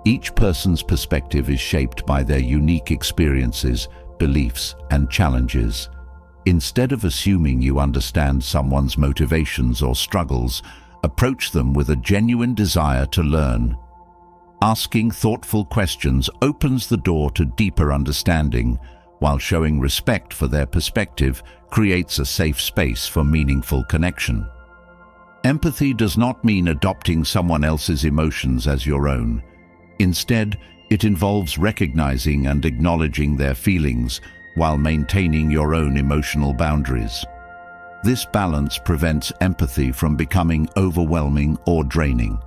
Speaker 1: Each person's perspective is shaped by their unique experiences, beliefs, and challenges. Instead of assuming you understand someone's motivations or struggles, approach them with a genuine desire to learn. Asking thoughtful questions opens the door to deeper understanding, while showing respect for their perspective creates a safe space for meaningful connection. Empathy does not mean adopting someone else's emotions as your own. Instead, it involves recognizing and acknowledging their feelings while maintaining your own emotional boundaries. This balance prevents empathy from becoming overwhelming or draining.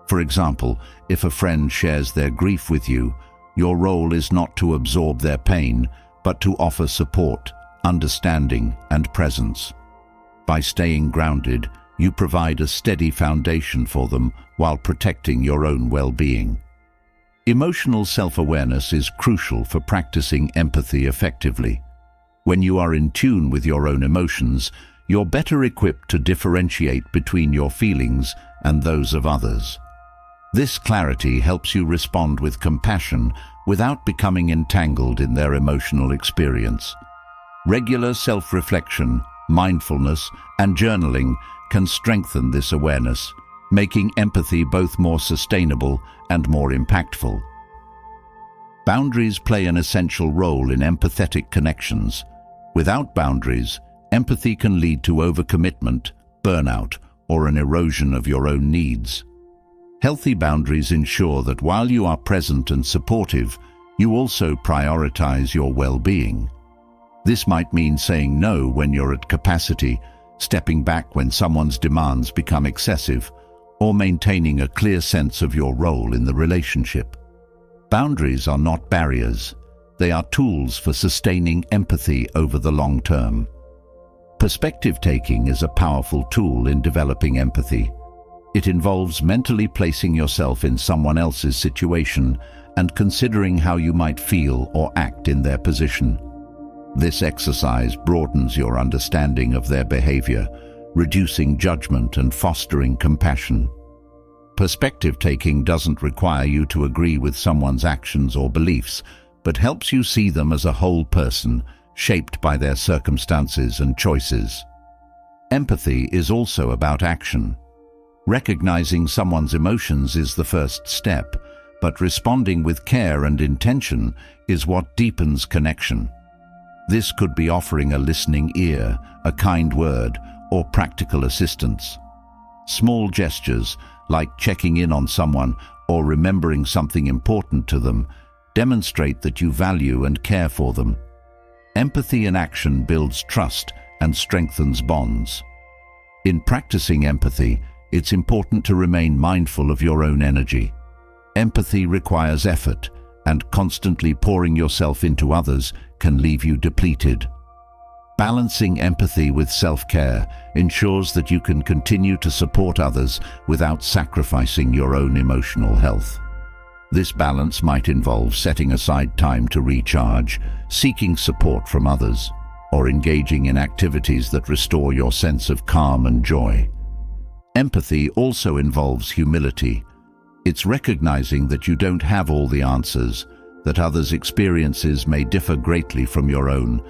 Speaker 1: For example, if a friend shares their grief with you, your role is not to absorb their pain, but to offer support, understanding, and presence. By staying grounded, you provide a steady foundation for them while protecting your own well-being. Emotional self-awareness is crucial for practicing empathy effectively. When you are in tune with your own emotions, you're better equipped to differentiate between your feelings and those of others. This clarity helps you respond with compassion without becoming entangled in their emotional experience. Regular self-reflection, mindfulness, and journaling can strengthen this awareness, making empathy both more sustainable and more impactful. Boundaries play an essential role in empathetic connections. Without boundaries, empathy can lead to overcommitment, burnout, or an erosion of your own needs. Healthy boundaries ensure that while you are present and supportive, you also prioritize your well-being. This might mean saying no when you're at capacity, stepping back when someone's demands become excessive, or maintaining a clear sense of your role in the relationship. Boundaries are not barriers. They are tools for sustaining empathy over the long term. Perspective taking is a powerful tool in developing empathy. It involves mentally placing yourself in someone else's situation and considering how you might feel or act in their position. This exercise broadens your understanding of their behavior, reducing judgment and fostering compassion. Perspective taking doesn't require you to agree with someone's actions or beliefs, but helps you see them as a whole person, shaped by their circumstances and choices. Empathy is also about action. Recognizing someone's emotions is the first step, but responding with care and intention is what deepens connection. This could be offering a listening ear, a kind word, or practical assistance. Small gestures, like checking in on someone or remembering something important to them, demonstrate that you value and care for them. Empathy in action builds trust and strengthens bonds. In practicing empathy, it's important to remain mindful of your own energy. Empathy requires effort, and constantly pouring yourself into others can leave you depleted. Balancing empathy with self-care ensures that you can continue to support others without sacrificing your own emotional health. This balance might involve setting aside time to recharge, seeking support from others, or engaging in activities that restore your sense of calm and joy. Empathy also involves humility. It's recognizing that you don't have all the answers, that others' experiences may differ greatly from your own,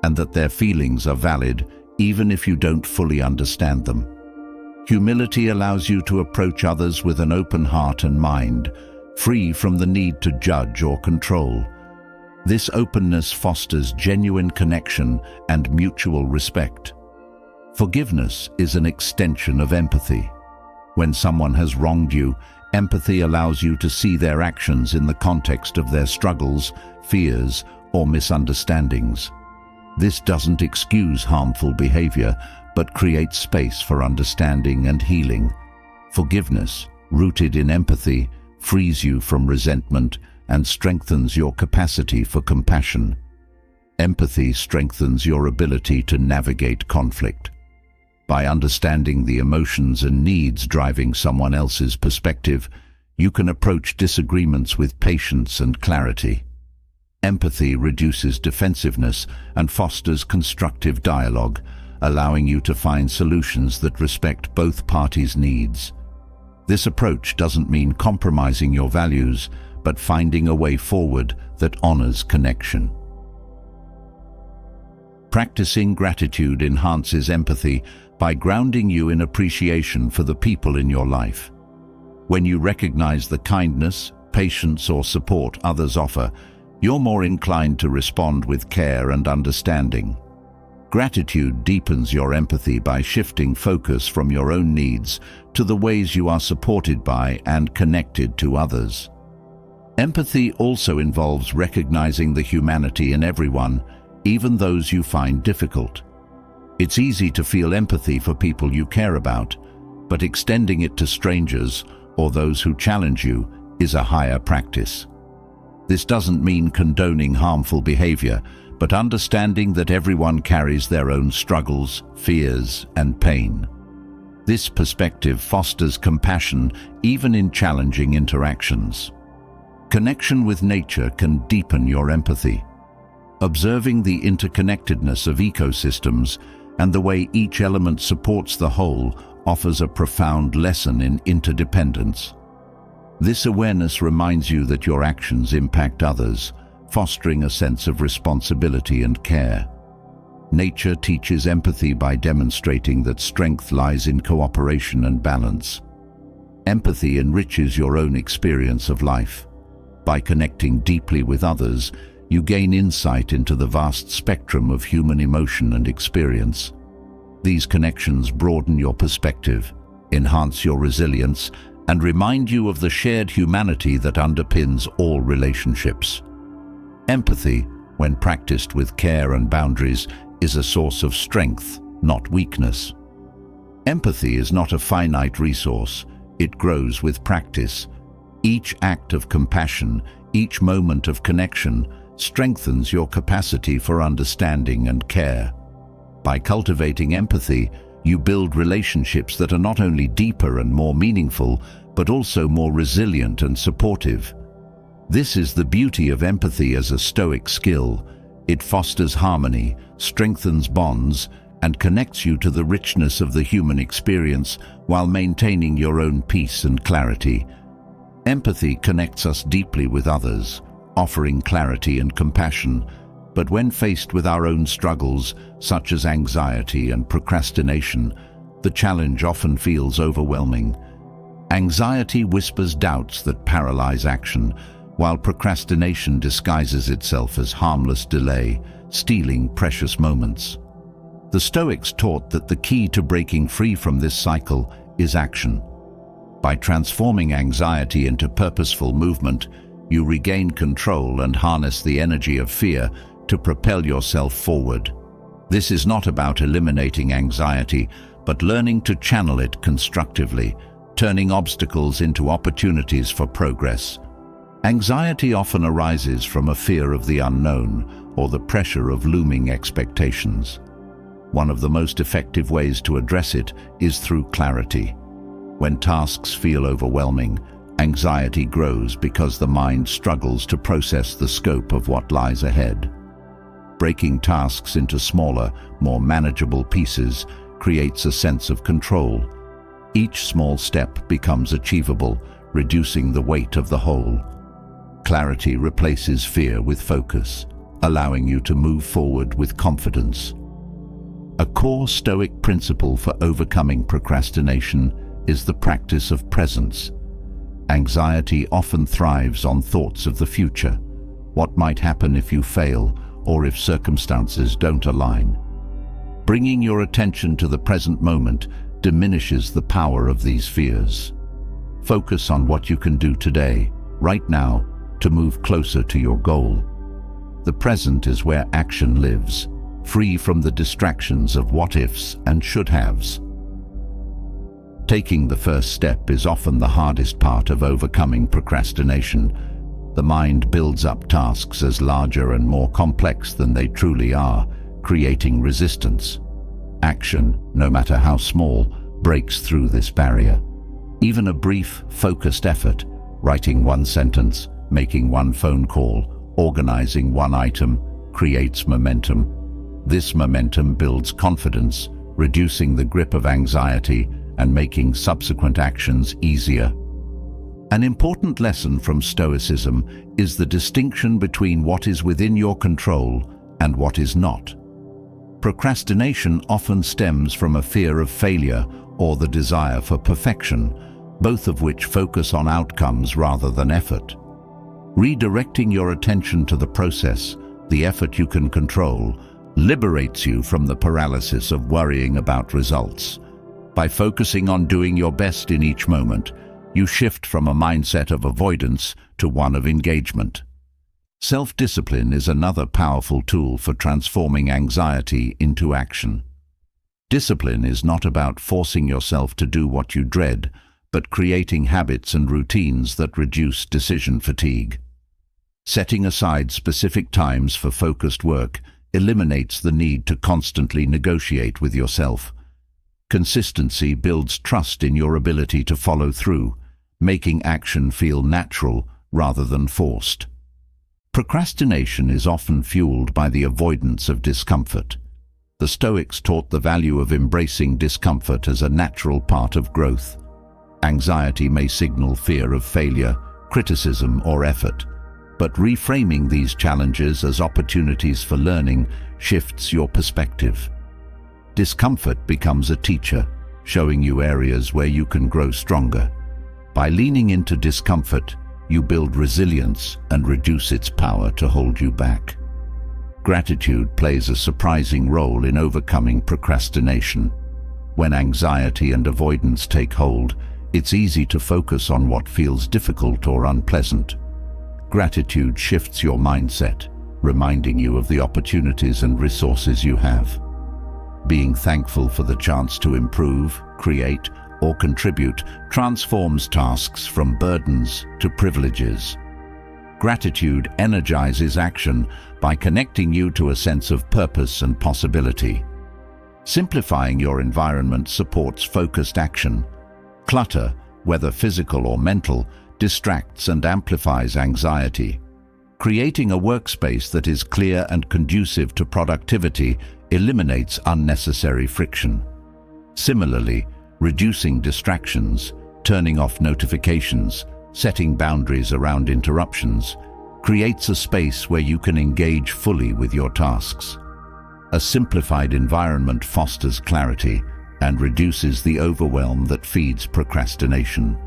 Speaker 1: and that their feelings are valid even if you don't fully understand them. Humility allows you to approach others with an open heart and mind, free from the need to judge or control. This openness fosters genuine connection and mutual respect. Forgiveness is an extension of empathy. When someone has wronged you, empathy allows you to see their actions in the context of their struggles, fears, or misunderstandings. This doesn't excuse harmful behavior, but creates space for understanding and healing. Forgiveness, rooted in empathy, frees you from resentment, and strengthens your capacity for compassion. Empathy strengthens your ability to navigate conflict. By understanding the emotions and needs driving someone else's perspective, you can approach disagreements with patience and clarity. Empathy reduces defensiveness and fosters constructive dialogue, allowing you to find solutions that respect both parties' needs. This approach doesn't mean compromising your values, but finding a way forward that honors connection. Practicing gratitude enhances empathy by grounding you in appreciation for the people in your life. When you recognize the kindness, patience, or support others offer, you're more inclined to respond with care and understanding. Gratitude deepens your empathy by shifting focus from your own needs to the ways you are supported by and connected to others. Empathy also involves recognizing the humanity in everyone, even those you find difficult. It's easy to feel empathy for people you care about, but extending it to strangers or those who challenge you is a higher practice. This doesn't mean condoning harmful behavior, but understanding that everyone carries their own struggles, fears, and pain. This perspective fosters compassion even in challenging interactions. Connection with nature can deepen your empathy. Observing the interconnectedness of ecosystems and the way each element supports the whole offers a profound lesson in interdependence. This awareness reminds you that your actions impact others, fostering a sense of responsibility and care. Nature teaches empathy by demonstrating that strength lies in cooperation and balance. Empathy enriches your own experience of life. By connecting deeply with others, you gain insight into the vast spectrum of human emotion and experience. These connections broaden your perspective, enhance your resilience, and remind you of the shared humanity that underpins all relationships. Empathy, when practiced with care and boundaries, is a source of strength, not weakness. Empathy is not a finite resource. It grows with practice. Each act of compassion, each moment of connection, strengthens your capacity for understanding and care. By cultivating empathy, you build relationships that are not only deeper and more meaningful, but also more resilient and supportive. This is the beauty of empathy as a Stoic skill. It fosters harmony, strengthens bonds, and connects you to the richness of the human experience while maintaining your own peace and clarity. Empathy connects us deeply with others, offering clarity and compassion, but when faced with our own struggles, such as anxiety and procrastination, the challenge often feels overwhelming. Anxiety whispers doubts that paralyze action, while procrastination disguises itself as harmless delay, stealing precious moments. The Stoics taught that the key to breaking free from this cycle is action. By transforming anxiety into purposeful movement, you regain control and harness the energy of fear to propel yourself forward. This is not about eliminating anxiety, but learning to channel it constructively, turning obstacles into opportunities for progress. Anxiety often arises from a fear of the unknown or the pressure of looming expectations. One of the most effective ways to address it is through clarity. When tasks feel overwhelming, anxiety grows because the mind struggles to process the scope of what lies ahead. Breaking tasks into smaller, more manageable pieces creates a sense of control. Each small step becomes achievable, reducing the weight of the whole. Clarity replaces fear with focus, allowing you to move forward with confidence. A core Stoic principle for overcoming procrastination is the practice of presence. Anxiety often thrives on thoughts of the future, what might happen if you fail or if circumstances don't align. Bringing your attention to the present moment diminishes the power of these fears. Focus on what you can do today, right now, to move closer to your goal. The present is where action lives, free from the distractions of what-ifs and should-haves. Taking the first step is often the hardest part of overcoming procrastination. The mind builds up tasks as larger and more complex than they truly are, creating resistance. Action, no matter how small, breaks through this barrier. Even a brief, focused effort, writing one sentence, making one phone call, organizing one item, creates momentum. This momentum builds confidence, reducing the grip of anxiety and making subsequent actions easier. An important lesson from Stoicism is the distinction between what is within your control and what is not. Procrastination often stems from a fear of failure or the desire for perfection, both of which focus on outcomes rather than effort. Redirecting your attention to the process, the effort you can control, liberates you from the paralysis of worrying about results. By focusing on doing your best in each moment, you shift from a mindset of avoidance to one of engagement. Self-discipline is another powerful tool for transforming anxiety into action. Discipline is not about forcing yourself to do what you dread, but creating habits and routines that reduce decision fatigue. Setting aside specific times for focused work eliminates the need to constantly negotiate with yourself. Consistency builds trust in your ability to follow through, making action feel natural rather than forced. Procrastination is often fueled by the avoidance of discomfort. The Stoics taught the value of embracing discomfort as a natural part of growth. Anxiety may signal fear of failure, criticism, or effort, but reframing these challenges as opportunities for learning shifts your perspective. Discomfort becomes a teacher, showing you areas where you can grow stronger. By leaning into discomfort, you build resilience and reduce its power to hold you back. Gratitude plays a surprising role in overcoming procrastination. When anxiety and avoidance take hold, it's easy to focus on what feels difficult or unpleasant. Gratitude shifts your mindset, reminding you of the opportunities and resources you have. Being thankful for the chance to improve, create, or contribute transforms tasks from burdens to privileges. Gratitude energizes action by connecting you to a sense of purpose and possibility. Simplifying your environment supports focused action. Clutter, whether physical or mental, distracts and amplifies anxiety. Creating a workspace that is clear and conducive to productivity eliminates unnecessary friction. Similarly, reducing distractions, turning off notifications, setting boundaries around interruptions, creates a space where you can engage fully with your tasks. A simplified environment fosters clarity and reduces the overwhelm that feeds procrastination.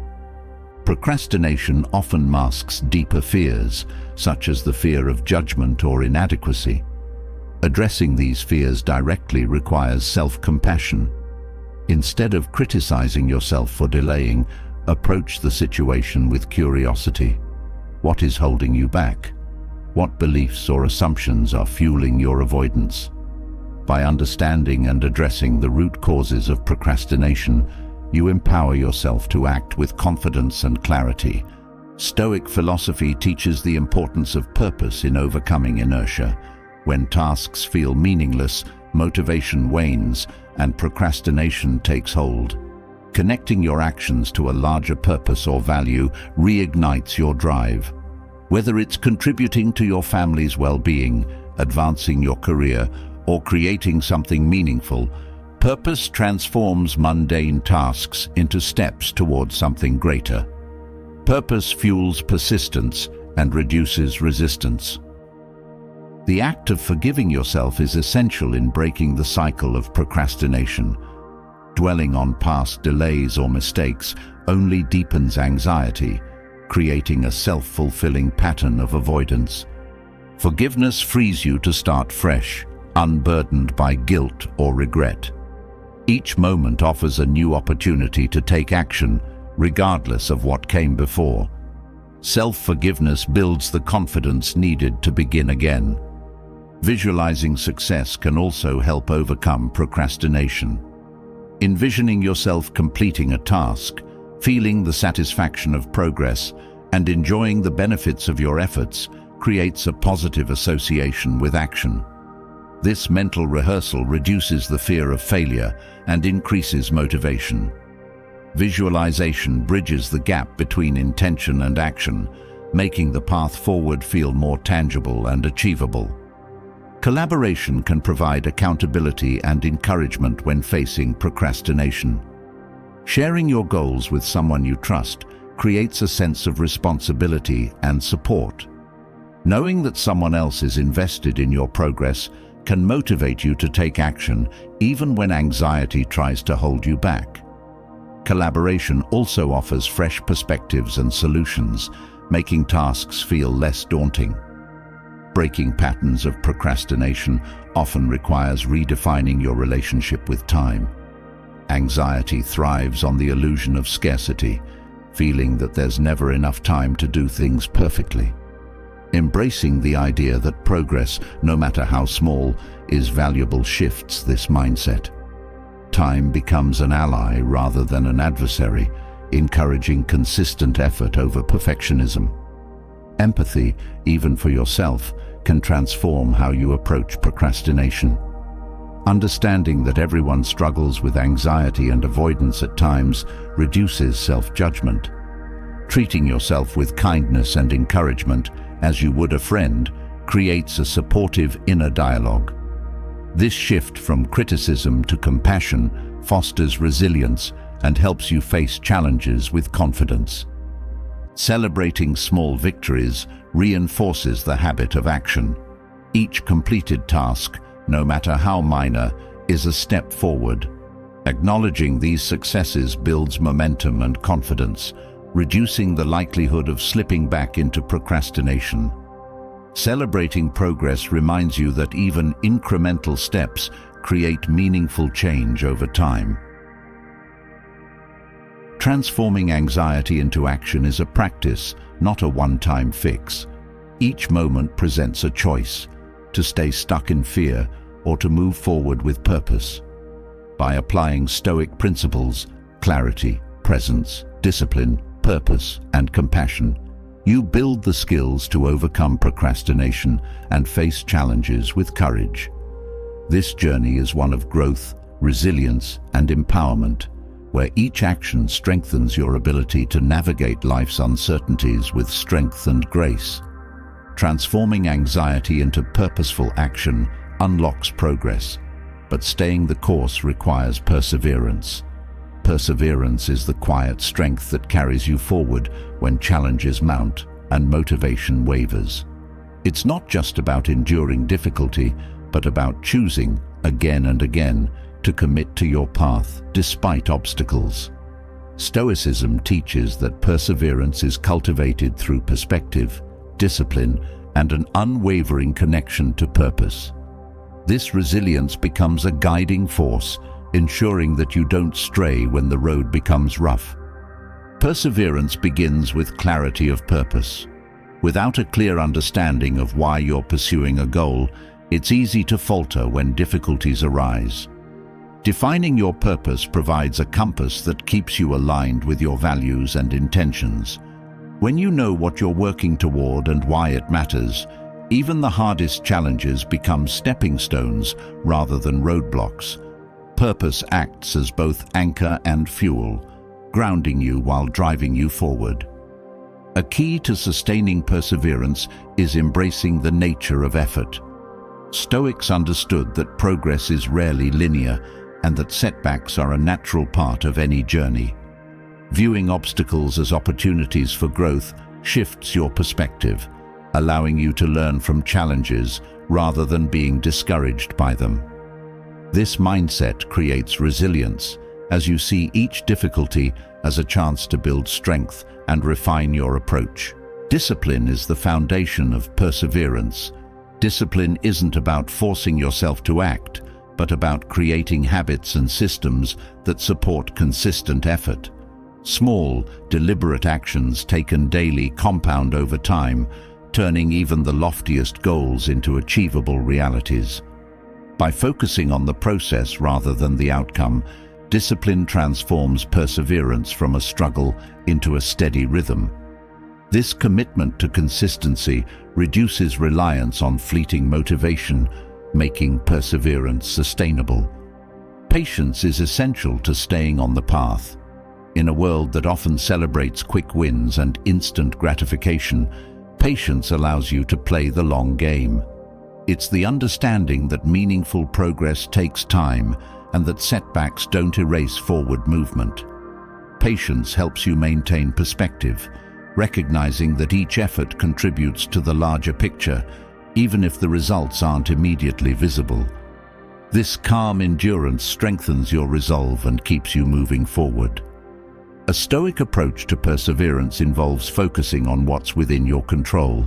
Speaker 1: Procrastination often masks deeper fears, such as the fear of judgment or inadequacy. Addressing these fears directly requires self-compassion. Instead of criticizing yourself for delaying, approach the situation with curiosity. What is holding you back? What beliefs or assumptions are fueling your avoidance? By understanding and addressing the root causes of procrastination, you empower yourself to act with confidence and clarity. Stoic philosophy teaches the importance of purpose in overcoming inertia. When tasks feel meaningless, motivation wanes, and procrastination takes hold. Connecting your actions to a larger purpose or value reignites your drive. Whether it's contributing to your family's well-being, advancing your career, or creating something meaningful, purpose transforms mundane tasks into steps towards something greater. Purpose fuels persistence and reduces resistance. The act of forgiving yourself is essential in breaking the cycle of procrastination. Dwelling on past delays or mistakes only deepens anxiety, creating a self-fulfilling pattern of avoidance. Forgiveness frees you to start fresh, unburdened by guilt or regret. Each moment offers a new opportunity to take action, regardless of what came before. Self-forgiveness builds the confidence needed to begin again. Visualizing success can also help overcome procrastination. Envisioning yourself completing a task, feeling the satisfaction of progress, and enjoying the benefits of your efforts creates a positive association with action. This mental rehearsal reduces the fear of failure and increases motivation. Visualization bridges the gap between intention and action, making the path forward feel more tangible and achievable. Collaboration can provide accountability and encouragement when facing procrastination. Sharing your goals with someone you trust creates a sense of responsibility and support. Knowing that someone else is invested in your progress can motivate you to take action even when anxiety tries to hold you back. Collaboration also offers fresh perspectives and solutions, making tasks feel less daunting. Breaking patterns of procrastination often requires redefining your relationship with time. Anxiety thrives on the illusion of scarcity, feeling that there's never enough time to do things perfectly. Embracing the idea that progress, no matter how small, is valuable shifts this mindset. Time becomes an ally rather than an adversary, encouraging consistent effort over perfectionism. Empathy, even for yourself, can transform how you approach procrastination. Understanding that everyone struggles with anxiety and avoidance at times reduces self-judgment. Treating yourself with kindness and encouragement, as you would a friend, creates a supportive inner dialogue. This shift from criticism to compassion fosters resilience and helps you face challenges with confidence. Celebrating small victories reinforces the habit of action. Each completed task, no matter how minor, is a step forward. Acknowledging these successes builds momentum and confidence, reducing the likelihood of slipping back into procrastination. Celebrating progress reminds you that even incremental steps create meaningful change over time. Transforming anxiety into action is a practice, not a one-time fix. Each moment presents a choice: to stay stuck in fear or to move forward with purpose. By applying Stoic principles, clarity, presence, discipline, purpose, and compassion, you build the skills to overcome procrastination and face challenges with courage. This journey is one of growth, resilience, and empowerment, where each action strengthens your ability to navigate life's uncertainties with strength and grace. Transforming anxiety into purposeful action unlocks progress, but staying the course requires perseverance. Perseverance is the quiet strength that carries you forward when challenges mount and motivation wavers. It's not just about enduring difficulty, but about choosing, again and again, to commit to your path despite obstacles. Stoicism teaches that perseverance is cultivated through perspective, discipline, and an unwavering connection to purpose. This resilience becomes a guiding force, ensuring that you don't stray when the road becomes rough. Perseverance begins with clarity of purpose. Without a clear understanding of why you're pursuing a goal, it's easy to falter when difficulties arise. Defining your purpose provides a compass that keeps you aligned with your values and intentions. When you know what you're working toward and why it matters, even the hardest challenges become stepping stones rather than roadblocks. Purpose acts as both anchor and fuel, grounding you while driving you forward. A key to sustaining perseverance is embracing the nature of effort. Stoics understood that progress is rarely linear and that setbacks are a natural part of any journey. Viewing obstacles as opportunities for growth shifts your perspective, allowing you to learn from challenges rather than being discouraged by them. This mindset creates resilience, as you see each difficulty as a chance to build strength and refine your approach. Discipline is the foundation of perseverance. Discipline isn't about forcing yourself to act, but about creating habits and systems that support consistent effort. Small, deliberate actions taken daily compound over time, turning even the loftiest goals into achievable realities. By focusing on the process rather than the outcome, Discipline transforms perseverance from a struggle into a steady rhythm. This commitment to consistency reduces reliance on fleeting motivation, making perseverance sustainable. Patience is essential to staying on the path. In a world that often celebrates quick wins and instant gratification, patience allows you to play the long game. It's the understanding that meaningful progress takes time and that setbacks don't erase forward movement. Patience helps you maintain perspective, recognizing that each effort contributes to the larger picture, even if the results aren't immediately visible. This calm endurance strengthens your resolve and keeps you moving forward. A Stoic approach to perseverance involves focusing on what's within your control.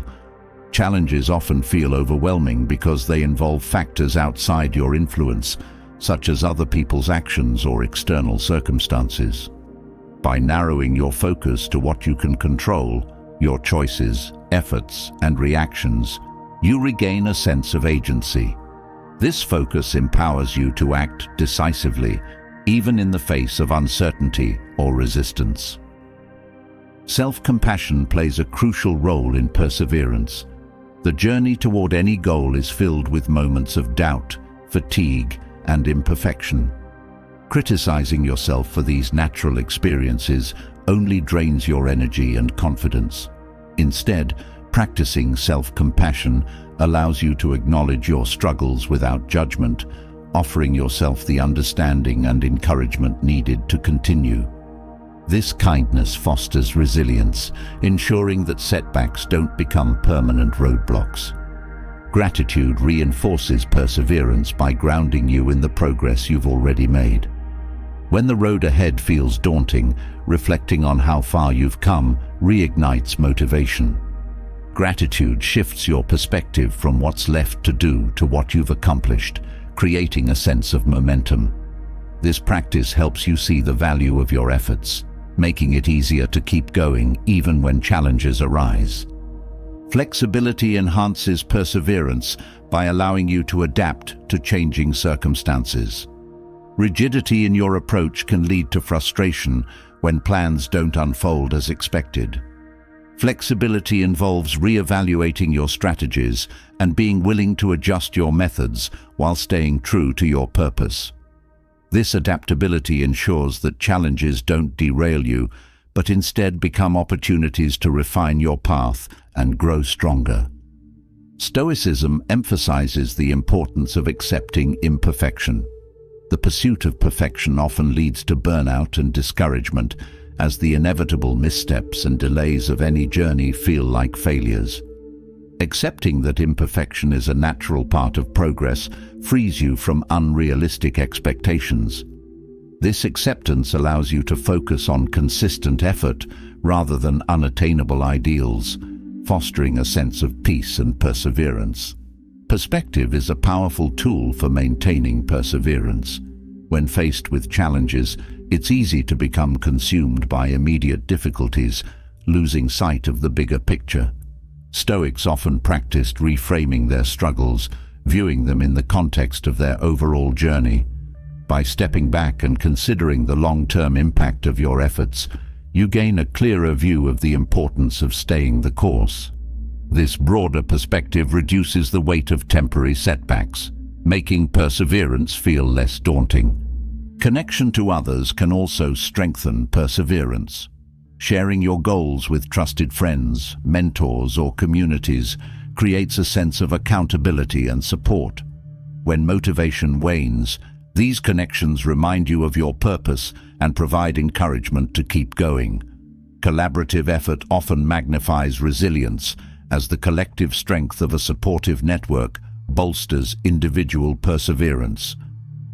Speaker 1: Challenges often feel overwhelming because they involve factors outside your influence, such as other people's actions or external circumstances. By narrowing your focus to what you can control, your choices, efforts, and reactions, you regain a sense of agency. This focus empowers you to act decisively, even in the face of uncertainty or resistance. Self-compassion plays a crucial role in perseverance. The journey toward any goal is filled with moments of doubt, fatigue, and imperfection. Criticizing yourself for these natural experiences only drains your energy and confidence. Instead, practicing self-compassion allows you to acknowledge your struggles without judgment, offering yourself the understanding and encouragement needed to continue. This kindness fosters resilience, ensuring that setbacks don't become permanent roadblocks. Gratitude reinforces perseverance by grounding you in the progress you've already made. When the road ahead feels daunting, reflecting on how far you've come reignites motivation. Gratitude shifts your perspective from what's left to do to what you've accomplished, creating a sense of momentum. This practice helps you see the value of your efforts, making it easier to keep going even when challenges arise. Flexibility enhances perseverance by allowing you to adapt to changing circumstances. Rigidity in your approach can lead to frustration when plans don't unfold as expected. Flexibility involves re-evaluating your strategies and being willing to adjust your methods while staying true to your purpose. This adaptability ensures that challenges don't derail you, but instead become opportunities to refine your path and grow stronger. Stoicism emphasizes the importance of accepting imperfection. The pursuit of perfection often leads to burnout and discouragement, as the inevitable missteps and delays of any journey feel like failures. Accepting that imperfection is a natural part of progress frees you from unrealistic expectations. This acceptance allows you to focus on consistent effort rather than unattainable ideals, fostering a sense of peace and perseverance. Perspective is a powerful tool for maintaining perseverance. When faced with challenges, it's easy to become consumed by immediate difficulties, losing sight of the bigger picture. Stoics often practiced reframing their struggles, viewing them in the context of their overall journey. By stepping back and considering the long-term impact of your efforts, you gain a clearer view of the importance of staying the course. This broader perspective reduces the weight of temporary setbacks, making perseverance feel less daunting. Connection to others can also strengthen perseverance. Sharing your goals with trusted friends, mentors, or communities creates a sense of accountability and support. When motivation wanes, these connections remind you of your purpose and provide encouragement to keep going. Collaborative effort often magnifies resilience, as the collective strength of a supportive network bolsters individual perseverance.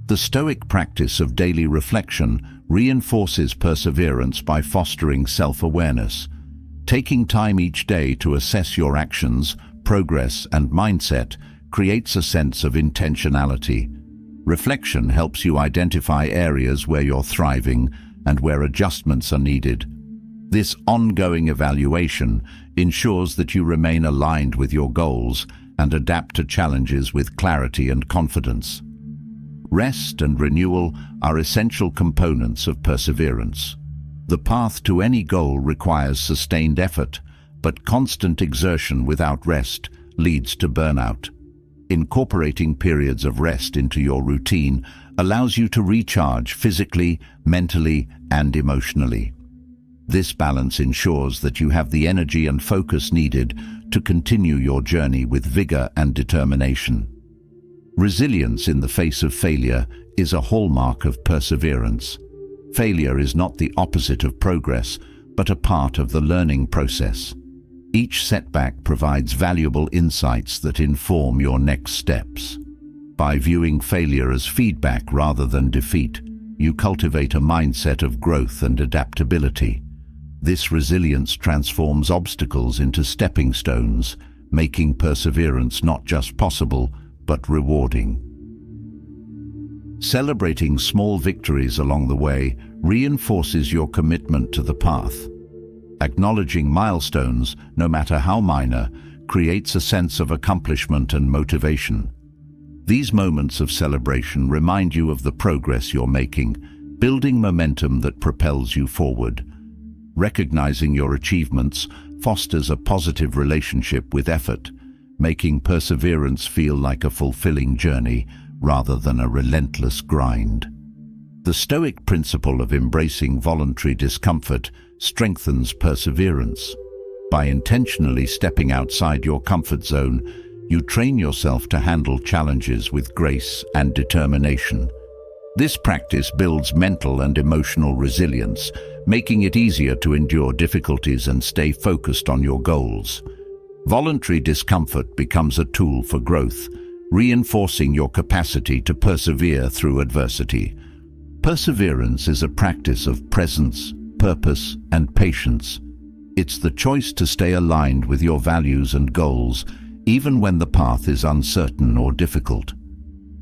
Speaker 1: The Stoic practice of daily reflection reinforces perseverance by fostering self-awareness. Taking time each day to assess your actions, progress, and mindset creates a sense of intentionality. Reflection helps you identify areas where you're thriving and where adjustments are needed. This ongoing evaluation ensures that you remain aligned with your goals and adapt to challenges with clarity and confidence. Rest and renewal are essential components of perseverance. The path to any goal requires sustained effort, but constant exertion without rest leads to burnout. Incorporating periods of rest into your routine allows you to recharge physically, mentally, and emotionally. This balance ensures that you have the energy and focus needed to continue your journey with vigor and determination. Resilience in the face of failure is a hallmark of perseverance. Failure is not the opposite of progress, but a part of the learning process. Each setback provides valuable insights that inform your next steps. By viewing failure as feedback rather than defeat, you cultivate a mindset of growth and adaptability. This resilience transforms obstacles into stepping stones, making perseverance not just possible, but rewarding. Celebrating small victories along the way reinforces your commitment to the path. Acknowledging milestones, no matter how minor, creates a sense of accomplishment and motivation. These moments of celebration remind you of the progress you're making, building momentum that propels you forward. Recognizing your achievements fosters a positive relationship with effort, making perseverance feel like a fulfilling journey rather than a relentless grind. The Stoic principle of embracing voluntary discomfort strengthens perseverance. By intentionally stepping outside your comfort zone, you train yourself to handle challenges with grace and determination. This practice builds mental and emotional resilience, making it easier to endure difficulties and stay focused on your goals. Voluntary discomfort becomes a tool for growth, reinforcing your capacity to persevere through adversity. Perseverance is a practice of presence, purpose, and patience. It's the choice to stay aligned with your values and goals, even when the path is uncertain or difficult.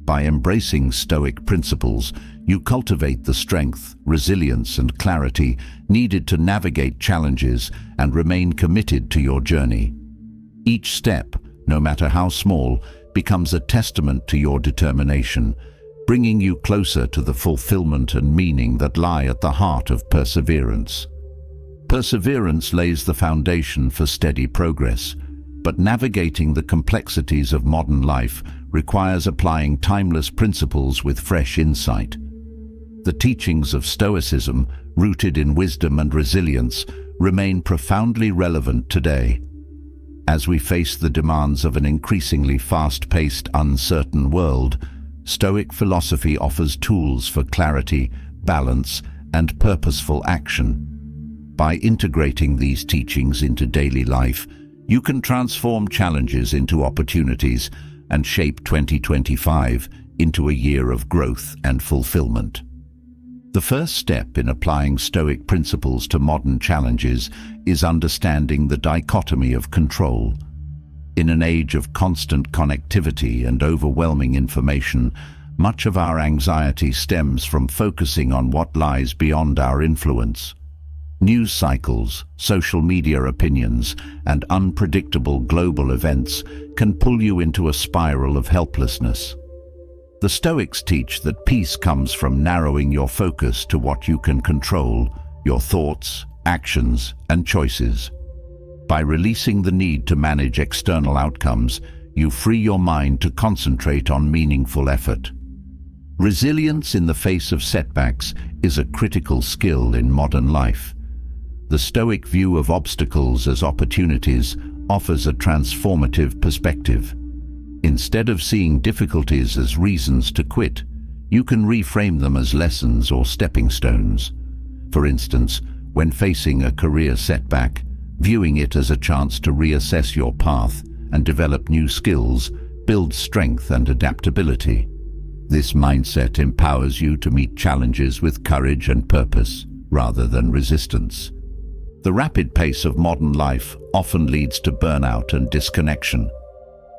Speaker 1: By embracing Stoic principles, you cultivate the strength, resilience, and clarity needed to navigate challenges and remain committed to your journey. Each step, no matter how small, becomes a testament to your determination, bringing you closer to the fulfillment and meaning that lie at the heart of perseverance. Perseverance lays the foundation for steady progress, but navigating the complexities of modern life requires applying timeless principles with fresh insight. The teachings of Stoicism, rooted in wisdom and resilience, remain profoundly relevant today. As we face the demands of an increasingly fast-paced, uncertain world, Stoic philosophy offers tools for clarity, balance, and purposeful action. By integrating these teachings into daily life, you can transform challenges into opportunities and shape 2025 into a year of growth and fulfillment. The first step in applying Stoic principles to modern challenges is understanding the dichotomy of control. In an age of constant connectivity and overwhelming information, much of our anxiety stems from focusing on what lies beyond our influence. News cycles, social media opinions, and unpredictable global events can pull you into a spiral of helplessness. The Stoics teach that peace comes from narrowing your focus to what you can control, your thoughts, actions, and choices. By releasing the need to manage external outcomes, you free your mind to concentrate on meaningful effort. Resilience in the face of setbacks is a critical skill in modern life. The Stoic view of obstacles as opportunities offers a transformative perspective. Instead of seeing difficulties as reasons to quit, you can reframe them as lessons or stepping stones. For instance, when facing a career setback, viewing it as a chance to reassess your path and develop new skills builds strength and adaptability. This mindset empowers you to meet challenges with courage and purpose, rather than resistance. The rapid pace of modern life often leads to burnout and disconnection.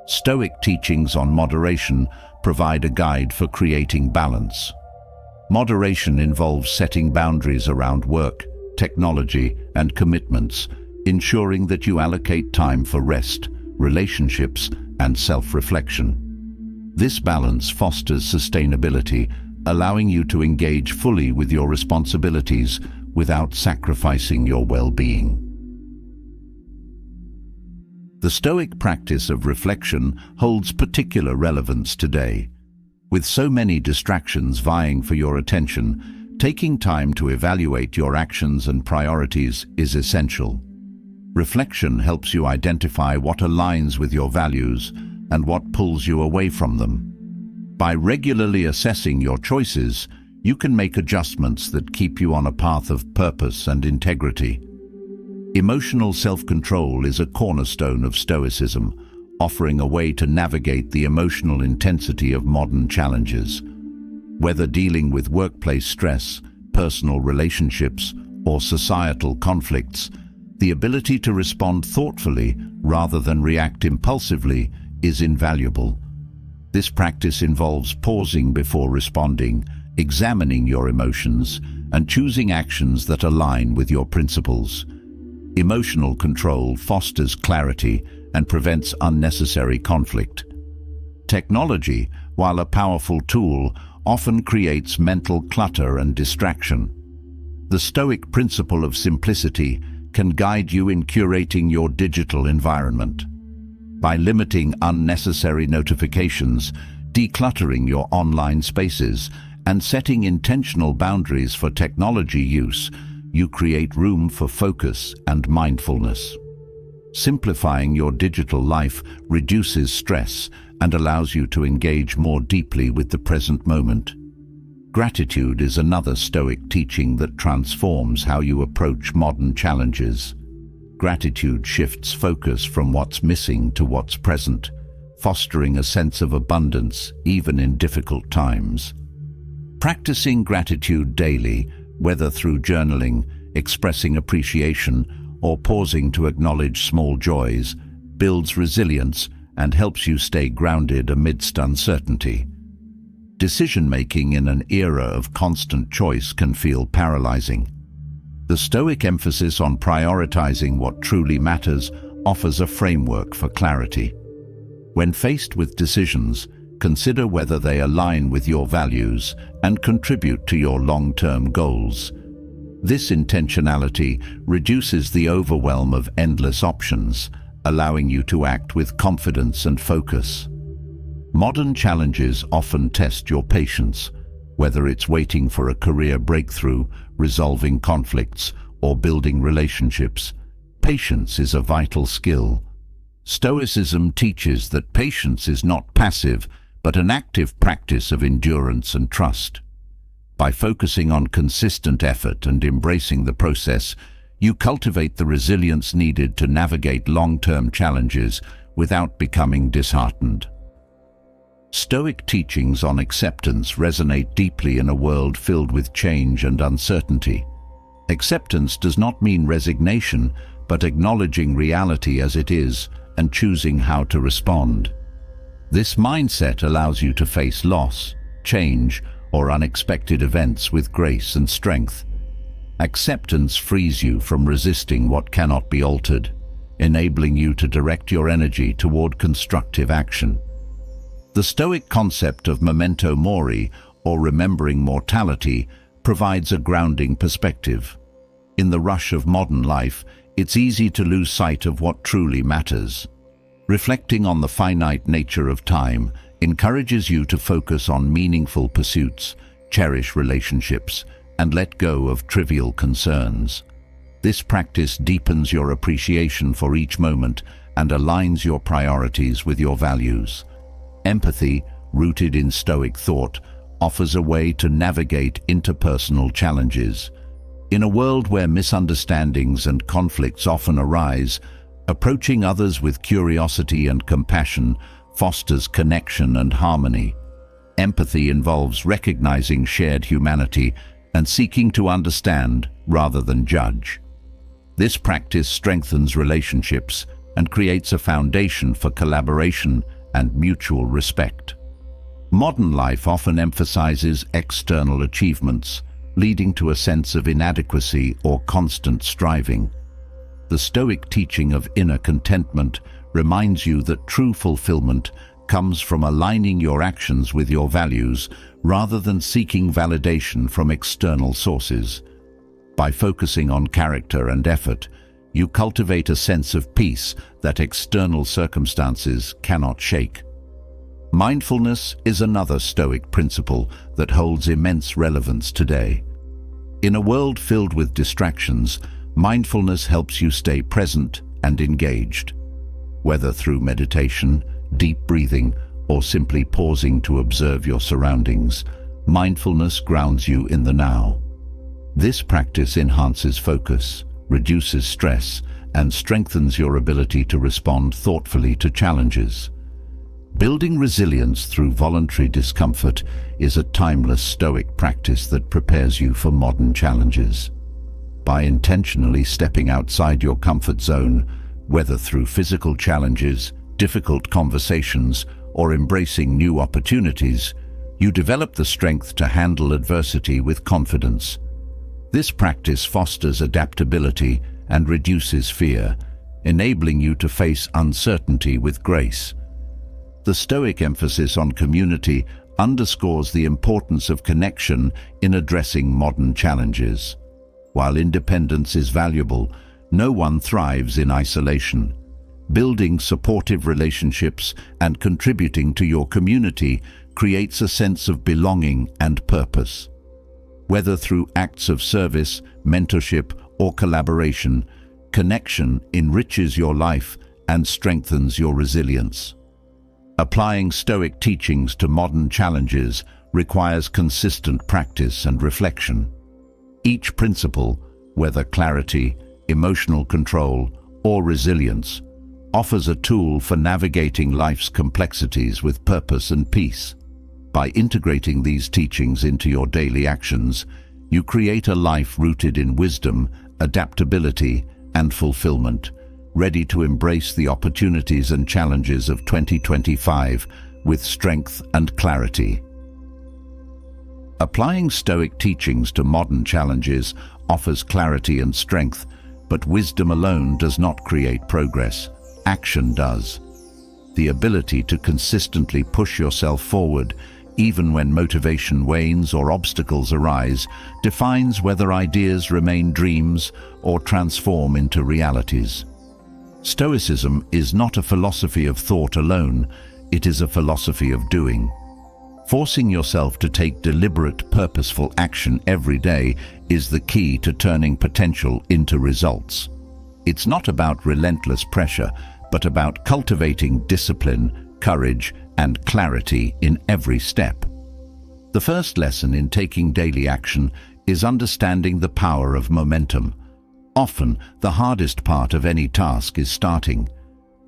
Speaker 1: Stoic teachings on moderation provide a guide for creating balance. Moderation involves setting boundaries around work, technology, and commitments, ensuring that you allocate time for rest, relationships, and self-reflection. This balance fosters sustainability, allowing you to engage fully with your responsibilities without sacrificing your well-being. The Stoic practice of reflection holds particular relevance today. With so many distractions vying for your attention, taking time to evaluate your actions and priorities is essential. Reflection helps you identify what aligns with your values and what pulls you away from them. By regularly assessing your choices, you can make adjustments that keep you on a path of purpose and integrity. Emotional self-control is a cornerstone of Stoicism, offering a way to navigate the emotional intensity of modern challenges. Whether dealing with workplace stress, personal relationships, or societal conflicts, the ability to respond thoughtfully rather than react impulsively is invaluable. This practice involves pausing before responding, examining your emotions, and choosing actions that align with your principles. Emotional control fosters clarity and prevents unnecessary conflict. Technology, while a powerful tool, often creates mental clutter and distraction. The Stoic principle of simplicity can guide you in curating your digital environment. By limiting unnecessary notifications, decluttering your online spaces, and setting intentional boundaries for technology use, you create room for focus and mindfulness. Simplifying your digital life reduces stress and allows you to engage more deeply with the present moment. Gratitude is another Stoic teaching that transforms how you approach modern challenges. Gratitude shifts focus from what's missing to what's present, fostering a sense of abundance even in difficult times. Practicing gratitude daily, whether through journaling, expressing appreciation, or pausing to acknowledge small joys, builds resilience and helps you stay grounded amidst uncertainty. Decision-making in an era of constant choice can feel paralyzing. The Stoic emphasis on prioritizing what truly matters offers a framework for clarity. When faced with decisions, consider whether they align with your values and contribute to your long-term goals. This intentionality reduces the overwhelm of endless options, allowing you to act with confidence and focus. Modern challenges often test your patience, whether it's waiting for a career breakthrough, resolving conflicts, or building relationships. Patience is a vital skill. Stoicism teaches that patience is not passive, but an active practice of endurance and trust. By focusing on consistent effort and embracing the process, you cultivate the resilience needed to navigate long-term challenges without becoming disheartened. Stoic teachings on acceptance resonate deeply in a world filled with change and uncertainty. Acceptance does not mean resignation, but acknowledging reality as it is and choosing how to respond. This mindset allows you to face loss, change, or unexpected events with grace and strength. Acceptance frees you from resisting what cannot be altered, enabling you to direct your energy toward constructive action. The Stoic concept of memento mori, or remembering mortality, provides a grounding perspective. In the rush of modern life, it's easy to lose sight of what truly matters. Reflecting on the finite nature of time encourages you to focus on meaningful pursuits, cherish relationships, and let go of trivial concerns. This practice deepens your appreciation for each moment and aligns your priorities with your values. Empathy, rooted in Stoic thought, offers a way to navigate interpersonal challenges. In a world where misunderstandings and conflicts often arise, approaching others with curiosity and compassion fosters connection and harmony. Empathy involves recognizing shared humanity and seeking to understand rather than judge. This practice strengthens relationships and creates a foundation for collaboration and mutual respect. Modern life often emphasizes external achievements, leading to a sense of inadequacy or constant striving. The Stoic teaching of inner contentment reminds you that true fulfillment comes from aligning your actions with your values rather than seeking validation from external sources. By focusing on character and effort, you cultivate a sense of peace that external circumstances cannot shake. Mindfulness is another Stoic principle that holds immense relevance today. In a world filled with distractions, mindfulness helps you stay present and engaged. Whether through meditation, deep breathing, or simply pausing to observe your surroundings, mindfulness grounds you in the now. This practice enhances focus, reduces stress, and strengthens your ability to respond thoughtfully to challenges. Building resilience through voluntary discomfort is a timeless Stoic practice that prepares you for modern challenges. By intentionally stepping outside your comfort zone, whether through physical challenges, difficult conversations, or embracing new opportunities, you develop the strength to handle adversity with confidence. This practice fosters adaptability and reduces fear, enabling you to face uncertainty with grace. The Stoic emphasis on community underscores the importance of connection in addressing modern challenges. While independence is valuable, no one thrives in isolation. Building supportive relationships and contributing to your community creates a sense of belonging and purpose. Whether through acts of service, mentorship, or collaboration, connection enriches your life and strengthens your resilience. Applying Stoic teachings to modern challenges requires consistent practice and reflection. Each principle, whether clarity, emotional control, or resilience, offers a tool for navigating life's complexities with purpose and peace. By integrating these teachings into your daily actions, you create a life rooted in wisdom, adaptability, and fulfillment, ready to embrace the opportunities and challenges of 2025 with strength and clarity. Applying Stoic teachings to modern challenges offers clarity and strength, but wisdom alone does not create progress. Action does. The ability to consistently push yourself forward, even when motivation wanes or obstacles arise, defines whether ideas remain dreams or transform into realities. Stoicism is not a philosophy of thought alone, it is a philosophy of doing. Forcing yourself to take deliberate, purposeful action every day is the key to turning potential into results. It's not about relentless pressure, but about cultivating discipline, courage, and clarity in every step. The first lesson in taking daily action is understanding the power of momentum. Often, the hardest part of any task is starting.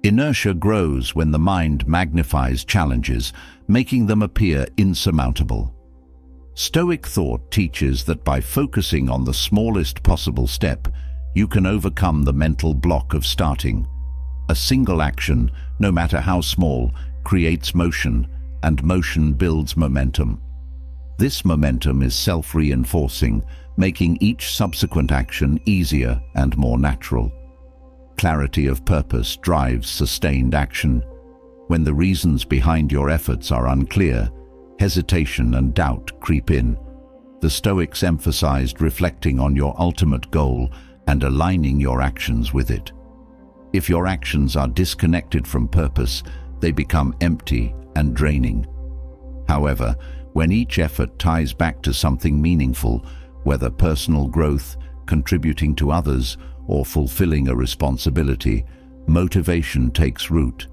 Speaker 1: Inertia grows when the mind magnifies challenges, making them appear insurmountable. Stoic thought teaches that by focusing on the smallest possible step, you can overcome the mental block of starting. A single action, no matter how small, creates motion, and motion builds momentum. This momentum is self-reinforcing, making each subsequent action easier and more natural. Clarity of purpose drives sustained action. When the reasons behind your efforts are unclear, hesitation and doubt creep in. The Stoics emphasized reflecting on your ultimate goal and aligning your actions with it. If your actions are disconnected from purpose, they become empty and draining. However, when each effort ties back to something meaningful, whether personal growth, contributing to others, or fulfilling a responsibility, motivation takes root.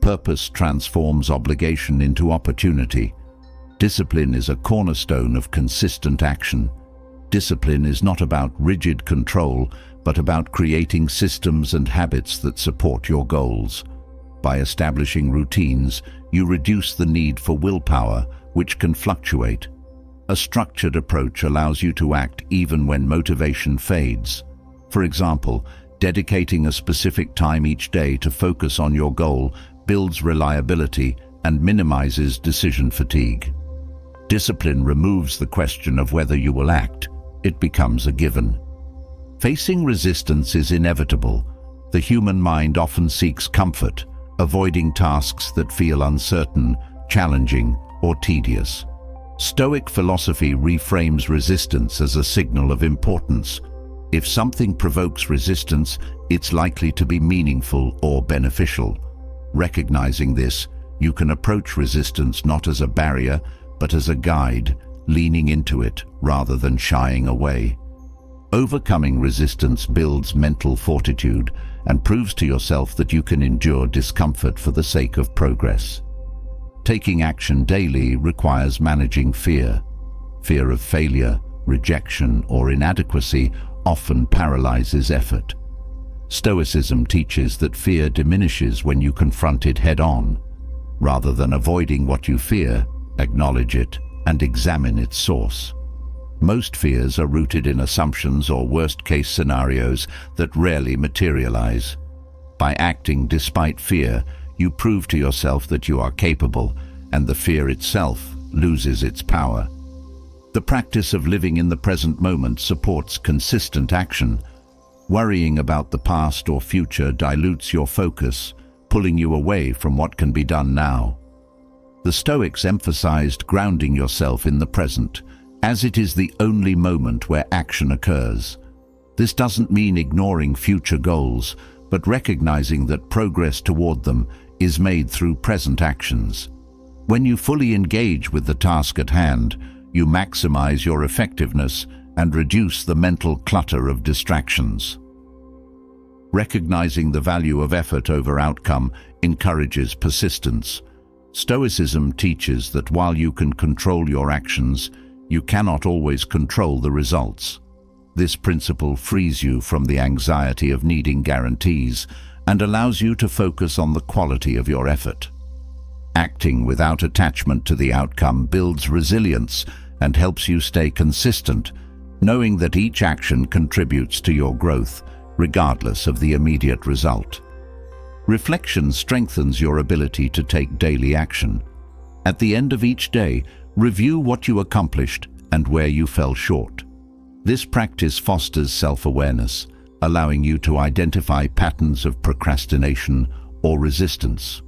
Speaker 1: Purpose transforms obligation into opportunity. Discipline is a cornerstone of consistent action. Discipline is not about rigid control, but about creating systems and habits that support your goals. By establishing routines, you reduce the need for willpower, which can fluctuate. A structured approach allows you to act even when motivation fades. For example, dedicating a specific time each day to focus on your goal builds reliability and minimizes decision fatigue. Discipline removes the question of whether you will act. It becomes a given. Facing resistance is inevitable. The human mind often seeks comfort, avoiding tasks that feel uncertain, challenging, or tedious. Stoic philosophy reframes resistance as a signal of importance. If something provokes resistance, it's likely to be meaningful or beneficial. Recognizing this, you can approach resistance not as a barrier, but as a guide, leaning into it rather than shying away. Overcoming resistance builds mental fortitude and proves to yourself that you can endure discomfort for the sake of progress. Taking action daily requires managing fear. Fear of failure, rejection, or inadequacy often paralyzes effort. Stoicism teaches that fear diminishes when you confront it head-on. Rather than avoiding what you fear, acknowledge it and examine its source. Most fears are rooted in assumptions or worst-case scenarios that rarely materialize. By acting despite fear, you prove to yourself that you are capable, and the fear itself loses its power. The practice of living in the present moment supports consistent action. Worrying about the past or future dilutes your focus, pulling you away from what can be done now. The Stoics emphasized grounding yourself in the present, as it is the only moment where action occurs. This doesn't mean ignoring future goals, but recognizing that progress toward them is made through present actions. When you fully engage with the task at hand, you maximize your effectiveness and reduce the mental clutter of distractions. Recognizing the value of effort over outcome encourages persistence. Stoicism teaches that while you can control your actions, you cannot always control the results. This principle frees you from the anxiety of needing guarantees and allows you to focus on the quality of your effort. Acting without attachment to the outcome builds resilience and helps you stay consistent, knowing that each action contributes to your growth, regardless of the immediate result. Reflection strengthens your ability to take daily action. At the end of each day, review what you accomplished and where you fell short. This practice fosters self-awareness, allowing you to identify patterns of procrastination or resistance.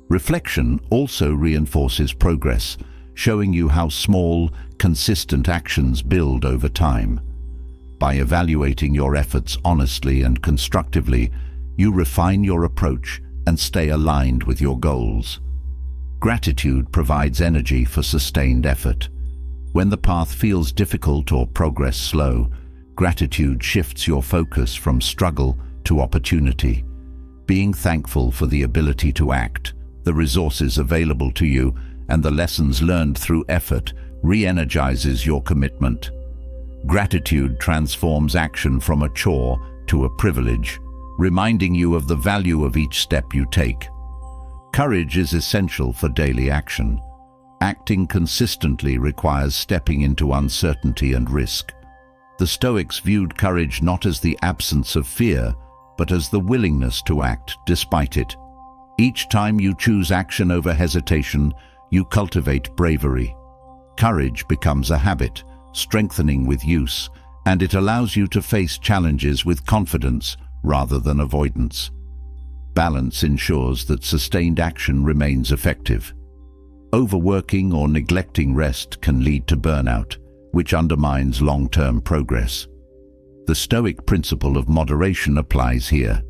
Speaker 1: Reflection also reinforces progress, showing you how small, consistent actions build over time. By evaluating your efforts honestly and constructively, you refine your approach and stay aligned with your goals. Gratitude provides energy for sustained effort. When the path feels difficult or progress slow, gratitude shifts your focus from struggle to opportunity. Being thankful for the ability to act, the resources available to you, and the lessons learned through effort re-energizes your commitment. Gratitude transforms action from a chore to a privilege, reminding you of the value of each step you take. Courage is essential for daily action. Acting consistently requires stepping into uncertainty and risk. The Stoics viewed courage not as the absence of fear, but as the willingness to act despite it. Each time you choose action over hesitation, you cultivate bravery. Courage becomes a habit, strengthening with use, and it allows you to face challenges with confidence rather than avoidance. Balance ensures that sustained action remains effective. Overworking or neglecting rest can lead to burnout, which undermines long-term progress. The Stoic principle of moderation applies here,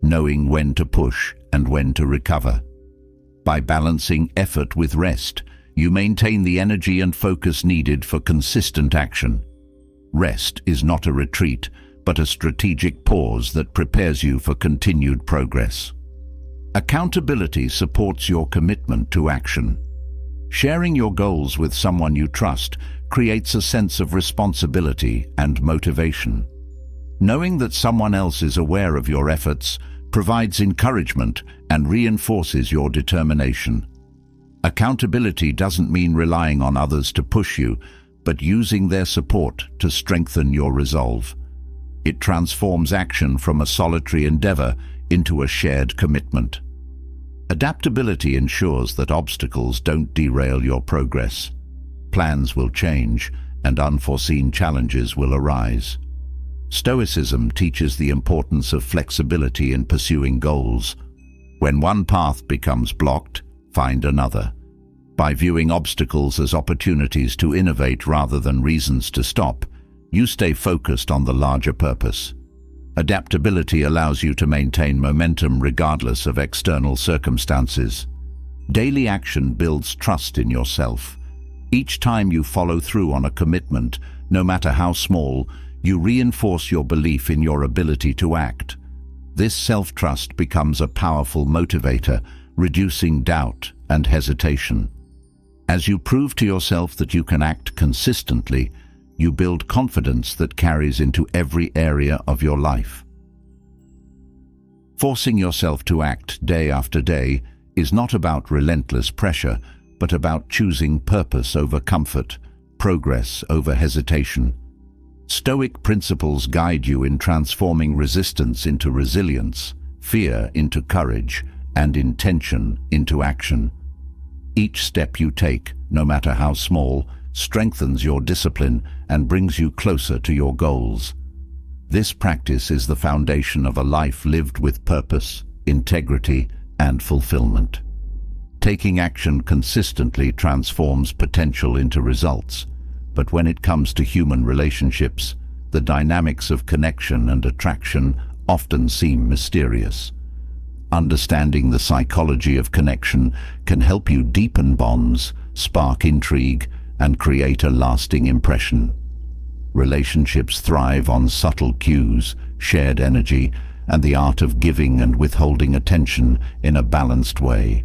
Speaker 1: knowing when to push and when to recover. By balancing effort with rest, you maintain the energy and focus needed for consistent action. Rest is not a retreat, but a strategic pause that prepares you for continued progress. Accountability supports your commitment to action. Sharing your goals with someone you trust creates a sense of responsibility and motivation. Knowing that someone else is aware of your efforts provides encouragement and reinforces your determination. Accountability doesn't mean relying on others to push you, but using their support to strengthen your resolve. It transforms action from a solitary endeavor into a shared commitment. Adaptability ensures that obstacles don't derail your progress. Plans will change, and unforeseen challenges will arise. Stoicism teaches the importance of flexibility in pursuing goals. When one path becomes blocked, find another. By viewing obstacles as opportunities to innovate rather than reasons to stop, you stay focused on the larger purpose. Adaptability allows you to maintain momentum regardless of external circumstances. Daily action builds trust in yourself. Each time you follow through on a commitment, no matter how small, you reinforce your belief in your ability to act. This self-trust becomes a powerful motivator, reducing doubt and hesitation. As you prove to yourself that you can act consistently, you build confidence that carries into every area of your life. Forcing yourself to act day after day is not about relentless pressure, but about choosing purpose over comfort, progress over hesitation. Stoic principles guide you in transforming resistance into resilience, fear into courage, and intention into action. Each step you take, no matter how small, strengthens your discipline and brings you closer to your goals. This practice is the foundation of a life lived with purpose, integrity, and fulfillment. Taking action consistently transforms potential into results. But when it comes to human relationships, the dynamics of connection and attraction often seem mysterious. Understanding the psychology of connection can help you deepen bonds, spark intrigue, and create a lasting impression. Relationships thrive on subtle cues, shared energy, and the art of giving and withholding attention in a balanced way.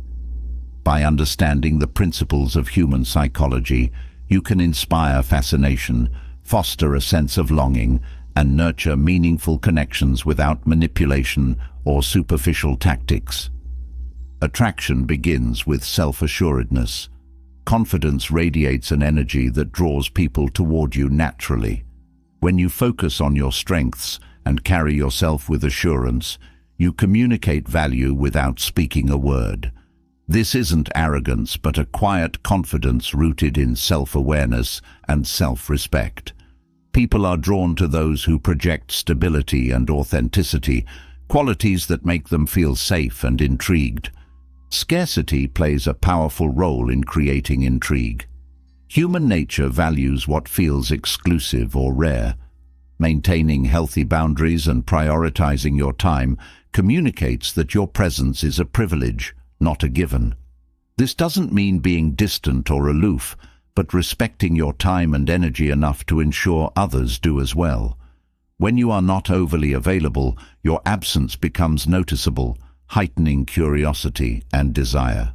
Speaker 1: By understanding the principles of human psychology, you can inspire fascination, foster a sense of longing, and nurture meaningful connections without manipulation or superficial tactics. Attraction begins with self-assuredness. Confidence radiates an energy that draws people toward you naturally. When you focus on your strengths and carry yourself with assurance, you communicate value without speaking a word. This isn't arrogance, but a quiet confidence rooted in self-awareness and self-respect. People are drawn to those who project stability and authenticity, qualities that make them feel safe and intrigued. Scarcity plays a powerful role in creating intrigue. Human nature values what feels exclusive or rare. Maintaining healthy boundaries and prioritizing your time communicates that your presence is a privilege, not a given. This doesn't mean being distant or aloof, but respecting your time and energy enough to ensure others do as well. When you are not overly available, your absence becomes noticeable, heightening curiosity and desire.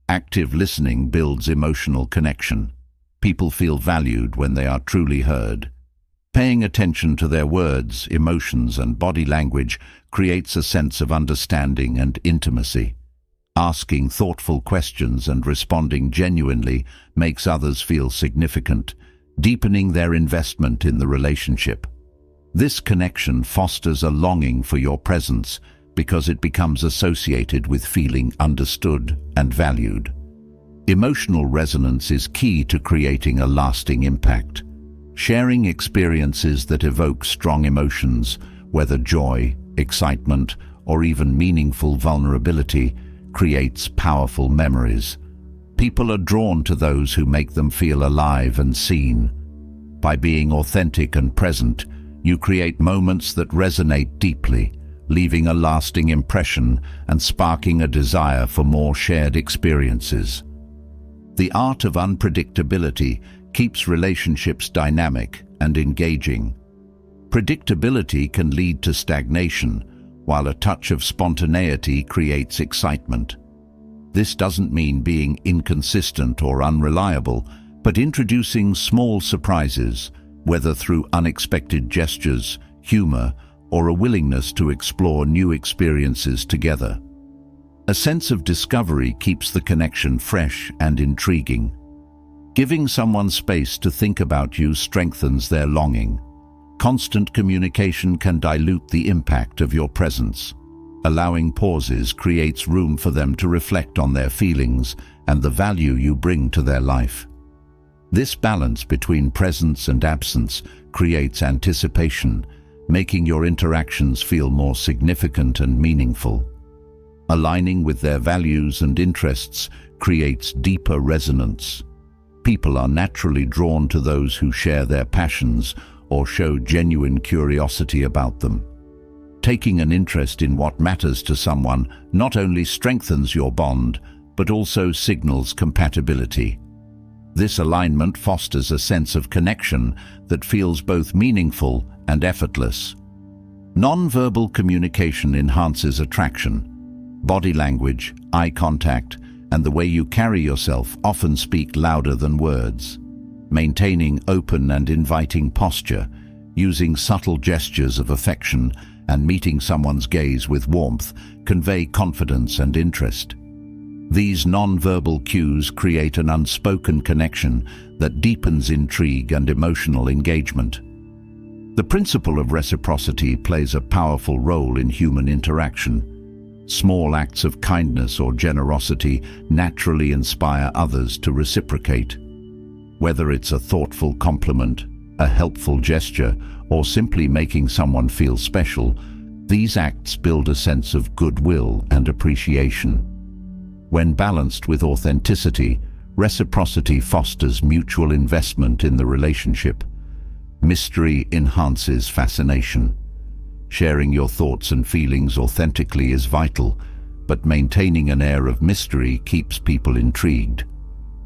Speaker 1: Active listening builds emotional connection. People feel valued when they are truly heard. Paying attention to their words, emotions, and body language creates a sense of understanding and intimacy. Asking thoughtful questions and responding genuinely makes others feel significant, deepening their investment in the relationship. This connection fosters a longing for your presence because it becomes associated with feeling understood and valued. Emotional resonance is key to creating a lasting impact. Sharing experiences that evoke strong emotions, whether joy, excitement, or even meaningful vulnerability, creates powerful memories. People are drawn to those who make them feel alive and seen. By being authentic and present, you create moments that resonate deeply, leaving a lasting impression and sparking a desire for more shared experiences. The art of unpredictability keeps relationships dynamic and engaging. Predictability can lead to stagnation, while a touch of spontaneity creates excitement. This doesn't mean being inconsistent or unreliable, but introducing small surprises, whether through unexpected gestures, humor, or a willingness to explore new experiences together. A sense of discovery keeps the connection fresh and intriguing. Giving someone space to think about you strengthens their longing. Constant communication can dilute the impact of your presence. Allowing pauses creates room for them to reflect on their feelings and the value you bring to their life. This balance between presence and absence creates anticipation, making your interactions feel more significant and meaningful. Aligning with their values and interests creates deeper resonance. People are naturally drawn to those who share their passions or show genuine curiosity about them. Taking an interest in what matters to someone not only strengthens your bond, but also signals compatibility. This alignment fosters a sense of connection that feels both meaningful and effortless. Non-verbal communication enhances attraction. Body language, eye contact, and the way you carry yourself often speak louder than words. Maintaining open and inviting posture, using subtle gestures of affection, and meeting someone's gaze with warmth convey confidence and interest. These non-verbal cues create an unspoken connection that deepens intrigue and emotional engagement. The principle of reciprocity plays a powerful role in human interaction. Small acts of kindness or generosity naturally inspire others to reciprocate. Whether it's a thoughtful compliment, a helpful gesture, or simply making someone feel special, these acts build a sense of goodwill and appreciation. When balanced with authenticity, reciprocity fosters mutual investment in the relationship. Mystery enhances fascination. Sharing your thoughts and feelings authentically is vital, but maintaining an air of mystery keeps people intrigued.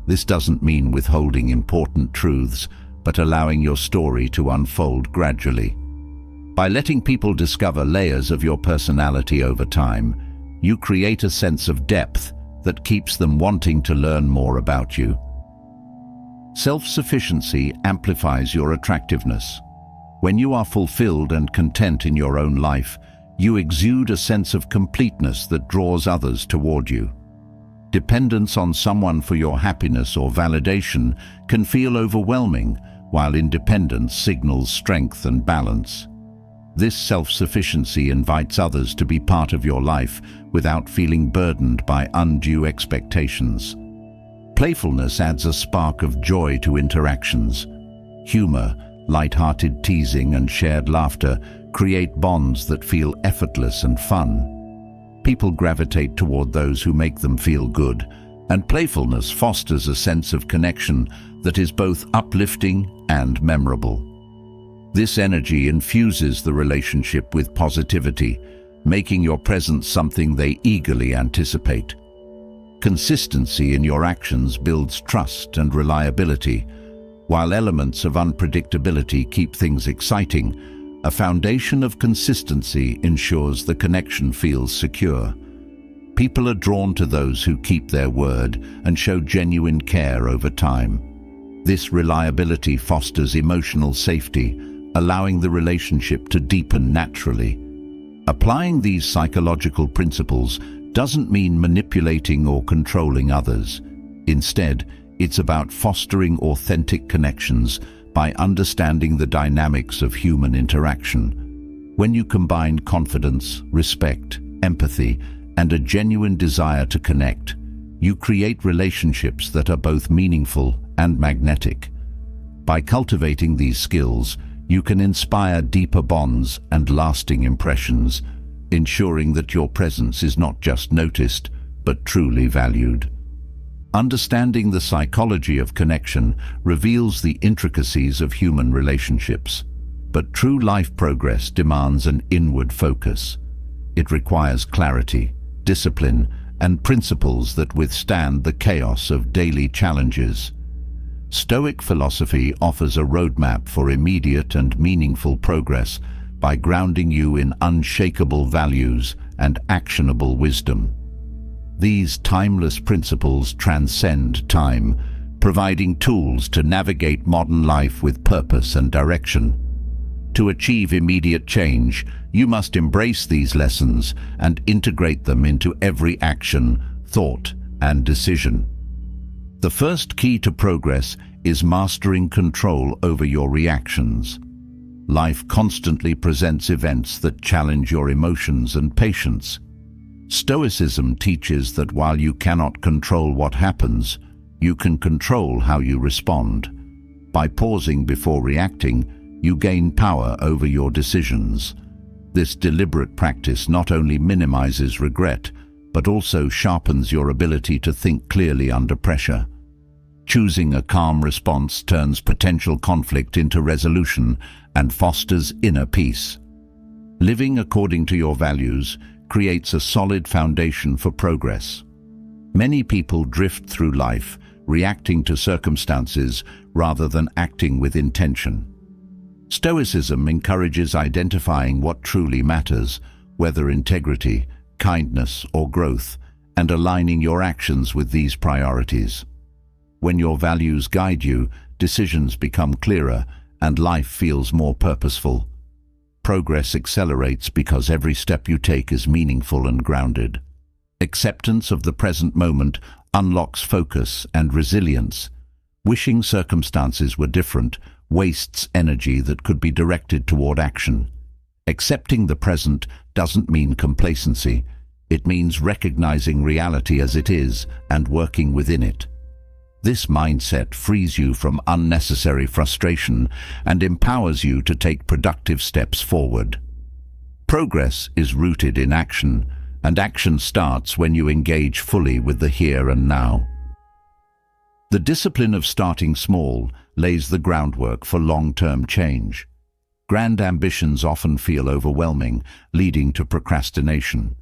Speaker 1: This doesn't mean withholding important truths, but allowing your story to unfold gradually. By letting people discover layers of your personality over time, you create a sense of depth that keeps them wanting to learn more about you. Self-sufficiency amplifies your attractiveness. When you are fulfilled and content in your own life, you exude a sense of completeness that draws others toward you. Dependence on someone for your happiness or validation can feel overwhelming, while independence signals strength and balance. This self-sufficiency invites others to be part of your life without feeling burdened by undue expectations. Playfulness adds a spark of joy to interactions. Humor, light-hearted teasing, and shared laughter create bonds that feel effortless and fun. People gravitate toward those who make them feel good, and playfulness fosters a sense of connection that is both uplifting and memorable. This energy infuses the relationship with positivity, making your presence something they eagerly anticipate. Consistency in your actions builds trust and reliability. While elements of unpredictability keep things exciting, a foundation of consistency ensures the connection feels secure. People are drawn to those who keep their word and show genuine care over time. This reliability fosters emotional safety, allowing the relationship to deepen naturally. Applying these psychological principles doesn't mean manipulating or controlling others. Instead, it's about fostering authentic connections by understanding the dynamics of human interaction. When you combine confidence, respect, empathy, and a genuine desire to connect, you create relationships that are both meaningful and magnetic. By cultivating these skills, you can inspire deeper bonds and lasting impressions, ensuring that your presence is not just noticed, but truly valued. Understanding the psychology of connection reveals the intricacies of human relationships, but true life progress demands an inward focus. It requires clarity, discipline, and principles that withstand the chaos of daily challenges. Stoic philosophy offers a roadmap for immediate and meaningful progress by grounding you in unshakable values and actionable wisdom. These timeless principles transcend time, providing tools to navigate modern life with purpose and direction. To achieve immediate change, you must embrace these lessons and integrate them into every action, thought, and decision. The first key to progress is mastering control over your reactions. Life constantly presents events that challenge your emotions and patience. Stoicism teaches that while you cannot control what happens, you can control how you respond. By pausing before reacting, you gain power over your decisions. This deliberate practice not only minimizes regret, but also sharpens your ability to think clearly under pressure. Choosing a calm response turns potential conflict into resolution and fosters inner peace. Living according to your values creates a solid foundation for progress. Many people drift through life, reacting to circumstances rather than acting with intention. Stoicism encourages identifying what truly matters, whether integrity, kindness, or growth, and aligning your actions with these priorities. When your values guide you, decisions become clearer and life feels more purposeful. Progress accelerates because every step you take is meaningful and grounded. Acceptance of the present moment unlocks focus and resilience. Wishing circumstances were different wastes energy that could be directed toward action. Accepting the present doesn't mean complacency. It means recognizing reality as it is and working within it. This mindset frees you from unnecessary frustration and empowers you to take productive steps forward. Progress is rooted in action, and action starts when you engage fully with the here and now. The discipline of starting small lays the groundwork for long-term change. Grand ambitions often feel overwhelming, leading to procrastination.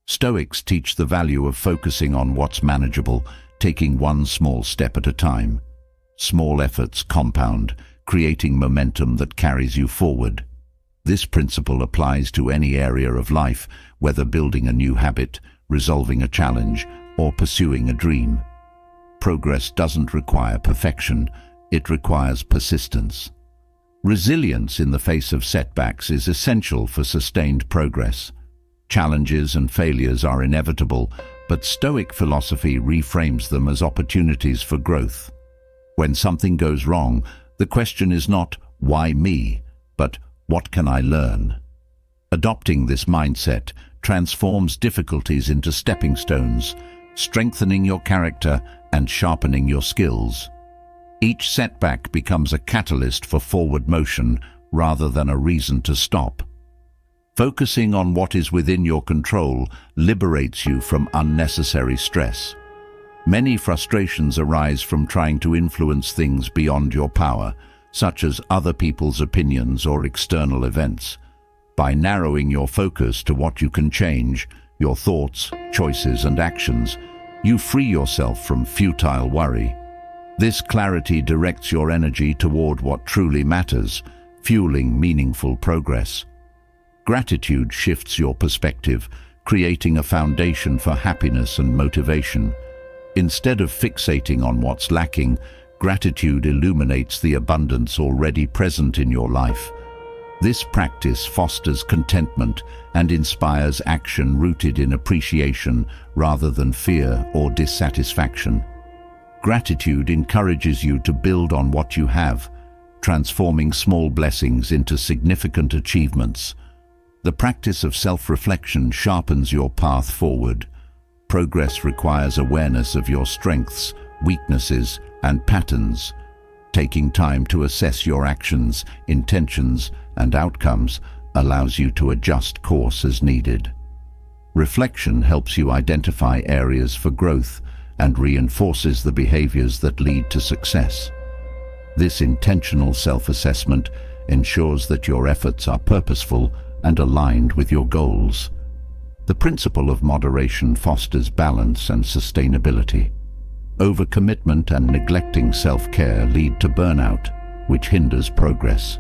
Speaker 1: Stoics teach the value of focusing on what's manageable, taking one small step at a time. Small efforts compound, creating momentum that carries you forward. This principle applies to any area of life, whether building a new habit, resolving a challenge, or pursuing a dream. Progress doesn't require perfection, it requires persistence. Resilience in the face of setbacks is essential for sustained progress. Challenges and failures are inevitable, but Stoic philosophy reframes them as opportunities for growth. When something goes wrong, the question is not, "Why me?" but "What can I learn?" Adopting this mindset transforms difficulties into stepping stones, strengthening your character and sharpening your skills. Each setback becomes a catalyst for forward motion rather than a reason to stop. Focusing on what is within your control liberates you from unnecessary stress. Many frustrations arise from trying to influence things beyond your power, such as other people's opinions or external events. By narrowing your focus to what you can change, your thoughts, choices, and actions, you free yourself from futile worry. This clarity directs your energy toward what truly matters, fueling meaningful progress. Gratitude shifts your perspective, creating a foundation for happiness and motivation. Instead of fixating on what's lacking, gratitude illuminates the abundance already present in your life. This practice fosters contentment and inspires action rooted in appreciation rather than fear or dissatisfaction. Gratitude encourages you to build on what you have, transforming small blessings into significant achievements. The practice of self-reflection sharpens your path forward. Progress requires awareness of your strengths, weaknesses, and patterns. Taking time to assess your actions, intentions, and outcomes allows you to adjust course as needed. Reflection helps you identify areas for growth and reinforces the behaviors that lead to success. This intentional self-assessment ensures that your efforts are purposeful and aligned with your goals. The principle of moderation fosters balance and sustainability. Overcommitment and neglecting self-care lead to burnout, which hinders progress.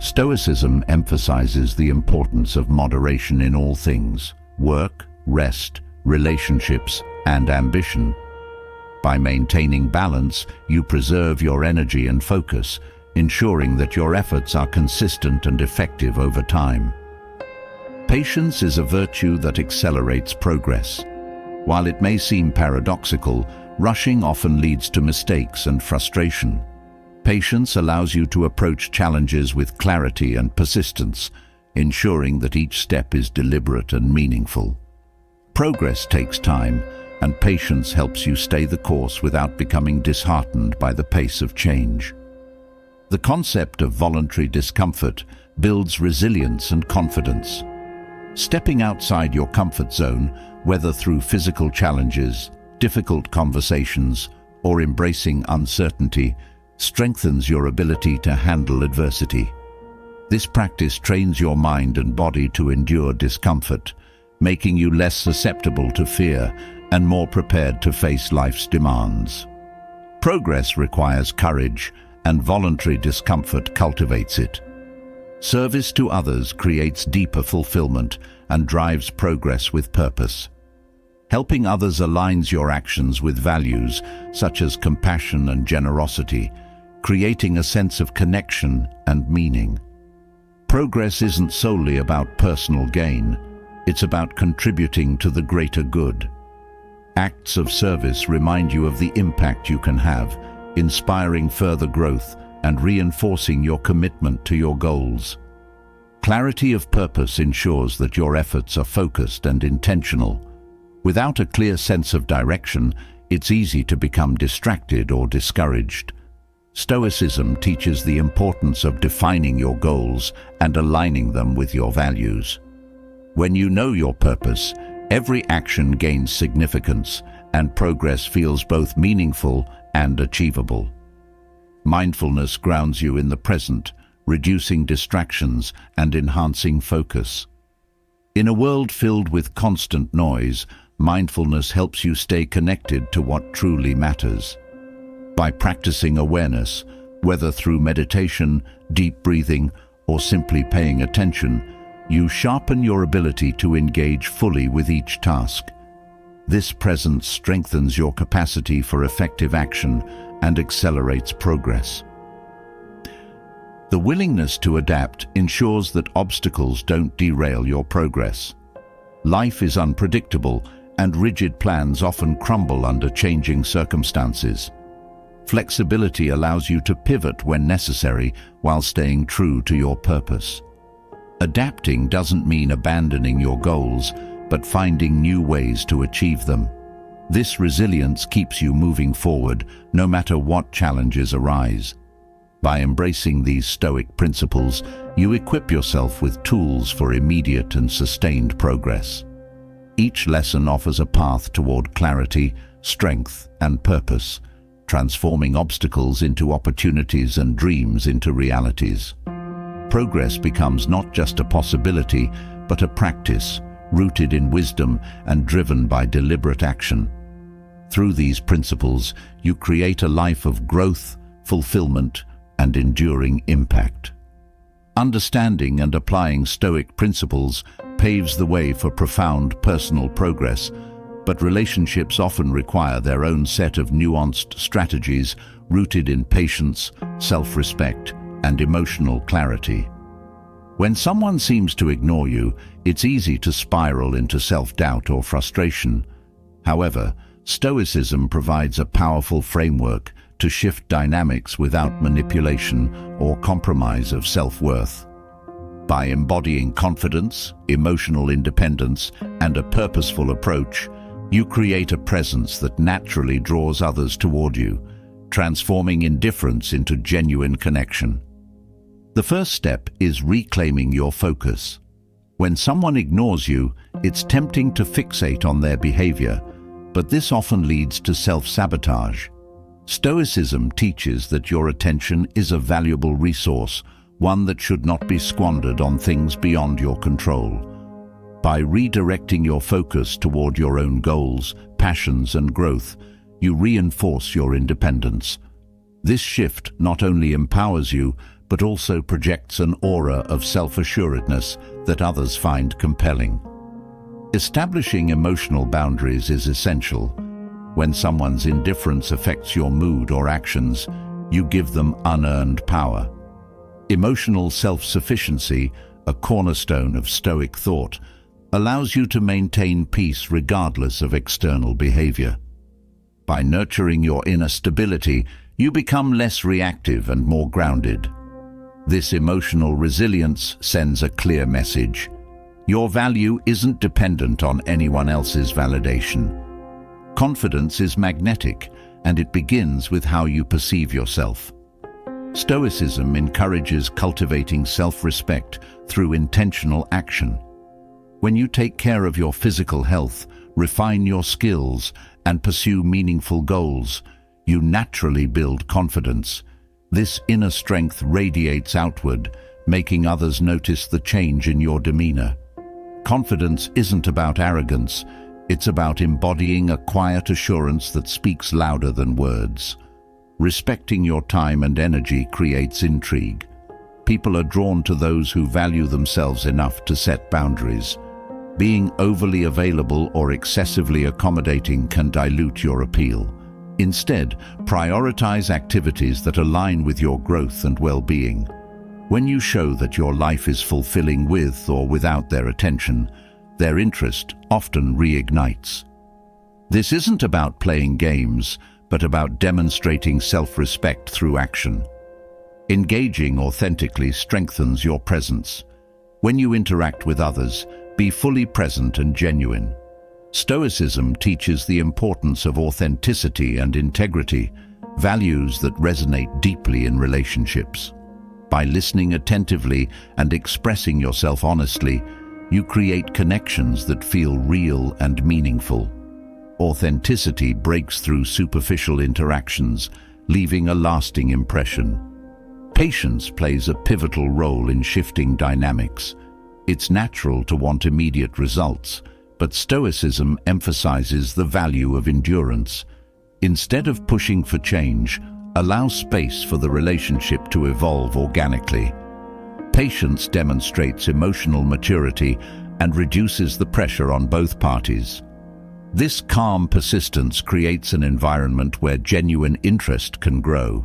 Speaker 1: Stoicism emphasizes the importance of moderation in all things: work, rest, relationships, and ambition. By maintaining balance, you preserve your energy and focus, ensuring that your efforts are consistent and effective over time. Patience is a virtue that accelerates progress. While it may seem paradoxical, rushing often leads to mistakes and frustration. Patience allows you to approach challenges with clarity and persistence, ensuring that each step is deliberate and meaningful. Progress takes time, and patience helps you stay the course without becoming disheartened by the pace of change. The concept of voluntary discomfort builds resilience and confidence. Stepping outside your comfort zone, whether through physical challenges, difficult conversations, or embracing uncertainty, strengthens your ability to handle adversity. This practice trains your mind and body to endure discomfort, making you less susceptible to fear and more prepared to face life's demands. Progress requires courage, and voluntary discomfort cultivates it. Service to others creates deeper fulfillment and drives progress with purpose. Helping others aligns your actions with values such as compassion and generosity, creating a sense of connection and meaning. Progress isn't solely about personal gain, it's about contributing to the greater good. Acts of service remind you of the impact you can have, inspiring further growth and reinforcing your commitment to your goals. Clarity of purpose ensures that your efforts are focused and intentional. Without a clear sense of direction, it's easy to become distracted or discouraged. Stoicism teaches the importance of defining your goals and aligning them with your values. When you know your purpose, every action gains significance, and progress feels both meaningful and achievable. Mindfulness grounds you in the present, reducing distractions and enhancing focus. In a world filled with constant noise, mindfulness helps you stay connected to what truly matters. By practicing awareness, whether through meditation, deep breathing, or simply paying attention, you sharpen your ability to engage fully with each task. This presence strengthens your capacity for effective action and accelerates progress. The willingness to adapt ensures that obstacles don't derail your progress. Life is unpredictable, and rigid plans often crumble under changing circumstances. Flexibility allows you to pivot when necessary while staying true to your purpose. Adapting doesn't mean abandoning your goals, but finding new ways to achieve them. This resilience keeps you moving forward, no matter what challenges arise. By embracing these Stoic principles, you equip yourself with tools for immediate and sustained progress. Each lesson offers a path toward clarity, strength, and purpose, transforming obstacles into opportunities and dreams into realities. Progress becomes not just a possibility, but a practice, rooted in wisdom and driven by deliberate action. Through these principles, you create a life of growth, fulfillment, and enduring impact. Understanding and applying Stoic principles paves the way for profound personal progress, but relationships often require their own set of nuanced strategies rooted in patience, self-respect, and emotional clarity. When someone seems to ignore you, it's easy to spiral into self-doubt or frustration. However, Stoicism provides a powerful framework to shift dynamics without manipulation or compromise of self-worth. By embodying confidence, emotional independence, and a purposeful approach, you create a presence that naturally draws others toward you, transforming indifference into genuine connection. The first step is reclaiming your focus. When someone ignores you, it's tempting to fixate on their behavior, but this often leads to self-sabotage. Stoicism teaches that your attention is a valuable resource, one that should not be squandered on things beyond your control. By redirecting your focus toward your own goals, passions, and growth, you reinforce your independence. This shift not only empowers you, but also projects an aura of self-assuredness that others find compelling. Establishing emotional boundaries is essential. When someone's indifference affects your mood or actions, you give them unearned power. Emotional self-sufficiency, a cornerstone of Stoic thought, allows you to maintain peace regardless of external behavior. By nurturing your inner stability, you become less reactive and more grounded. This emotional resilience sends a clear message. Your value isn't dependent on anyone else's validation. Confidence is magnetic, and it begins with how you perceive yourself. Stoicism encourages cultivating self-respect through intentional action. When you take care of your physical health, refine your skills, and pursue meaningful goals, you naturally build confidence. This inner strength radiates outward, making others notice the change in your demeanor. Confidence isn't about arrogance, it's about embodying a quiet assurance that speaks louder than words. Respecting your time and energy creates intrigue. People are drawn to those who value themselves enough to set boundaries. Being overly available or excessively accommodating can dilute your appeal. Instead, prioritize activities that align with your growth and well-being. When you show that your life is fulfilling with or without their attention, their interest often reignites. This isn't about playing games, but about demonstrating self-respect through action. Engaging authentically strengthens your presence. When you interact with others, be fully present and genuine. Stoicism teaches the importance of authenticity and integrity, values that resonate deeply in relationships. By listening attentively and expressing yourself honestly, you create connections that feel real and meaningful. Authenticity breaks through superficial interactions, leaving a lasting impression. Patience plays a pivotal role in shifting dynamics. It's natural to want immediate results, but Stoicism emphasizes the value of endurance. Instead of pushing for change, allow space for the relationship to evolve organically. Patience demonstrates emotional maturity and reduces the pressure on both parties. This calm persistence creates an environment where genuine interest can grow.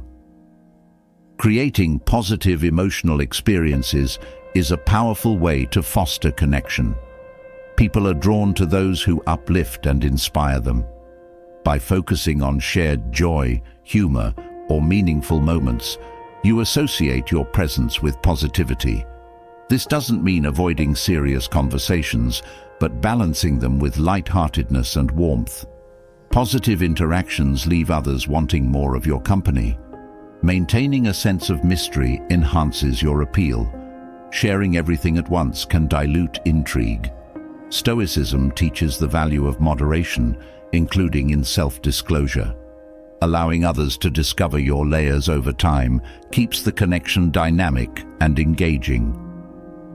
Speaker 1: Creating positive emotional experiences is a powerful way to foster connection. People are drawn to those who uplift and inspire them. By focusing on shared joy, humor, or meaningful moments, you associate your presence with positivity. This doesn't mean avoiding serious conversations, but balancing them with lightheartedness and warmth. Positive interactions leave others wanting more of your company. Maintaining a sense of mystery enhances your appeal. Sharing everything at once can dilute intrigue. Stoicism teaches the value of moderation, including in self-disclosure. Allowing others to discover your layers over time keeps the connection dynamic and engaging.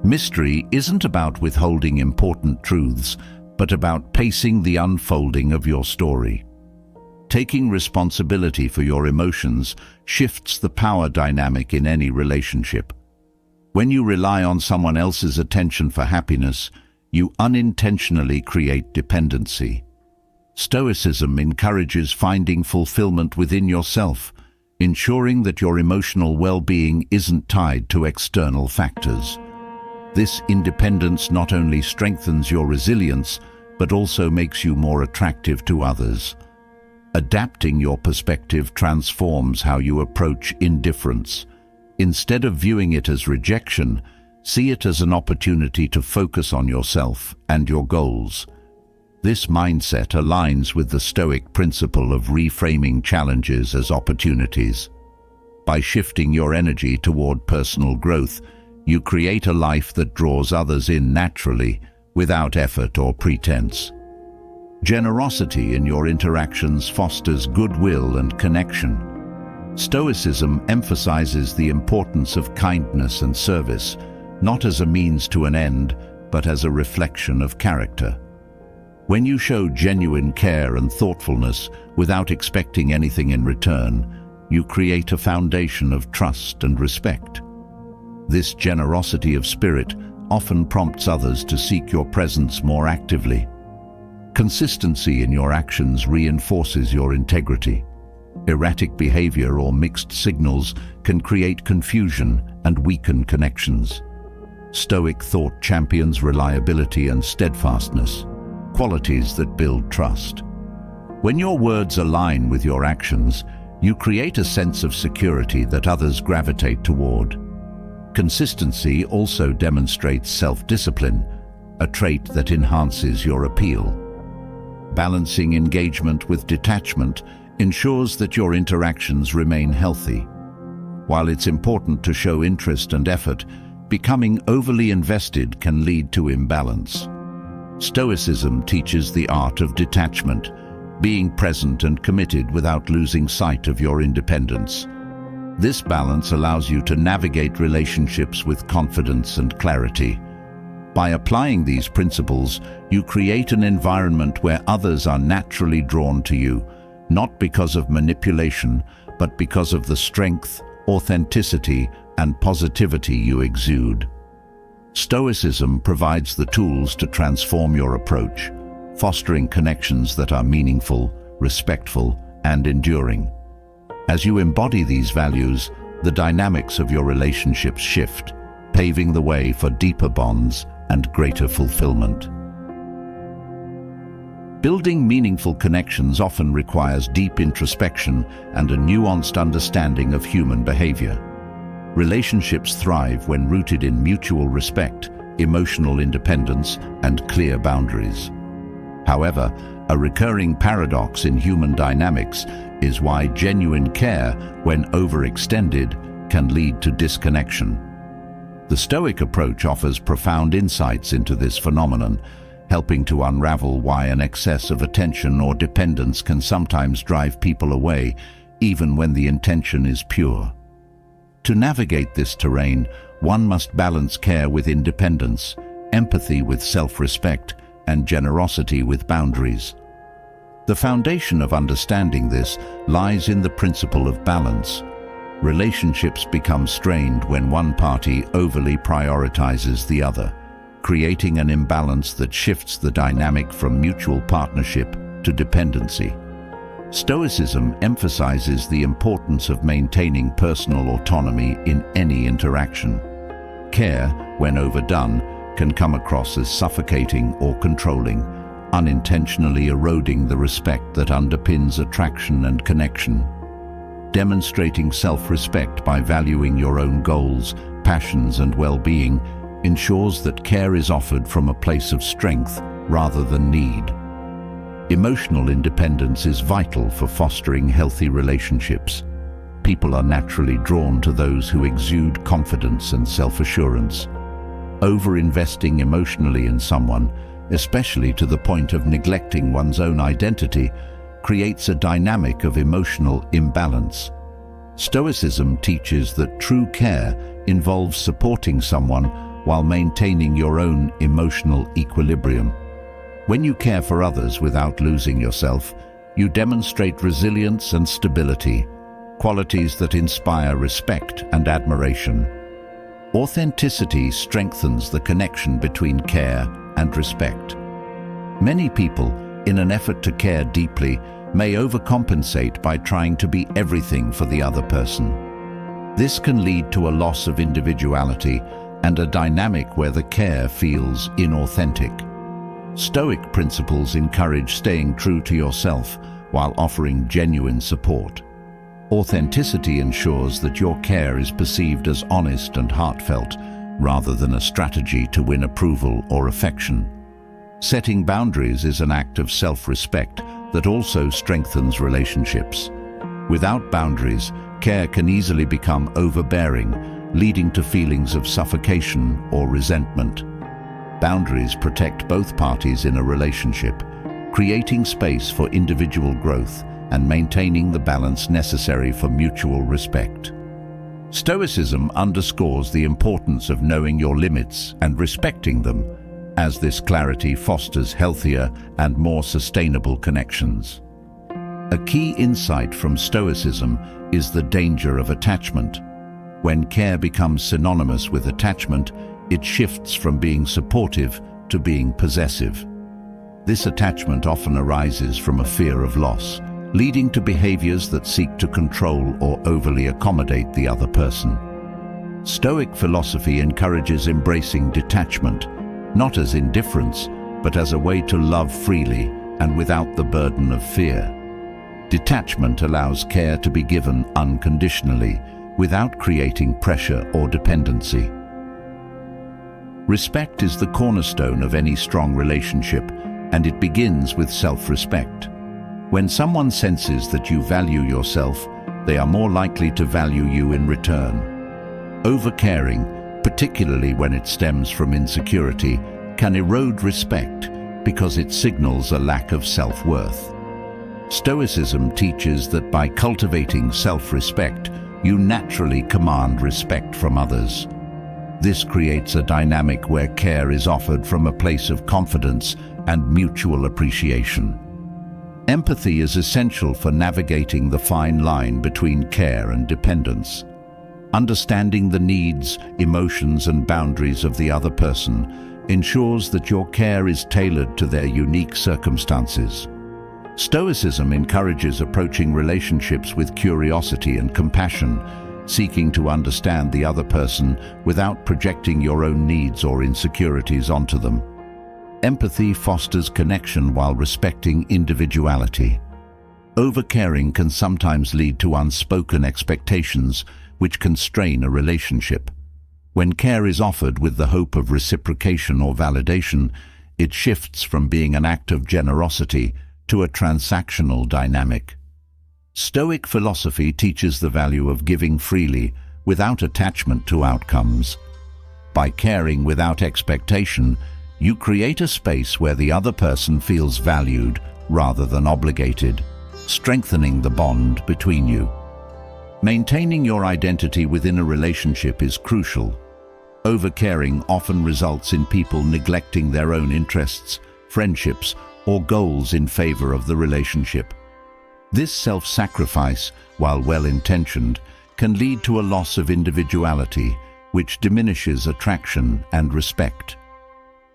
Speaker 1: Mystery isn't about withholding important truths, but about pacing the unfolding of your story. Taking responsibility for your emotions shifts the power dynamic in any relationship. When you rely on someone else's attention for happiness, you unintentionally create dependency. Stoicism encourages finding fulfillment within yourself, ensuring that your emotional well-being isn't tied to external factors. This independence not only strengthens your resilience, but also makes you more attractive to others. Adapting your perspective transforms how you approach indifference. Instead of viewing it as rejection, see it as an opportunity to focus on yourself and your goals. This mindset aligns with the Stoic principle of reframing challenges as opportunities. By shifting your energy toward personal growth, you create a life that draws others in naturally, without effort or pretense. Generosity in your interactions fosters goodwill and connection. Stoicism emphasizes the importance of kindness and service, not as a means to an end, but as a reflection of character. When you show genuine care and thoughtfulness without expecting anything in return, you create a foundation of trust and respect. This generosity of spirit often prompts others to seek your presence more actively. Consistency in your actions reinforces your integrity. Erratic behavior or mixed signals can create confusion and weaken connections. Stoic thought champions reliability and steadfastness, qualities that build trust. When your words align with your actions, you create a sense of security that others gravitate toward. Consistency also demonstrates self-discipline, a trait that enhances your appeal. Balancing engagement with detachment ensures that your interactions remain healthy. While it's important to show interest and effort, becoming overly invested can lead to imbalance. Stoicism teaches the art of detachment, being present and committed without losing sight of your independence. This balance allows you to navigate relationships with confidence and clarity. By applying these principles, you create an environment where others are naturally drawn to you, not because of manipulation, but because of the strength, authenticity, and positivity you exude. Stoicism provides the tools to transform your approach, fostering connections that are meaningful, respectful, and enduring. As you embody these values, the dynamics of your relationships shift, paving the way for deeper bonds and greater fulfillment. Building meaningful connections often requires deep introspection and a nuanced understanding of human behavior. Relationships thrive when rooted in mutual respect, emotional independence, and clear boundaries. However, a recurring paradox in human dynamics is why genuine care, when overextended, can lead to disconnection. The Stoic approach offers profound insights into this phenomenon, helping to unravel why an excess of attention or dependence can sometimes drive people away, even when the intention is pure. To navigate this terrain, one must balance care with independence, empathy with self-respect, and generosity with boundaries. The foundation of understanding this lies in the principle of balance. Relationships become strained when one party overly prioritizes the other, creating an imbalance that shifts the dynamic from mutual partnership to dependency. Stoicism emphasizes the importance of maintaining personal autonomy in any interaction. Care, when overdone, can come across as suffocating or controlling, unintentionally eroding the respect that underpins attraction and connection. Demonstrating self-respect by valuing your own goals, passions, and well-being ensures that care is offered from a place of strength rather than need. Emotional independence is vital for fostering healthy relationships. People are naturally drawn to those who exude confidence and self-assurance. Over-investing emotionally in someone, especially to the point of neglecting one's own identity, creates a dynamic of emotional imbalance. Stoicism teaches that true care involves supporting someone while maintaining your own emotional equilibrium. When you care for others without losing yourself, you demonstrate resilience and stability, qualities that inspire respect and admiration. Authenticity strengthens the connection between care and respect. Many people, in an effort to care deeply, may overcompensate by trying to be everything for the other person. This can lead to a loss of individuality and a dynamic where the care feels inauthentic. Stoic principles encourage staying true to yourself while offering genuine support. Authenticity ensures that your care is perceived as honest and heartfelt, rather than a strategy to win approval or affection. Setting boundaries is an act of self-respect that also strengthens relationships. Without boundaries, care can easily become overbearing, leading to feelings of suffocation or resentment. Boundaries protect both parties in a relationship, creating space for individual growth and maintaining the balance necessary for mutual respect. Stoicism underscores the importance of knowing your limits and respecting them, as this clarity fosters healthier and more sustainable connections. A key insight from Stoicism is the danger of attachment. When care becomes synonymous with attachment, it shifts from being supportive to being possessive. This attachment often arises from a fear of loss, leading to behaviors that seek to control or overly accommodate the other person. Stoic philosophy encourages embracing detachment, not as indifference, but as a way to love freely and without the burden of fear. Detachment allows care to be given unconditionally, without creating pressure or dependency. Respect is the cornerstone of any strong relationship, and it begins with self-respect. When someone senses that you value yourself, they are more likely to value you in return. Overcaring, particularly when it stems from insecurity, can erode respect, because it signals a lack of self-worth. Stoicism teaches that by cultivating self-respect, you naturally command respect from others. This creates a dynamic where care is offered from a place of confidence and mutual appreciation. Empathy is essential for navigating the fine line between care and dependence. Understanding the needs, emotions, and boundaries of the other person ensures that your care is tailored to their unique circumstances. Stoicism encourages approaching relationships with curiosity and compassion, seeking to understand the other person without projecting your own needs or insecurities onto them. Empathy fosters connection while respecting individuality. Overcaring can sometimes lead to unspoken expectations, which can strain a relationship. When care is offered with the hope of reciprocation or validation, it shifts from being an act of generosity to a transactional dynamic. Stoic philosophy teaches the value of giving freely without attachment to outcomes. By caring without expectation, you create a space where the other person feels valued rather than obligated, strengthening the bond between you. Maintaining your identity within a relationship is crucial. Overcaring often results in people neglecting their own interests, friendships, or goals in favor of the relationship. This self-sacrifice, while well-intentioned, can lead to a loss of individuality, which diminishes attraction and respect.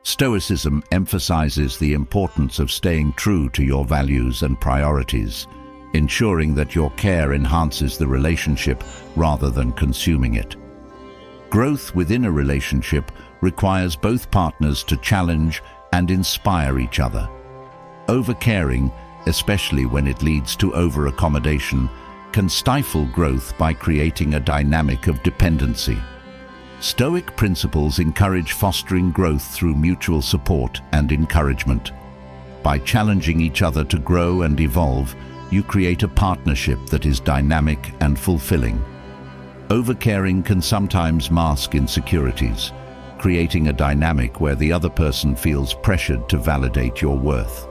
Speaker 1: Stoicism emphasizes the importance of staying true to your values and priorities, ensuring that your care enhances the relationship rather than consuming it. Growth within a relationship requires both partners to challenge and inspire each other. Overcaring, especially when it leads to over-accommodation, can stifle growth by creating a dynamic of dependency. Stoic principles encourage fostering growth through mutual support and encouragement. By challenging each other to grow and evolve, you create a partnership that is dynamic and fulfilling. Overcaring can sometimes mask insecurities, creating a dynamic where the other person feels pressured to validate your worth.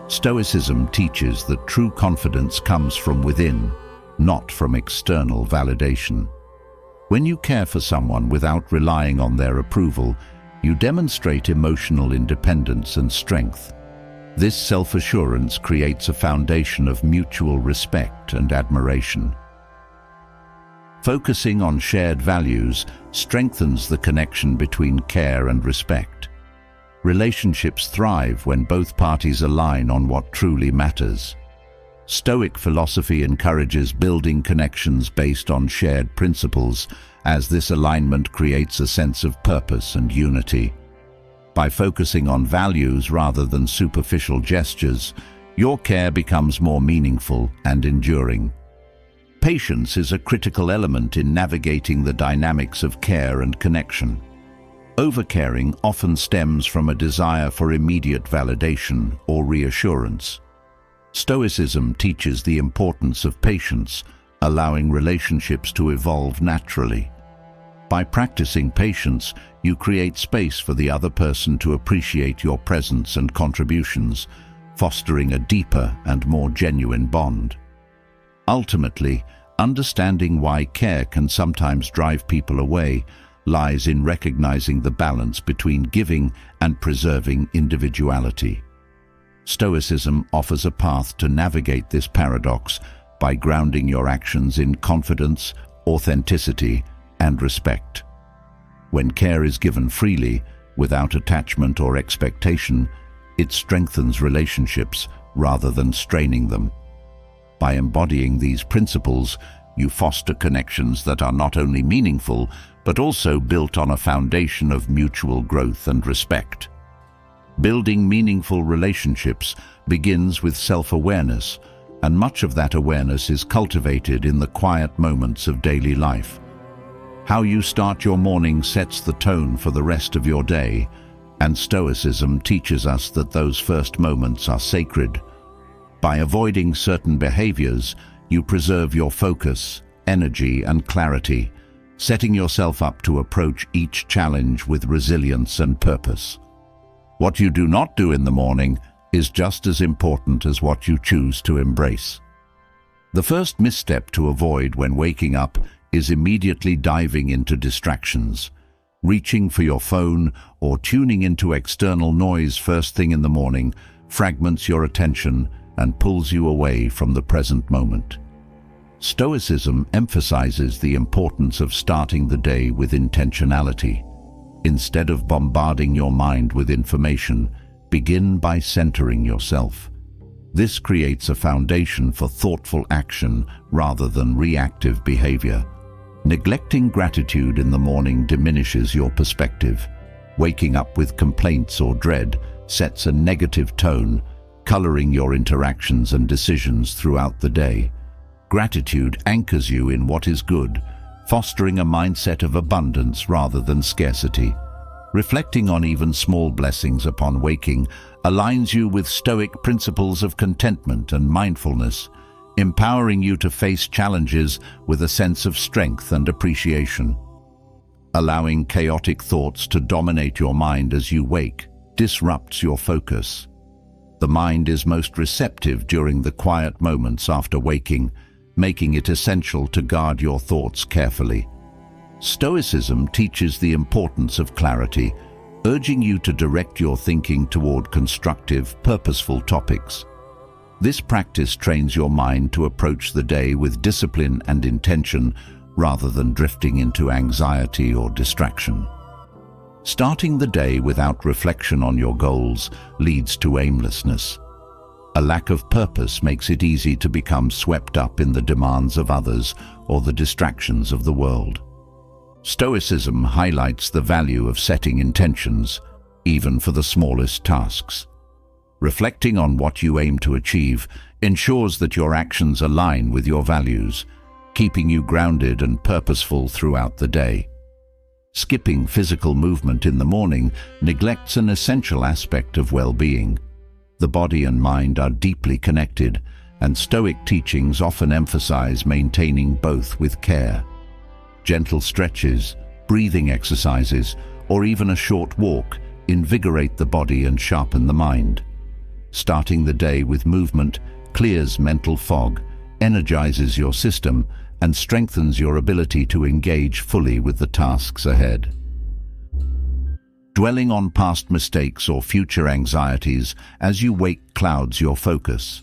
Speaker 1: Stoicism teaches that true confidence comes from within, not from external validation. When you care for someone without relying on their approval, you demonstrate emotional independence and strength. This self-assurance creates a foundation of mutual respect and admiration. Focusing on shared values strengthens the connection between care and respect. Relationships thrive when both parties align on what truly matters. Stoic philosophy encourages building connections based on shared principles, as this alignment creates a sense of purpose and unity. By focusing on values rather than superficial gestures, your care becomes more meaningful and enduring. Patience is a critical element in navigating the dynamics of care and connection. Overcaring often stems from a desire for immediate validation or reassurance. Stoicism teaches the importance of patience, allowing relationships to evolve naturally. By practicing patience, you create space for the other person to appreciate your presence and contributions, fostering a deeper and more genuine bond. Ultimately, understanding why care can sometimes drive people away lies in recognizing the balance between giving and preserving individuality. Stoicism offers a path to navigate this paradox by grounding your actions in confidence, authenticity, and respect. When care is given freely, without attachment or expectation, it strengthens relationships rather than straining them. By embodying these principles, you foster connections that are not only meaningful, but also built on a foundation of mutual growth and respect. Building meaningful relationships begins with self-awareness, and much of that awareness is cultivated in the quiet moments of daily life. How you start your morning sets the tone for the rest of your day, and Stoicism teaches us that those first moments are sacred. By avoiding certain behaviors, you preserve your focus, energy, and clarity, setting yourself up to approach each challenge with resilience and purpose. What you do not do in the morning is just as important as what you choose to embrace. The first misstep to avoid when waking up is immediately diving into distractions. Reaching for your phone or tuning into external noise first thing in the morning fragments your attention and pulls you away from the present moment. Stoicism emphasizes the importance of starting the day with intentionality. Instead of bombarding your mind with information, begin by centering yourself. This creates a foundation for thoughtful action rather than reactive behavior. Neglecting gratitude in the morning diminishes your perspective. Waking up with complaints or dread sets a negative tone, coloring your interactions and decisions throughout the day. Gratitude anchors you in what is good, fostering a mindset of abundance rather than scarcity. Reflecting on even small blessings upon waking aligns you with Stoic principles of contentment and mindfulness, empowering you to face challenges with a sense of strength and appreciation. Allowing chaotic thoughts to dominate your mind as you wake disrupts your focus. The mind is most receptive during the quiet moments after waking, making it essential to guard your thoughts carefully. Stoicism teaches the importance of clarity, urging you to direct your thinking toward constructive, purposeful topics. This practice trains your mind to approach the day with discipline and intention rather than drifting into anxiety or distraction. Starting the day without reflection on your goals leads to aimlessness. A lack of purpose makes it easy to become swept up in the demands of others or the distractions of the world. Stoicism highlights the value of setting intentions, even for the smallest tasks. Reflecting on what you aim to achieve ensures that your actions align with your values, keeping you grounded and purposeful throughout the day. Skipping physical movement in the morning neglects an essential aspect of well-being. The body and mind are deeply connected, and Stoic teachings often emphasize maintaining both with care. Gentle stretches, breathing exercises, or even a short walk invigorate the body and sharpen the mind. Starting the day with movement clears mental fog, energizes your system, and strengthens your ability to engage fully with the tasks ahead. Dwelling on past mistakes or future anxieties as you wake clouds your focus.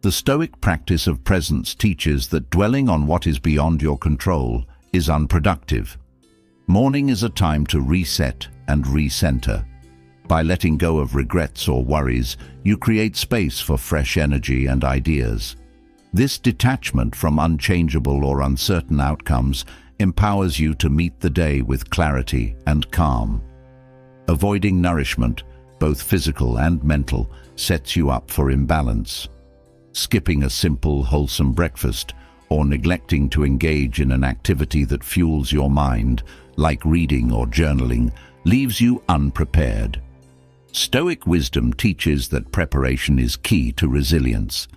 Speaker 1: The Stoic practice of presence teaches that dwelling on what is beyond your control is unproductive. Morning is a time to reset and recenter. By letting go of regrets or worries, you create space for fresh energy and ideas. This detachment from unchangeable or uncertain outcomes empowers you to meet the day with clarity and calm. Avoiding nourishment, both physical and mental, sets you up for imbalance. Skipping a simple, wholesome breakfast or neglecting to engage in an activity that fuels your mind, like reading or journaling, leaves you unprepared. Stoic wisdom teaches that preparation is key to resilience.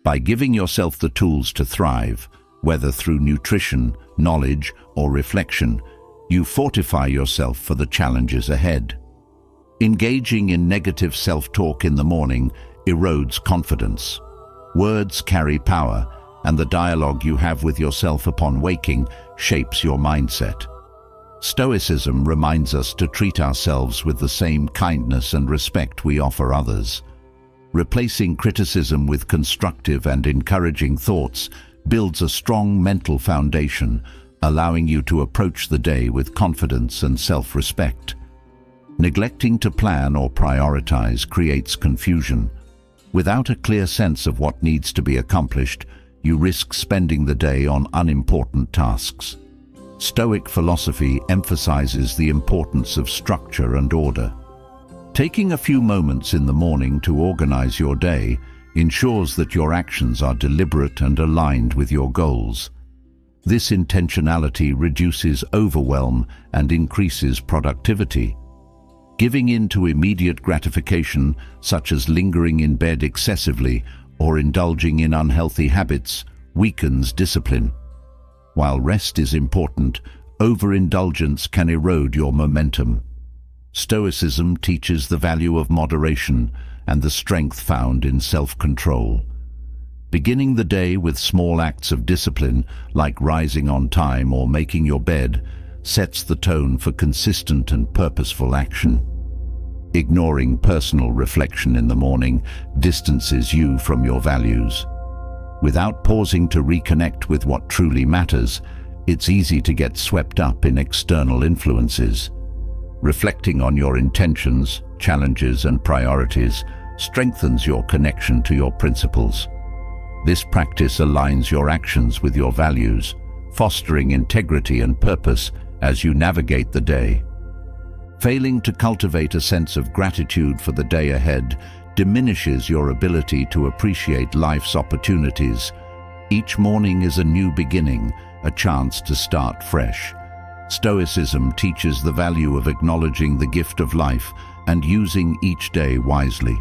Speaker 1: By giving yourself the tools to thrive, whether through nutrition, knowledge, or reflection, you fortify yourself for the challenges ahead. Engaging in negative self-talk in the morning erodes confidence. Words carry power, and the dialogue you have with yourself upon waking shapes your mindset. Stoicism reminds us to treat ourselves with the same kindness and respect we offer others. Replacing criticism with constructive and encouraging thoughts builds a strong mental foundation, allowing you to approach the day with confidence and self-respect. Neglecting to plan or prioritize creates confusion. Without a clear sense of what needs to be accomplished, you risk spending the day on unimportant tasks. Stoic philosophy emphasizes the importance of structure and order. Taking a few moments in the morning to organize your day ensures that your actions are deliberate and aligned with your goals. This intentionality reduces overwhelm and increases productivity. Giving in to immediate gratification, such as lingering in bed excessively or indulging in unhealthy habits, weakens discipline. While rest is important, overindulgence can erode your momentum. Stoicism teaches the value of moderation and the strength found in self-control. Beginning the day with small acts of discipline, like rising on time or making your bed, sets the tone for consistent and purposeful action. Ignoring personal reflection in the morning distances you from your values. Without pausing to reconnect with what truly matters, it's easy to get swept up in external influences. Reflecting on your intentions, challenges, and priorities strengthens your connection to your principles. This practice aligns your actions with your values, fostering integrity and purpose as you navigate the day. Failing to cultivate a sense of gratitude for the day ahead diminishes your ability to appreciate life's opportunities. Each morning is a new beginning, a chance to start fresh. Stoicism teaches the value of acknowledging the gift of life and using each day wisely.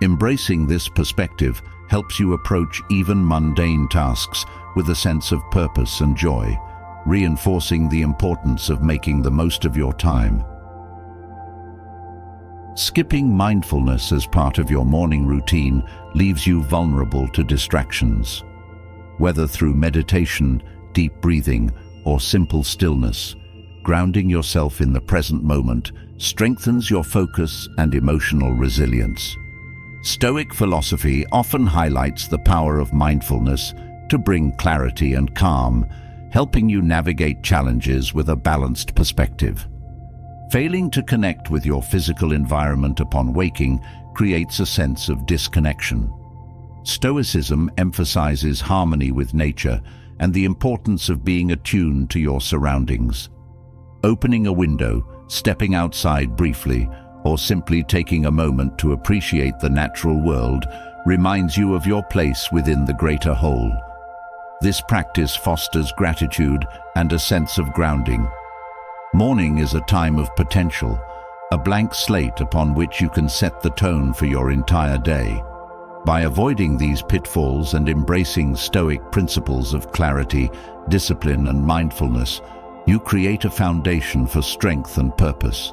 Speaker 1: Embracing this perspective helps you approach even mundane tasks with a sense of purpose and joy, reinforcing the importance of making the most of your time. Skipping mindfulness as part of your morning routine leaves you vulnerable to distractions. Whether through meditation, deep breathing, or simple stillness, grounding yourself in the present moment strengthens your focus and emotional resilience. Stoic philosophy often highlights the power of mindfulness to bring clarity and calm, helping you navigate challenges with a balanced perspective. Failing to connect with your physical environment upon waking creates a sense of disconnection. Stoicism emphasizes harmony with nature and the importance of being attuned to your surroundings. Opening a window, stepping outside briefly, or simply taking a moment to appreciate the natural world reminds you of your place within the greater whole. This practice fosters gratitude and a sense of grounding. Morning is a time of potential, a blank slate upon which you can set the tone for your entire day. By avoiding these pitfalls and embracing Stoic principles of clarity, discipline, and mindfulness, you create a foundation for strength and purpose.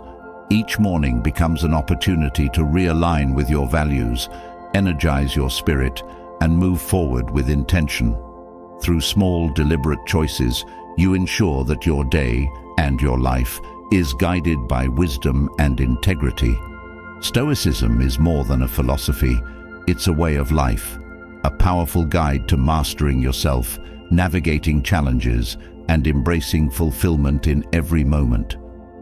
Speaker 1: Each morning becomes an opportunity to realign with your values, energize your spirit, and move forward with intention. Through small, deliberate choices, you ensure that your day and your life is guided by wisdom and integrity. Stoicism is more than a philosophy. It's a way of life, a powerful guide to mastering yourself, navigating challenges, and embracing fulfillment in every moment.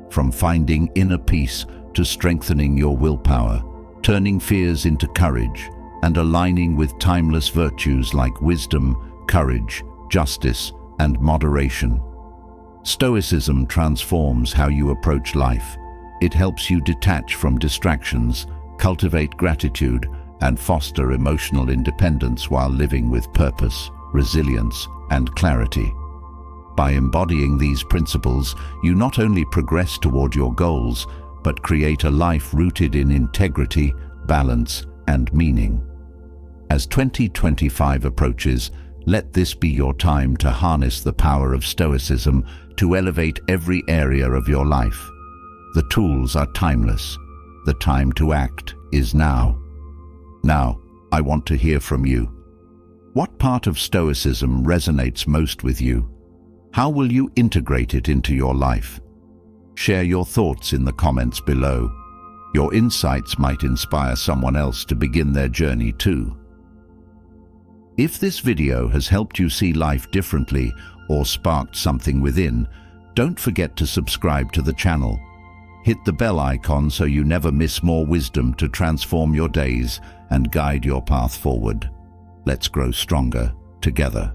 Speaker 1: From finding inner peace to strengthening your willpower, turning fears into courage, and aligning with timeless virtues like wisdom, courage, justice, and moderation. Stoicism transforms how you approach life. It helps you detach from distractions, cultivate gratitude, and foster emotional independence while living with purpose, resilience, and clarity. By embodying these principles, you not only progress toward your goals, but create a life rooted in integrity, balance, and meaning. As 2025 approaches, let this be your time to harness the power of Stoicism to elevate every area of your life. The tools are timeless. The time to act is now. Now, I want to hear from you. What part of Stoicism resonates most with you? How will you integrate it into your life? Share your thoughts in the comments below. Your insights might inspire someone else to begin their journey too. If this video has helped you see life differently or sparked something within, don't forget to subscribe to the channel. Hit the bell icon so you never miss more wisdom to transform your days and guide your path forward. Let's grow stronger together.